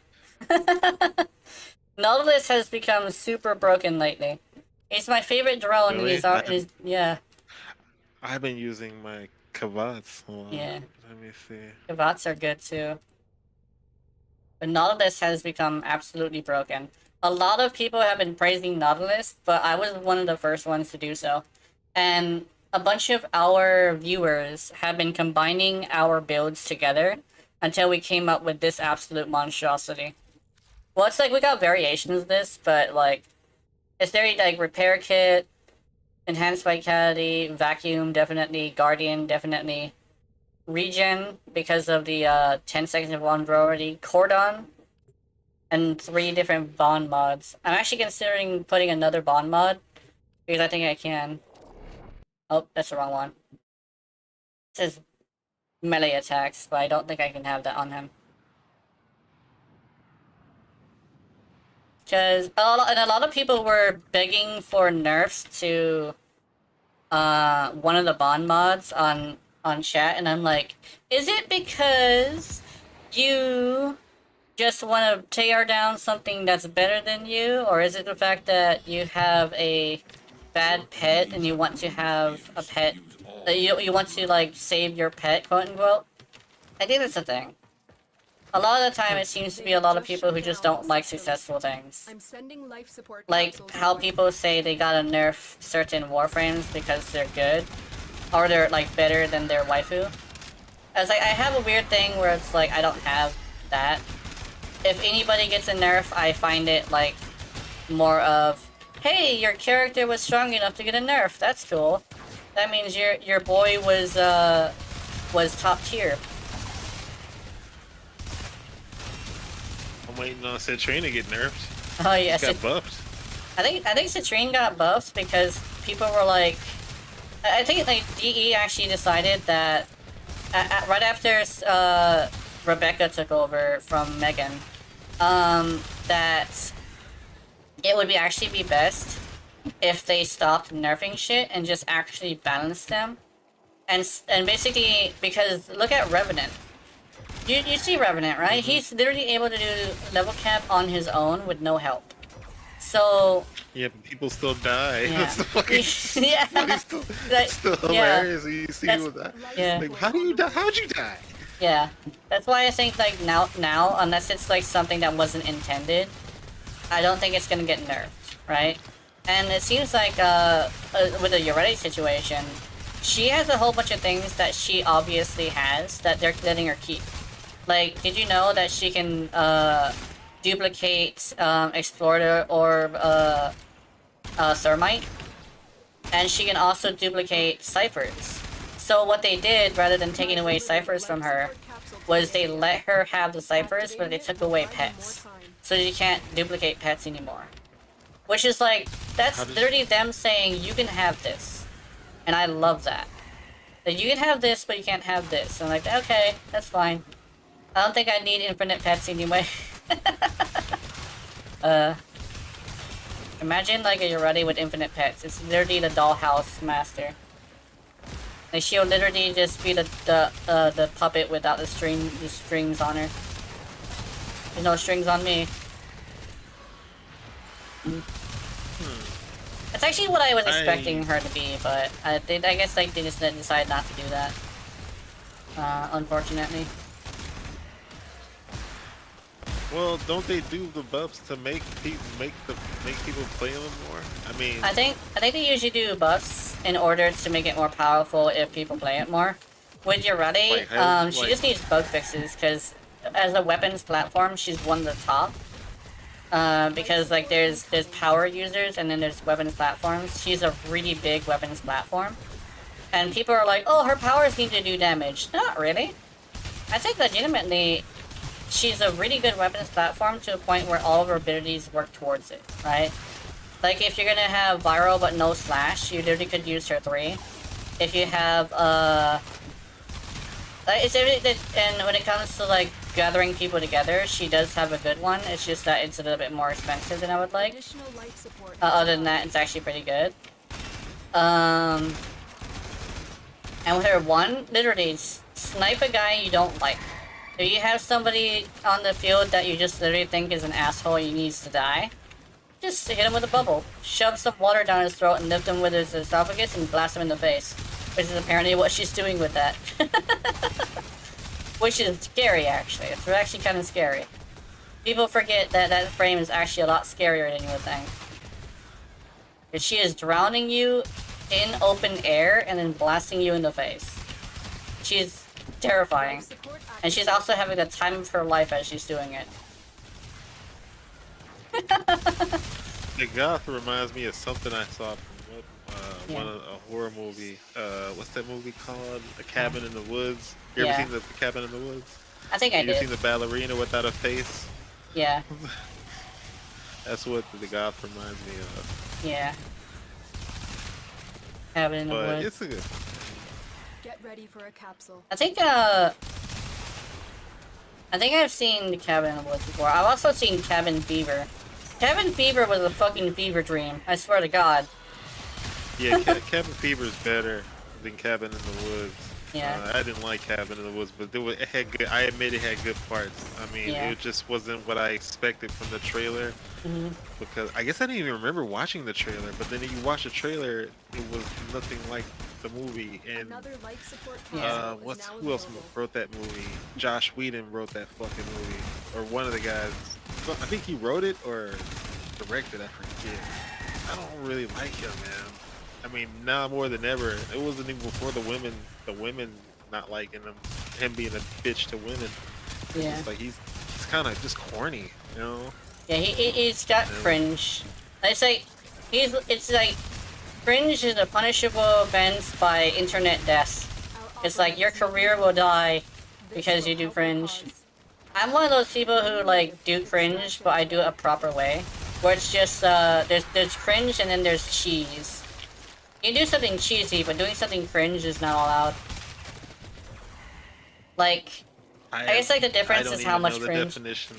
Nautilus has become super broken lately. He's my favorite drone, Really? and he's yeah. I've been using my Kavats a lot. Yeah. Let me see. Kavats are good too. But Nautilus has become absolutely broken. A lot of people have been praising Nautilus, but I was one of the first ones to do so. And a bunch of our viewers have been combining our builds together until we came up with this absolute monstrosity. Well, it's like we got variations of this, but like, it's very like repair kit, enhanced vitality, vacuum definitely, guardian definitely, regen because of the 10 seconds of vulnerability, cordon, and 3 different bond mods. I'm actually considering putting another bond mod because I think I can. Oh, that's the wrong one. It says melee attacks, but I don't think I can have that on him. Because a lot of people were begging for nerfs to one of the Bond mods on chat, and I'm like, is it because you just want to tear down something that's better than you, or is it the fact that you have a bad pet and you want to have a pet that you want to like save your pet, quote unquote? I think that's the thing. A lot of the time, it seems to be a lot of people who just don't like successful things. I'm sending life support Like capsules how your way. people say they gotta nerf certain warframes because they're good, or they're like better than their waifu. I was like, I have a weird thing where it's like I don't have that. If anybody gets a nerf, I find it like more of, hey, your character was strong enough to get a nerf. That's cool. That means your boy was top tier. I'm waiting on Citrine to get nerfed. Oh yeah, She got buffed. I think Citrine got buffed because people were like, I think like DE actually decided that right after Rebecca took over from Megan, that it would actually be best if they stopped nerfing shit and just actually balanced them, and basically because look at Revenant. You see Revenant, right? He's literally able to do level cap on his own with no help. So Yeah, but people still die. Yeah. That's the fucking. Yeah. It's still, Like, still yeah. hilarious. You see That's- with that. yeah. Like, how do you die? How'd you die? yeah, that's why I think like now unless it's like something that wasn't intended, I don't think it's gonna get nerfed, right? And it seems like with the Ureti situation, she has a whole bunch of things that she obviously has that they're letting her keep. Like, did you know that she can duplicate Explorer Orb Thermite? And she can also duplicate Ciphers. So what they did, rather than taking away Ciphers from her, was they let her have the Ciphers, but they took away pets. So you can't duplicate pets anymore. Which is like, that's literally them saying, you can have this. And I love that. That you can have this, but you can't have this. And I'm like, okay, that's fine. I don't think I need infinite pets anyway. Imagine like a Ureti with infinite pets. It's literally the dollhouse master. Like she'll literally just be the puppet without the strings on her. There's no strings on me. That's actually what I was expecting her to be, but I guess like they just decided not to do that. Unfortunately. Well, don't they do the buffs to make people play them more? I mean, I think they usually do buffs in order to make it more powerful if people play it more. With Ureti, Like how- she like- just needs bug fixes because as a weapons platform, she's one of the top. Because like there's power users and then there's weapons platforms. She's a really big weapons platform, and people are like, "Oh, her powers need to do damage." Not really. I think legitimately, she's a really good weapons platform to a point where all of her abilities work towards it, right? Like if you're gonna have viral but no slash, you literally could use her 3. If you have like it's everything. And when it comes to like gathering people together, she does have a good one. It's just that it's a little bit more expensive than I would like. Additional life support. Other than that, it's actually pretty good. And with her 1, literally snipe a guy you don't like. If you have somebody on the field that you just literally think is an asshole and he needs to die, just hit him with a bubble. Shove some water down his throat and lift him with his esophagus and blast him in the face. Which is apparently what she's doing with that. Which is scary, actually. It's actually kind of scary. People forget that that frame is actually a lot scarier than you would think. Because she is drowning you in open air and then blasting you in the face. She's terrifying. And she's also having the time of her life as she's doing it. the goth reminds me of something I saw from Yeah. a horror movie. What's that movie called? A Cabin in the Woods. You ever Yeah. seen the Cabin in the Woods? I think I You ever seen did. the ballerina without a face? Yeah. That's what the goth reminds me of. Yeah. Cabin in the But woods. it's a good. Get ready for a capsule. I think I've seen the Cabin in the Woods before. I've also seen Cabin Fever. Cabin Fever was a fucking fever dream. I swear to God. Yeah, Cabin Fever is better than Cabin in the Woods. Yeah. I didn't like Cabin in the Woods, but it had good. I admit it had good parts. I mean, Yeah. it just wasn't what I expected from the trailer. Because I guess I didn't even remember watching the trailer, but then you watch the trailer, it was nothing like the movie. And Another life support Yeah. console is now who else available. wrote that movie? Josh Whedon wrote that fucking movie, or one of the guys. I think he wrote it or directed. I forget. I don't really like him, man. I mean, now more than ever. It wasn't even before the women not liking him being a bitch to women. Yeah. It's like he's kind of just corny, you know. Yeah, he's got cringe. It's like it's like cringe is a punishable offense by internet death. It's like your career will die because you do cringe. I'm one of those people who like do cringe, but I do it a proper way, where it's just there's cringe and then there's cheese. You can do something cheesy, but doing something cringe is not allowed. Like, I guess like the difference is how much cringe. Definition.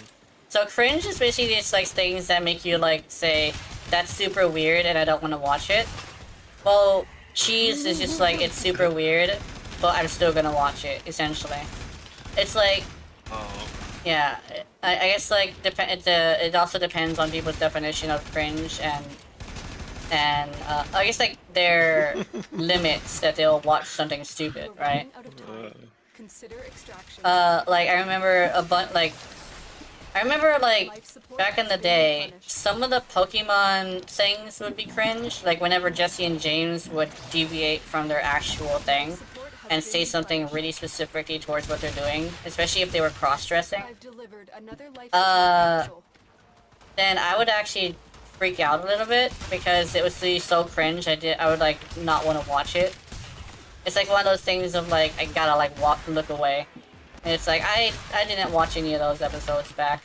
So cringe is basically just like things that make you like say, that's super weird and I don't want to watch it. Well, cheese is just like, it's super weird, but I'm still gonna watch it, essentially. It's like, yeah, I guess like, it also depends on people's definition of cringe and I guess like their limits that they'll watch something stupid, We're right? running out of time. Consider extraction. Like I remember like back in the day, some of the Pokemon things would be cringe. Like whenever Jesse and James would deviate from their actual thing and say something really specifically towards what they're doing, especially if they were cross-dressing, I've delivered another life support console. then I would actually freak out a little bit because it was really so cringe. I would like not want to watch it. It's like one of those things of like I gotta like look away. And it's like I didn't watch any of those episodes back.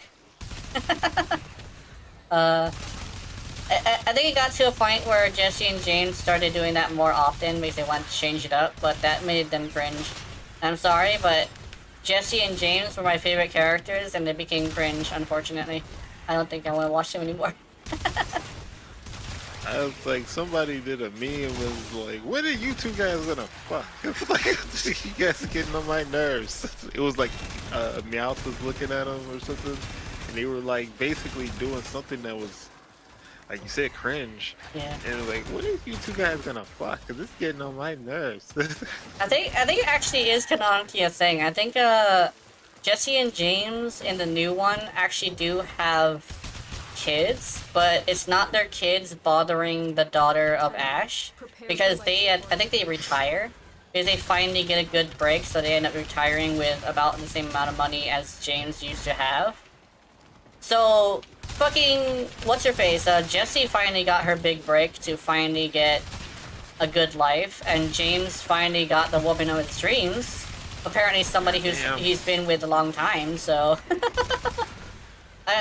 I think it got to a point where Jesse and James started doing that more often because they wanted to change it up, but that made them cringe. I'm sorry, but Jesse and James were my favorite characters and they became cringe, unfortunately. I don't think I want to watch them anymore. I was like, somebody did a meme and was like, when are you two guys gonna fuck? It's like, you guys are getting on my nerves. It was like, Meowth was looking at them or something, and they were like basically doing something that was, like you said, cringe. Yeah. And it was like, when are you two guys gonna fuck? Cause it's getting on my nerves. I think it actually is canonically a thing. I think Jesse and James in the new one actually do have kids, but it's not their kids bothering the daughter of Ash, because I think they retire because they finally get a good break, so they end up retiring with about the same amount of money as James used to have. So fucking what's her face? Jessie finally got her big break to finally get a good life, and James finally got the woman of his dreams. Apparently somebody he's been with a long time, so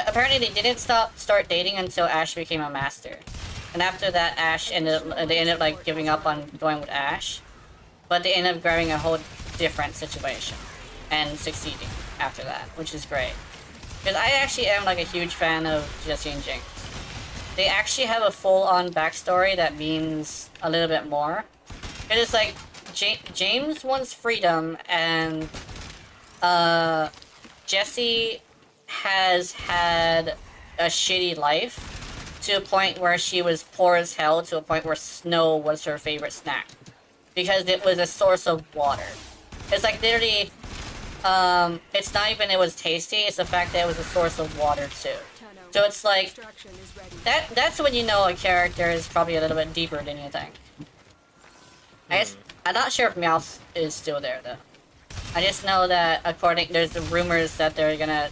apparently they didn't start dating until Ash became a master. And after that, they ended up like giving up on going with Ash. But they ended up grabbing a whole different situation and succeeding after that, which is great. Because I actually am like a huge fan of Jesse and James. They actually have a full-on backstory that means a little bit more. It is like James wants freedom, and Jesse has had a shitty life to a point where she was poor as hell, to a point where snow was her favorite snack because it was a source of water. It's like literally, it's not even it was tasty, it's the fact that it was a source of water too. So it's like that's when you know a character is probably a little bit deeper than you think. I'm not sure if Meowth is still there though. I just know that there's the rumors that they're gonna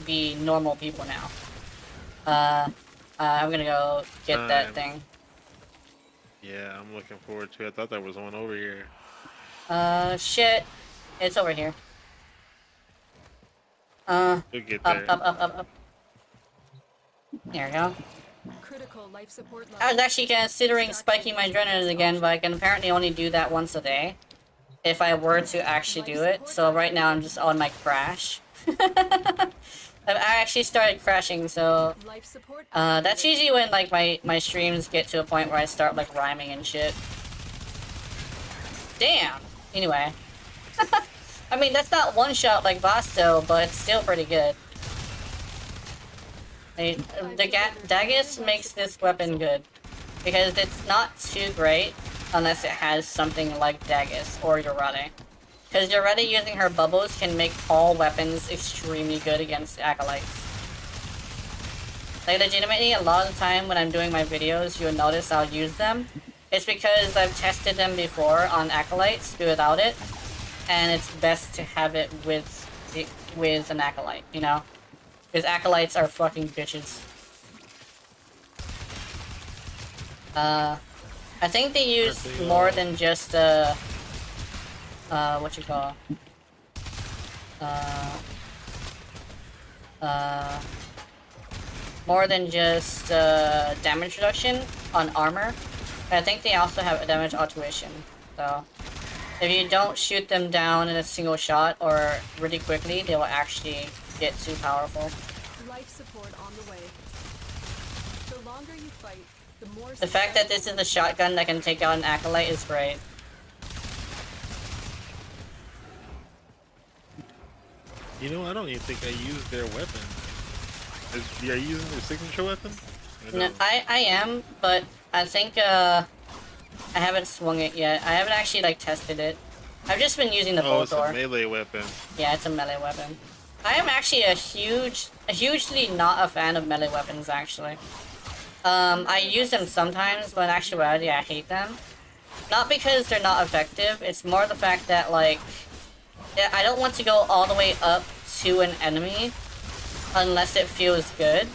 be normal people now. I'm gonna go get that thing. Yeah, I'm looking forward to it. I thought there was one over here. Shit. It's over here. We'll get there. Up. There we go. Critical life support I was level. actually considering spiking my adrenaline again, but I can apparently only do that once a day. If I were to actually do it. So right now I'm just on my crash. I actually started crashing, so Life support. that's usually when like my streams get to a point where I start like rhyming and shit. Damn. Anyway, I mean that's not one shot like Vasto, but it's still pretty good. The Daggis makes this weapon good because it's not too great unless it has something like Daggis or Yorade. Because Yorade using her bubbles can make all weapons extremely good against Acolytes. Like legitimately, a lot of the time when I'm doing my videos, you'll notice I'll use them. It's because I've tested them before on Acolytes without it, and it's best to have it with an Acolyte, you know? Because Acolytes are fucking bitches. I think they use more than just, what you call? More than just, damage reduction on armor. I think they also have a damage alteration, so... If you don't shoot them down in a single shot or really quickly, they will actually get too powerful. Life support on the way. The longer you fight, the more. The fact that this is a shotgun that can take out an Acolyte is great. You know, I don't even think I used their weapon. Are you using their signature weapon? No, I am, but I think I haven't swung it yet. I haven't actually like tested it. I've just been using the Oh, it's Bolthor. a melee weapon. Yeah, it's a melee weapon. I am actually hugely not a fan of melee weapons, actually. I use them sometimes, but in actuality, I hate them. Not because they're not effective, it's more the fact that, like, I don't want to go all the way up to an enemy unless it feels good.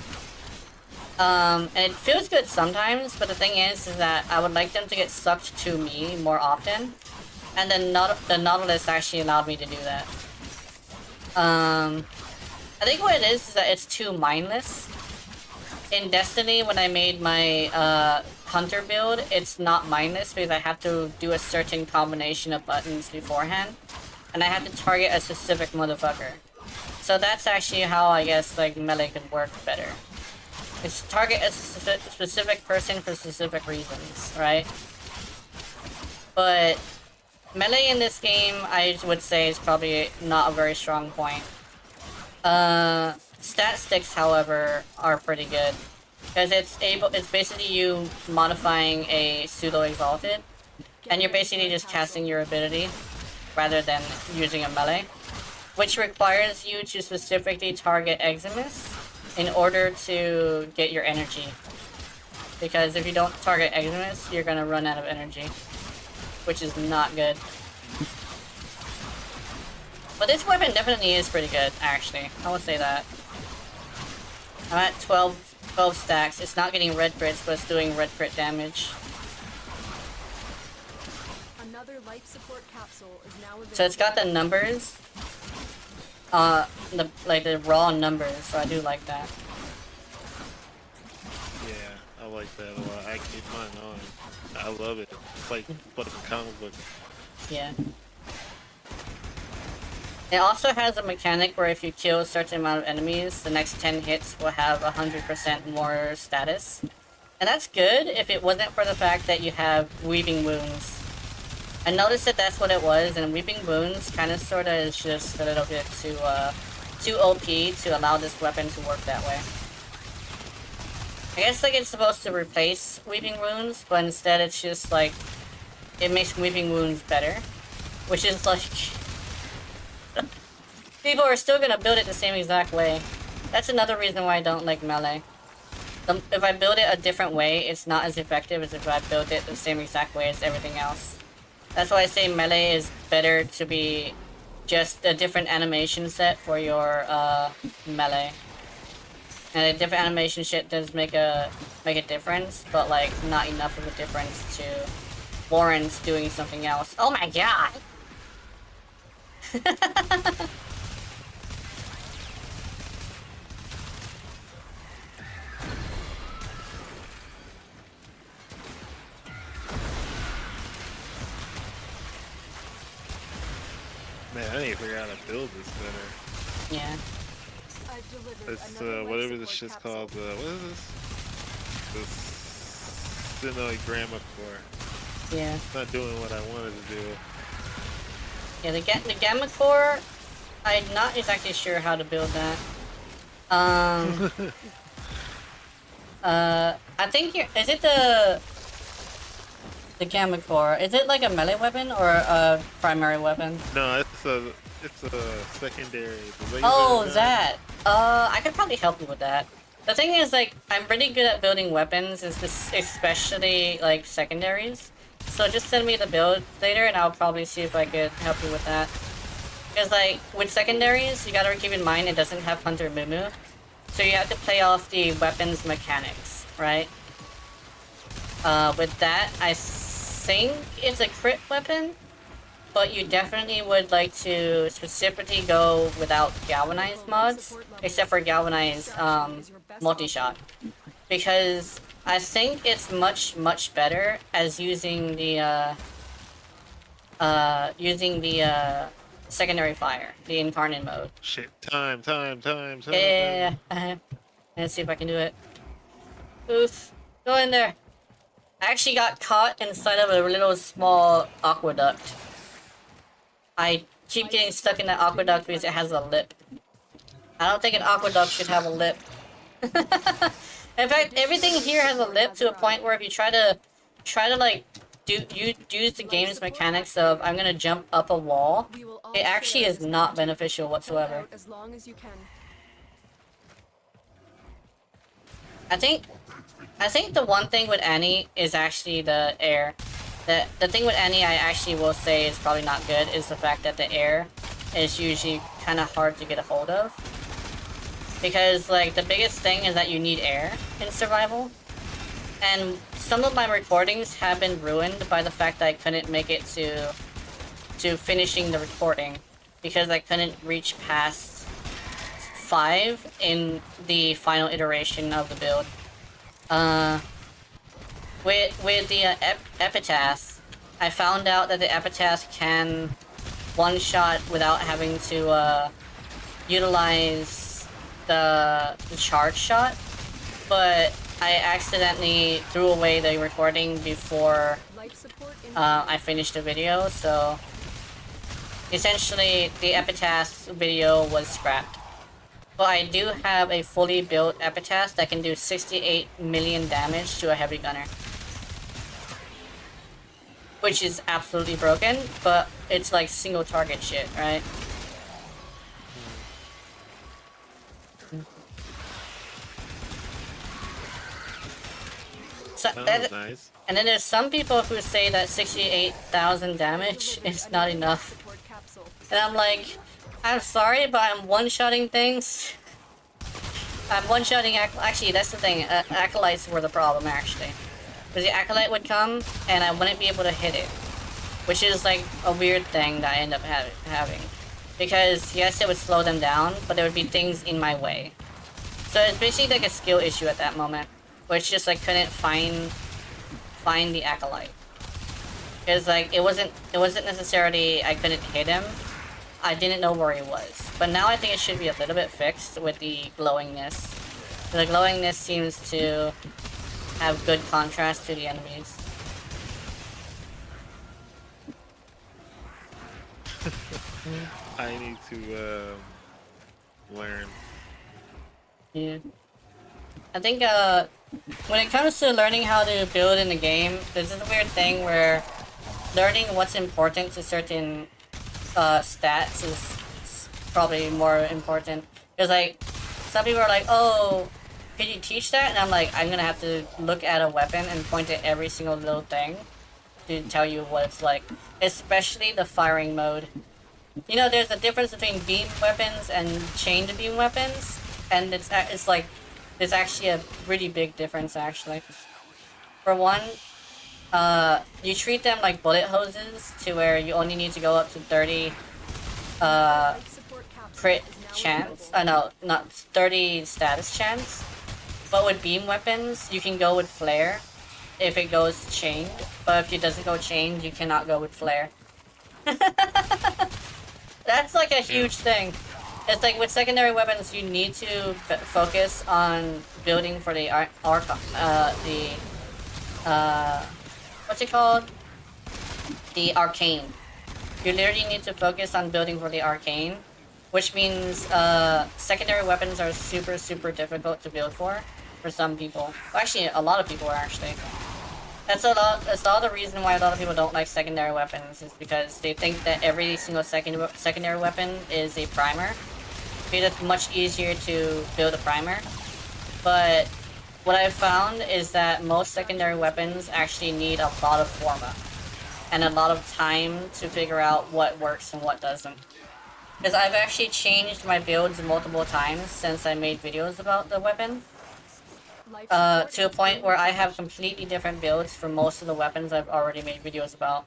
And it feels good sometimes, but the thing is that I would like them to get sucked to me more often. And then the Nautilus actually allowed me to do that. I think what it is that it's too mindless. In Destiny, when I made my Hunter build, it's not mindless because I have to do a certain combination of buttons beforehand. And I have to target a specific motherfucker. So that's actually how I guess like melee could work better. It's target a specific person for specific reasons, right? But melee in this game, I would say, is probably not a very strong point. Stat sticks, however, are pretty good. Because it's basically you modifying a pseudo exalted, and you're basically just casting your ability rather than using a melee, which requires you to specifically target Eximus in order to get your energy. Because if you don't target Eximus, you're gonna run out of energy, which is not good. But this weapon definitely is pretty good, actually. I would say that. I'm at 12 stacks. It's not getting red crits, but it's doing red crit damage. Another life support capsule is now available. So it's got the numbers. The raw numbers, so I do like that. Yeah, I like that a lot. I keep mine on. I love it. It's like fucking comic book. Yeah. It also has a mechanic where if you kill a certain amount of enemies, the next 10 hits will have 100% more status. And that's good if it wasn't for the fact that you have Weaving Wounds. I noticed that that's what it was, and Weaving Wounds kind of sorta is just a little bit too OP to allow this weapon to work that way. I guess like it's supposed to replace Weaving Wounds, but instead it's just like, it makes Weaving Wounds better. Which is like... people are still gonna build it the same exact way. That's another reason why I don't like melee. If I build it a different way, it's not as effective as if I build it the same exact way as everything else. That's why I say melee is better to be just a different animation set for your melee. And a different animation shit does make a difference, but like not enough of a difference to warrant doing something else. Oh my god! Man, I need to figure out how to build this better. Yeah. I've delivered It's another life whatever this support shit's capsule. called. What is this? The Cinegrama core. Yeah. It's not doing what I wanted to do. Yeah, the Gamma Core, I'm not exactly sure how to build that. I think is it the Gamma Core? Is it like a melee weapon or a primary weapon? No, it's a secondary. The laser Oh, gun. that. I could probably help you with that. The thing is, like, I'm pretty good at building weapons, especially like secondaries. So just send me the build later, and I'll probably see if I could help you with that. Because like with secondaries, you gotta keep in mind it doesn't have Hunter Mumu, so you have to play off the weapons mechanics, right? With that, I think it's a crit weapon, but you definitely would like to specifically go without galvanized mods, except for galvanized multi-shot, because I think it's much better as using the secondary fire, the incarnate mode. Shit! Time. Yeah. Let's see if I can do it. Oof! Go in there. I actually got caught inside of a little small aqueduct. I keep getting stuck in that aqueduct because it has a lip. I don't think an aqueduct should have a lip. In fact, everything here has a lip to a point where if you try to like use the game's mechanics of I'm gonna jump up a wall, it actually is not beneficial whatsoever. As long as you can. I think the one thing with Annie is actually the air. The thing with Annie I actually will say is probably not good is the fact that the air is usually kind of hard to get a hold of. Because like the biggest thing is that you need air in survival. And some of my recordings have been ruined by the fact that I couldn't make it to finishing the recording because I couldn't reach past 5 in the final iteration of the build. With the Epitaph, I found out that the Epitaph can one-shot without having to utilize the charge shot, but I accidentally threw away the recording before I finished the video, so essentially the Epitaph video was scrapped. But I do have a fully built Epitaph that can do 68 million damage to a heavy gunner. Which is absolutely broken, but it's like single target shit, right? So That was nice. And then there's some people who say that 68,000 damage is not enough. And I'm like, I'm sorry, but I'm one-shotting things. I'm one-shotting actually, that's the thing. Acolytes were the problem, actually. Because the Acolyte would come, and I wouldn't be able to hit it. Which is, like, a weird thing that I end up having. Because, yes, it would slow them down, but there would be things in my way. So it's basically like a skill issue at that moment. Where it's just, like, couldn't find the Acolyte. Because, like, it wasn't necessarily I couldn't hit him. I didn't know where he was. But now I think it should be a little bit fixed with the glowingness. The glowingness seems to have good contrast to the enemies. I need to learn. Yeah. I think when it comes to learning how to build in the game, there's this weird thing where learning what's important to certain stats is probably more important. Because like, some people are like, oh, could you teach that? And I'm like, I'm gonna have to look at a weapon and point at every single little thing to tell you what it's like. Especially the firing mode. You know, there's a difference between beam weapons and chained beam weapons. And it's like, there's actually a really big difference, actually. For one, you treat them like bullet hoses to where you only need to go up to 30 crit chance. No, not 30 status chance. But with beam weapons, you can go with flare if it goes chained. But if it doesn't go chained, you cannot go with flare. That's like a huge thing. It's like with secondary weapons, you need to focus on building for the what's it called? The arcane. You literally need to focus on building for the arcane, which means secondary weapons are super difficult to build for some people. Well, actually, a lot of people are actually. That's a lot of the reason why a lot of people don't like secondary weapons is because they think that every single secondary weapon is a primer. Because it's much easier to build a primer. But what I've found is that most secondary weapons actually need a lot of forma and a lot of time to figure out what works and what doesn't. Because I've actually changed my builds multiple times since I made videos about the weapon. To a point where I have completely different builds for most of the weapons I've already made videos about.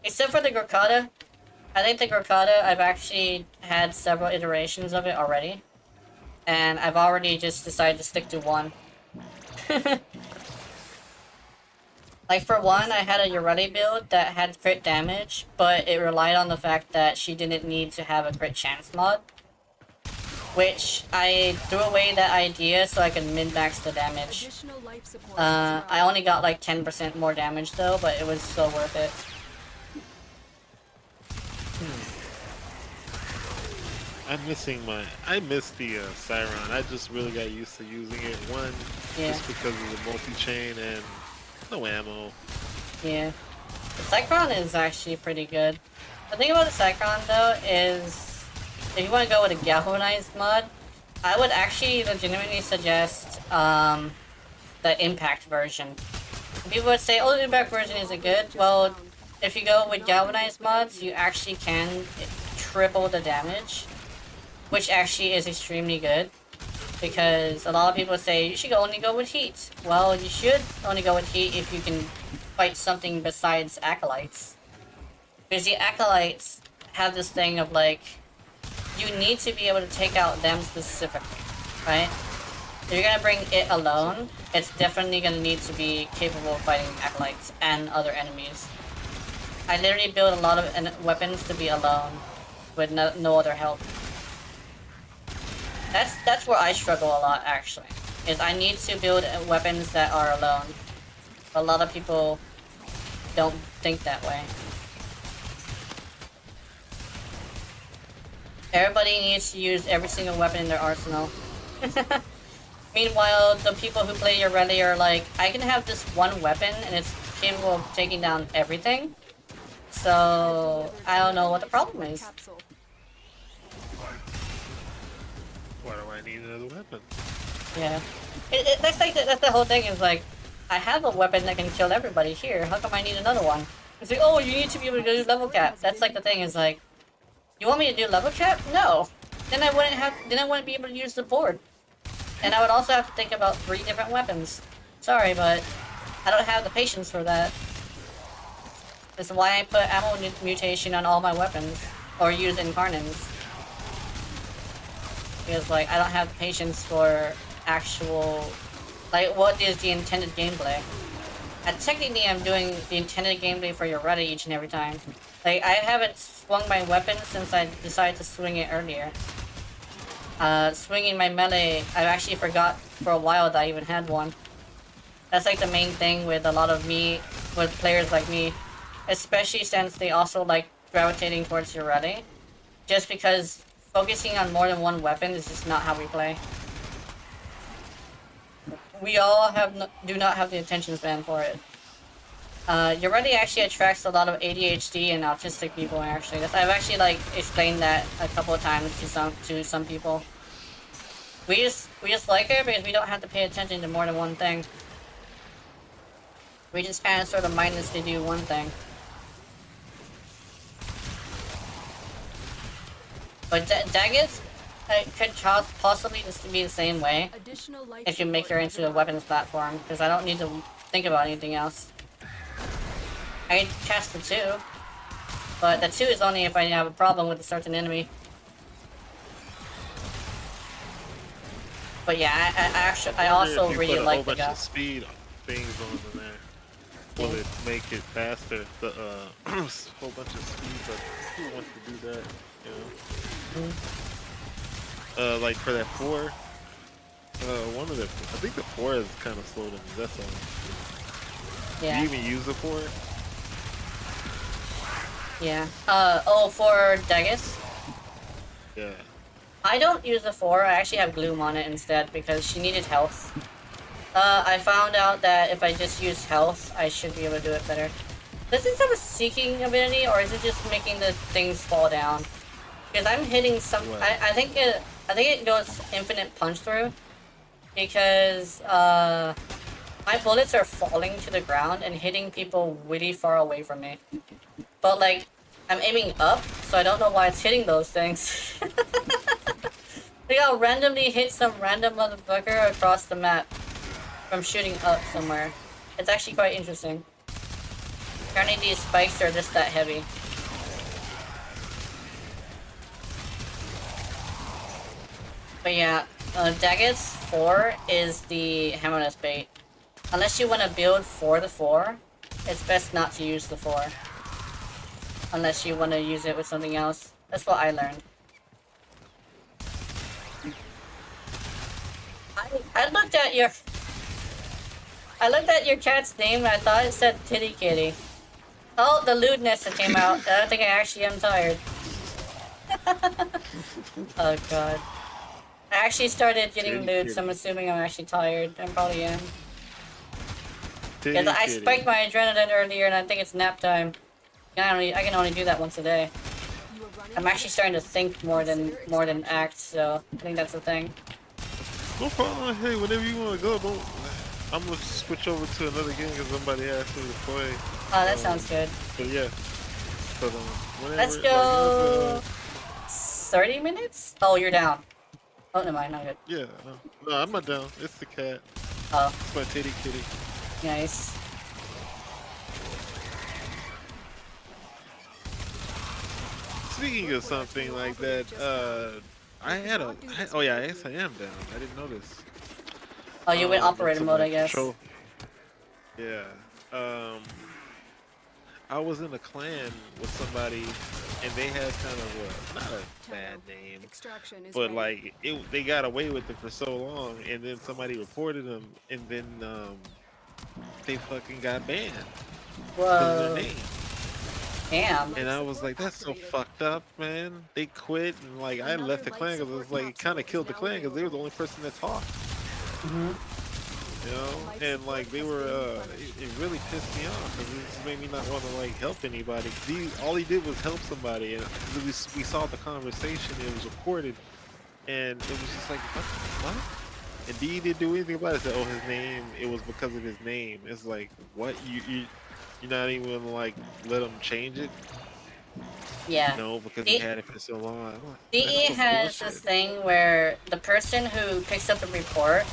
Except for the Krita. I think the Krita, I've actually had several iterations of it already. And I've already just decided to stick to one. Like for one, I had a Ureti build that had crit damage, but it relied on the fact that she didn't need to have a crit chance mod. Which I threw away that idea so I could min-max the damage. I only got like 10% more damage though, but it was still worth it. I missed the Siron. I just really got used to using it. One, just because of the multi-chain and no ammo. Yeah. The Cyclone is actually pretty good. The thing about the Cyclone though is, if you want to go with a galvanized mod, I would actually legitimately suggest the impact version. People would say, oh, the impact version isn't good. Well, if you go with galvanized mods, you actually can triple the damage, which actually is extremely good. Because a lot of people say, you should only go with heat. Well, you should only go with heat if you can fight something besides acolytes. Because the acolytes have this thing of like, you need to be able to take out them specifically, right? If you're gonna bring it alone, it's definitely gonna need to be capable of fighting acolytes and other enemies. I literally build a lot of weapons to be alone, with no other help. That's where I struggle a lot, actually. Is I need to build weapons that are alone. A lot of people don't think that way. Everybody needs to use every single weapon in their arsenal. Meanwhile, the people who play Ureti are like, I can have this one weapon and it's capable of taking down everything. So, I don't know what the problem is. Why do I need another weapon? Yeah. That's the whole thing is like, I have a weapon that can kill everybody here, how come I need another one? It's like, oh, you need to be able to do level cap. That's like the thing is like, you want me to do level cap? No. Then I wouldn't be able to use the board. And I would also have to think about 3 different weapons. Sorry, but I don't have the patience for that. That's why I put ammo mutation on all my weapons. Or use incarnates. Because like, I don't have the patience for actual... Like, what is the intended gameplay? And technically I'm doing the intended gameplay for Ureti each and every time. Like, I haven't swung my weapon since I decided to swing it earlier. Swinging my melee, I actually forgot for a while that I even had one. That's like the main thing with a lot of with players like me. Especially since they also like gravitating towards Ureti. Just because focusing on more than one weapon is just not how we play. We all do not have the attention span for it. Ureti actually attracts a lot of ADHD and autistic people. Actually, I've actually like explained that a couple of times to some people. We just like it because we don't have to pay attention to more than one thing. We just kind of sort of mindlessly do one thing. But Daggett could possibly just be the same way if you make her into a weapons platform, because I don't need to think about anything else. I can cast the 2, but the 2 is only if I have a problem with a certain enemy. But yeah, I also really like the guy. Speed things on there. Will it make it faster? The whole bunch of speed, but who wants to do that? You know. Like for that 4. One of the, I think the 4 is kind of slow to me. That's all. Yeah. Do you even use the 4? Yeah. Oh, for Daggis? Yeah. I don't use the 4. I actually have Gloom on it instead because she needed health. I found out that if I just use health, I should be able to do it better. Does this have a seeking ability, or is it just making the things fall down? Because I'm hitting some. I think it goes infinite punch through. Because my bullets are falling to the ground and hitting people really far away from me. But like, I'm aiming up, so I don't know why it's hitting those things. Like I'll randomly hit some random motherfucker across the map from shooting up somewhere. It's actually quite interesting. Apparently these spikes are just that heavy. But yeah, Daggett 4 is the Hammerless bait. Unless you want to build for the 4, it's best not to use the 4. Unless you want to use it with something else. That's what I learned. I looked at your cat's name and I thought it said Titty Kitty. Oh, the lewdness that came out. I don't think I actually am tired. Oh god. I actually started getting lewd, so I'm assuming I'm actually tired. I probably am. Because I spiked my adrenaline earlier and I think it's nap time. I can only do that once a day. I'm actually starting to think more than act, so I think that's the thing. No problem. Hey, whenever you want to go, don't. I'm gonna switch over to another game because somebody asked me to play. Oh, that sounds good. But yeah. But, whenever, let's go. 30 minutes? Oh, you're down. Oh, never mind. Not good. Yeah. No, I'm not down. It's the cat. Oh. It's my titty kitty. Nice. Speaking of something like that, oh yeah, I guess I am down. I didn't notice. Oh, you went operator mode, I guess. Yeah. I was in a clan with somebody, and they had kind of not a bad name, but like they got away with it for so long, and then somebody reported them, and then they fucking got banned. Whoa. Their name. Damn. And I was like, that's so fucked up, man. They quit, and like I left the clan because it was like it kind of killed the clan because they were the only person that talked. You know, and like they were, it really pissed me off because it just made me not want to like help anybody. All he did was help somebody, and we saw the conversation. It was recorded, and it was just like, what? And D didn't do anything about it. Said, oh, his name. It was because of his name. It's like, what? You're not even gonna like let him change it? Yeah. No, because he had it for so long. DE has this thing where the person who picks up the report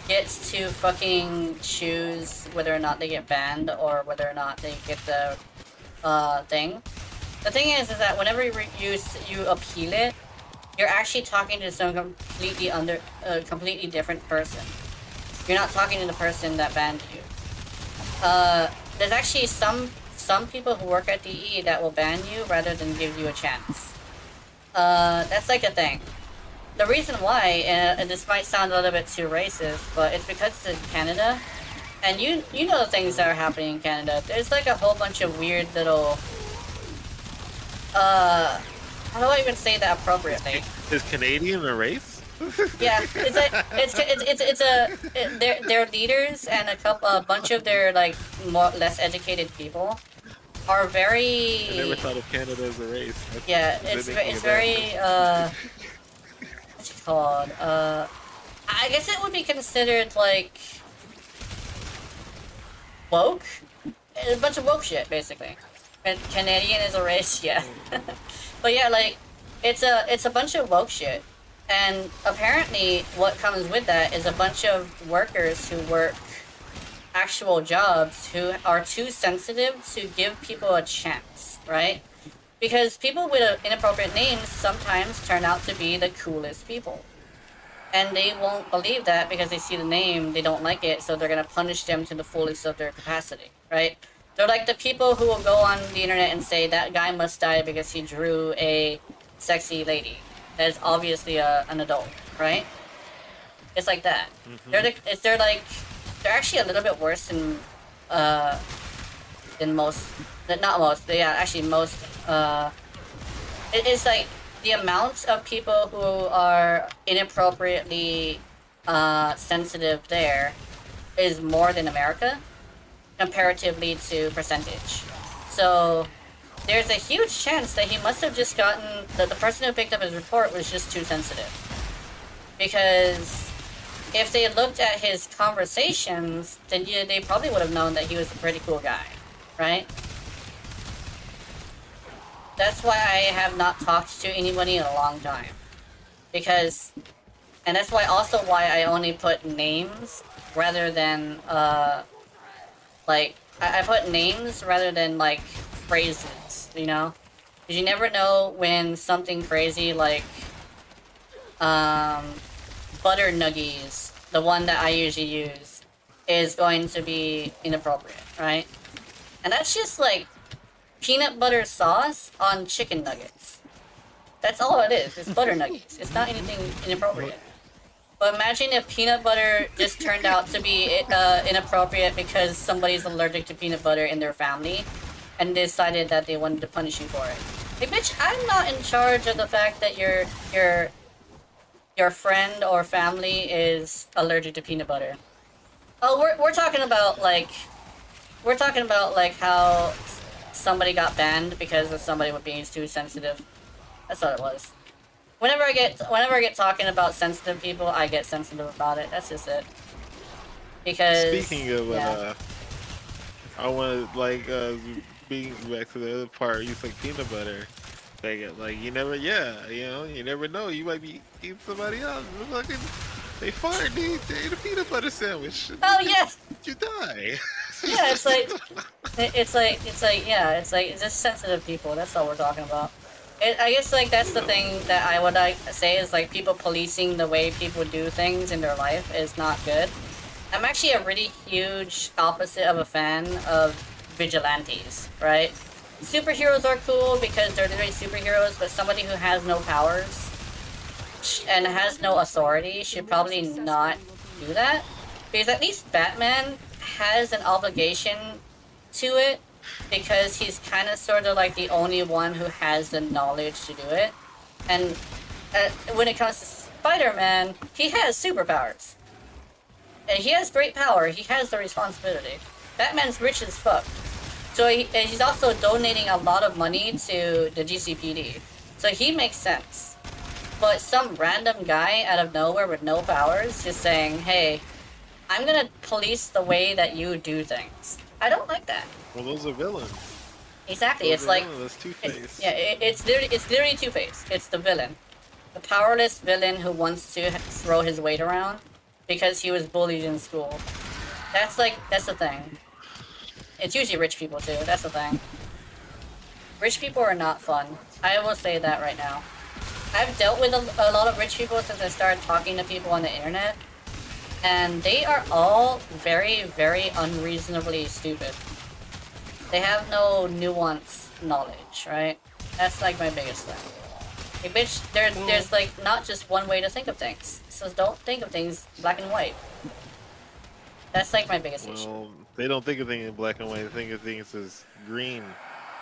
gets to fucking choose whether or not they get banned or whether or not they get the thing. The thing is that whenever you appeal it, you're actually talking to some completely different person. You're not talking to the person that banned you. There's actually some people who work at DE that will ban you rather than give you a chance. That's like a thing. The reason why, and this might sound a little bit too racist, but it's because it's in Canada, and you know the things that are happening in Canada. There's like a whole bunch of weird little, how do I even say that appropriately? Is Canadian a race? Yeah, their leaders and a bunch of their like less educated people are very. I never thought of Canada as a race. Yeah, it's very what's it called? I guess it would be considered like woke. A bunch of woke shit, basically. And Canadian is a race, yeah. But yeah, like it's a bunch of woke shit. And apparently what comes with that is a bunch of workers who work actual jobs who are too sensitive to give people a chance, right? Because people with inappropriate names sometimes turn out to be the coolest people. And they won't believe that because they see the name, they don't like it, so they're gonna punish them to the fullest of their capacity. right? They're like the people who will go on the internet and say that guy must die because he drew a sexy lady that is obviously an adult, right? It's like that. They're actually a little bit worse than most, not most, but yeah, actually most. It's like the amounts of people who are inappropriately sensitive there is more than America comparatively to percentage. So there's a huge chance that he must have just gotten that the person who picked up his report was just too sensitive. Because if they looked at his conversations, then they probably would have known that he was a pretty cool guy, right? That's why I have not talked to anybody in a long time. Because, and that's why I only put names rather than, like, I put names rather than, like, phrases, you know? Because you never know when something crazy like, butter nuggies, the one that I usually use, is going to be inappropriate, right? And that's just, like, peanut butter sauce on chicken nuggets. That's all it is. It's butter nuggets. It's not anything inappropriate. But imagine if peanut butter just turned out to be inappropriate because somebody's allergic to peanut butter in their family and decided that they wanted to punish you for it. Hey, bitch, I'm not in charge of the fact that your friend or family is allergic to peanut butter. Oh, we're talking about like how somebody got banned because of somebody being too sensitive. That's what it was. Whenever I get talking about sensitive people, I get sensitive about it. That's just it. Because Speaking of, I want to being back to the other part. You said peanut butter. Like you never know. You might be eating somebody else. They fart. They ate a peanut butter sandwich. Oh yes. You die. Yeah, it's just sensitive people. That's all we're talking about. I guess like that's the thing that I would say is like people policing the way people do things in their life is not good. I'm actually a really huge opposite of a fan of vigilantes, right? Superheroes are cool because they're literally superheroes, but somebody who has no powers and has no authority should probably not do that. Because at least Batman has an obligation to it because he's kind of sort of like the only one who has the knowledge to do it. And when it comes to Spider-Man, he has superpowers. And he has great power. He has the responsibility. Batman's rich as fuck. So he's also donating a lot of money to the GCPD. So he makes sense. But some random guy out of nowhere with no powers just saying, hey, I'm gonna police the way that you do things. I don't like that. Well, those are villains. Exactly. It's like that's Two-Face. it's literally Two-Face. It's the villain, the powerless villain who wants to throw his weight around because he was bullied in school. That's the thing. It's usually rich people too. That's the thing. Rich people are not fun. I will say that right now. I've dealt with a lot of rich people since I started talking to people on the internet, and they are all very, very unreasonably stupid. They have no nuance knowledge, right? That's like my biggest thing. Hey, bitch, there's like not just one way to think of things. So don't think of things black and white. That's like my biggest issue. They don't think of things in black and white. They think of things as green.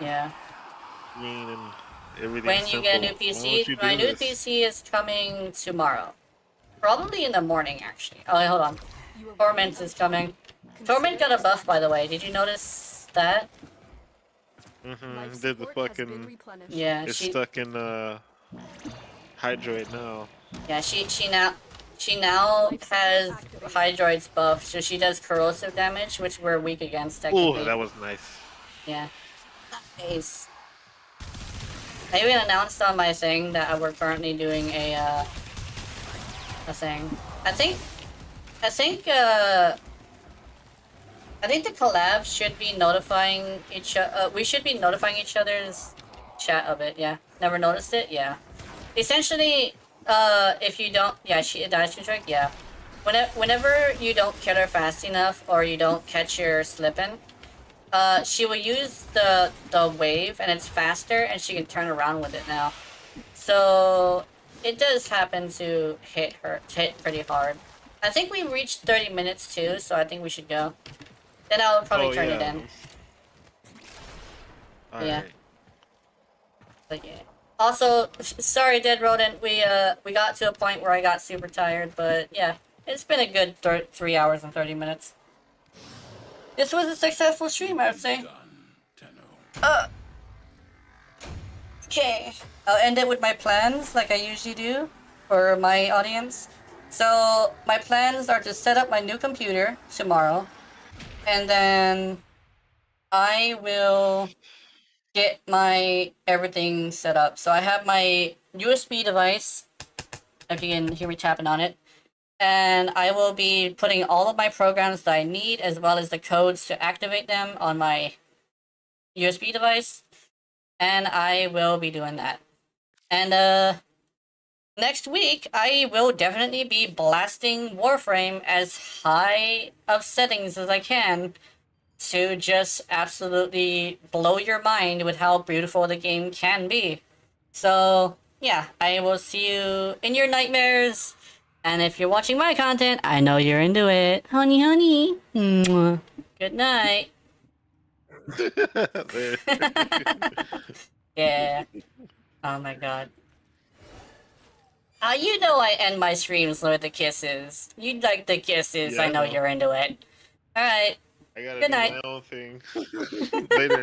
Yeah. Green and everything. When you get a new PC, my new PC is coming tomorrow. Probably in the morning, actually. Oh, wait, hold on. Torment is coming. Torment got a buff, by the way. Did you notice that? Mm-hmm. Did the fucking... Yeah, it's stuck in Hydroid now. Yeah, she now has Hydroid's buff, so she does corrosive damage, which we're weak against technically. Ooh, that was nice. Yeah. Nice. I even announced on my thing that we're currently doing a thing. I think the collab should be notifying we should be notifying each other's chat of it. Yeah. Never noticed it? Yeah. Essentially, if you don't, yeah, it dies to trick. Yeah. Whenever you don't kill her fast enough or you don't catch her slipping, She will use the wave, and it's faster, and she can turn around with it now. So it does happen to hit pretty hard. I think we reached 30 minutes too, so I think we should go. Then I'll probably turn it in. Yeah. Alright. But yeah. Also, sorry, Dead Rodent. We got to a point where I got super tired, but yeah, it's been a good 3 hours and 30 minutes. This was a successful stream, I would say. Okay. I'll end it with my plans, like I usually do, for my audience. So, my plans are to set up my new computer tomorrow, and then I will get my everything set up. So I have my USB device, if you can hear me tapping on it, and I will be putting all of my programs that I need, as well as the codes to activate them on my USB device, and I will be doing that. And next week, I will definitely be blasting Warframe as high of settings as I can to just absolutely blow your mind with how beautiful the game can be. So, yeah, I will see you in your nightmares. And if you're watching my content, I know you're into it. Honey, honey. Mwah. Good night. Yeah. Oh my god. You know I end my streams with the kisses. You like the kisses, Yeah, I know I know. you're into it. Alright. I gotta Good do night. my own thing. Later.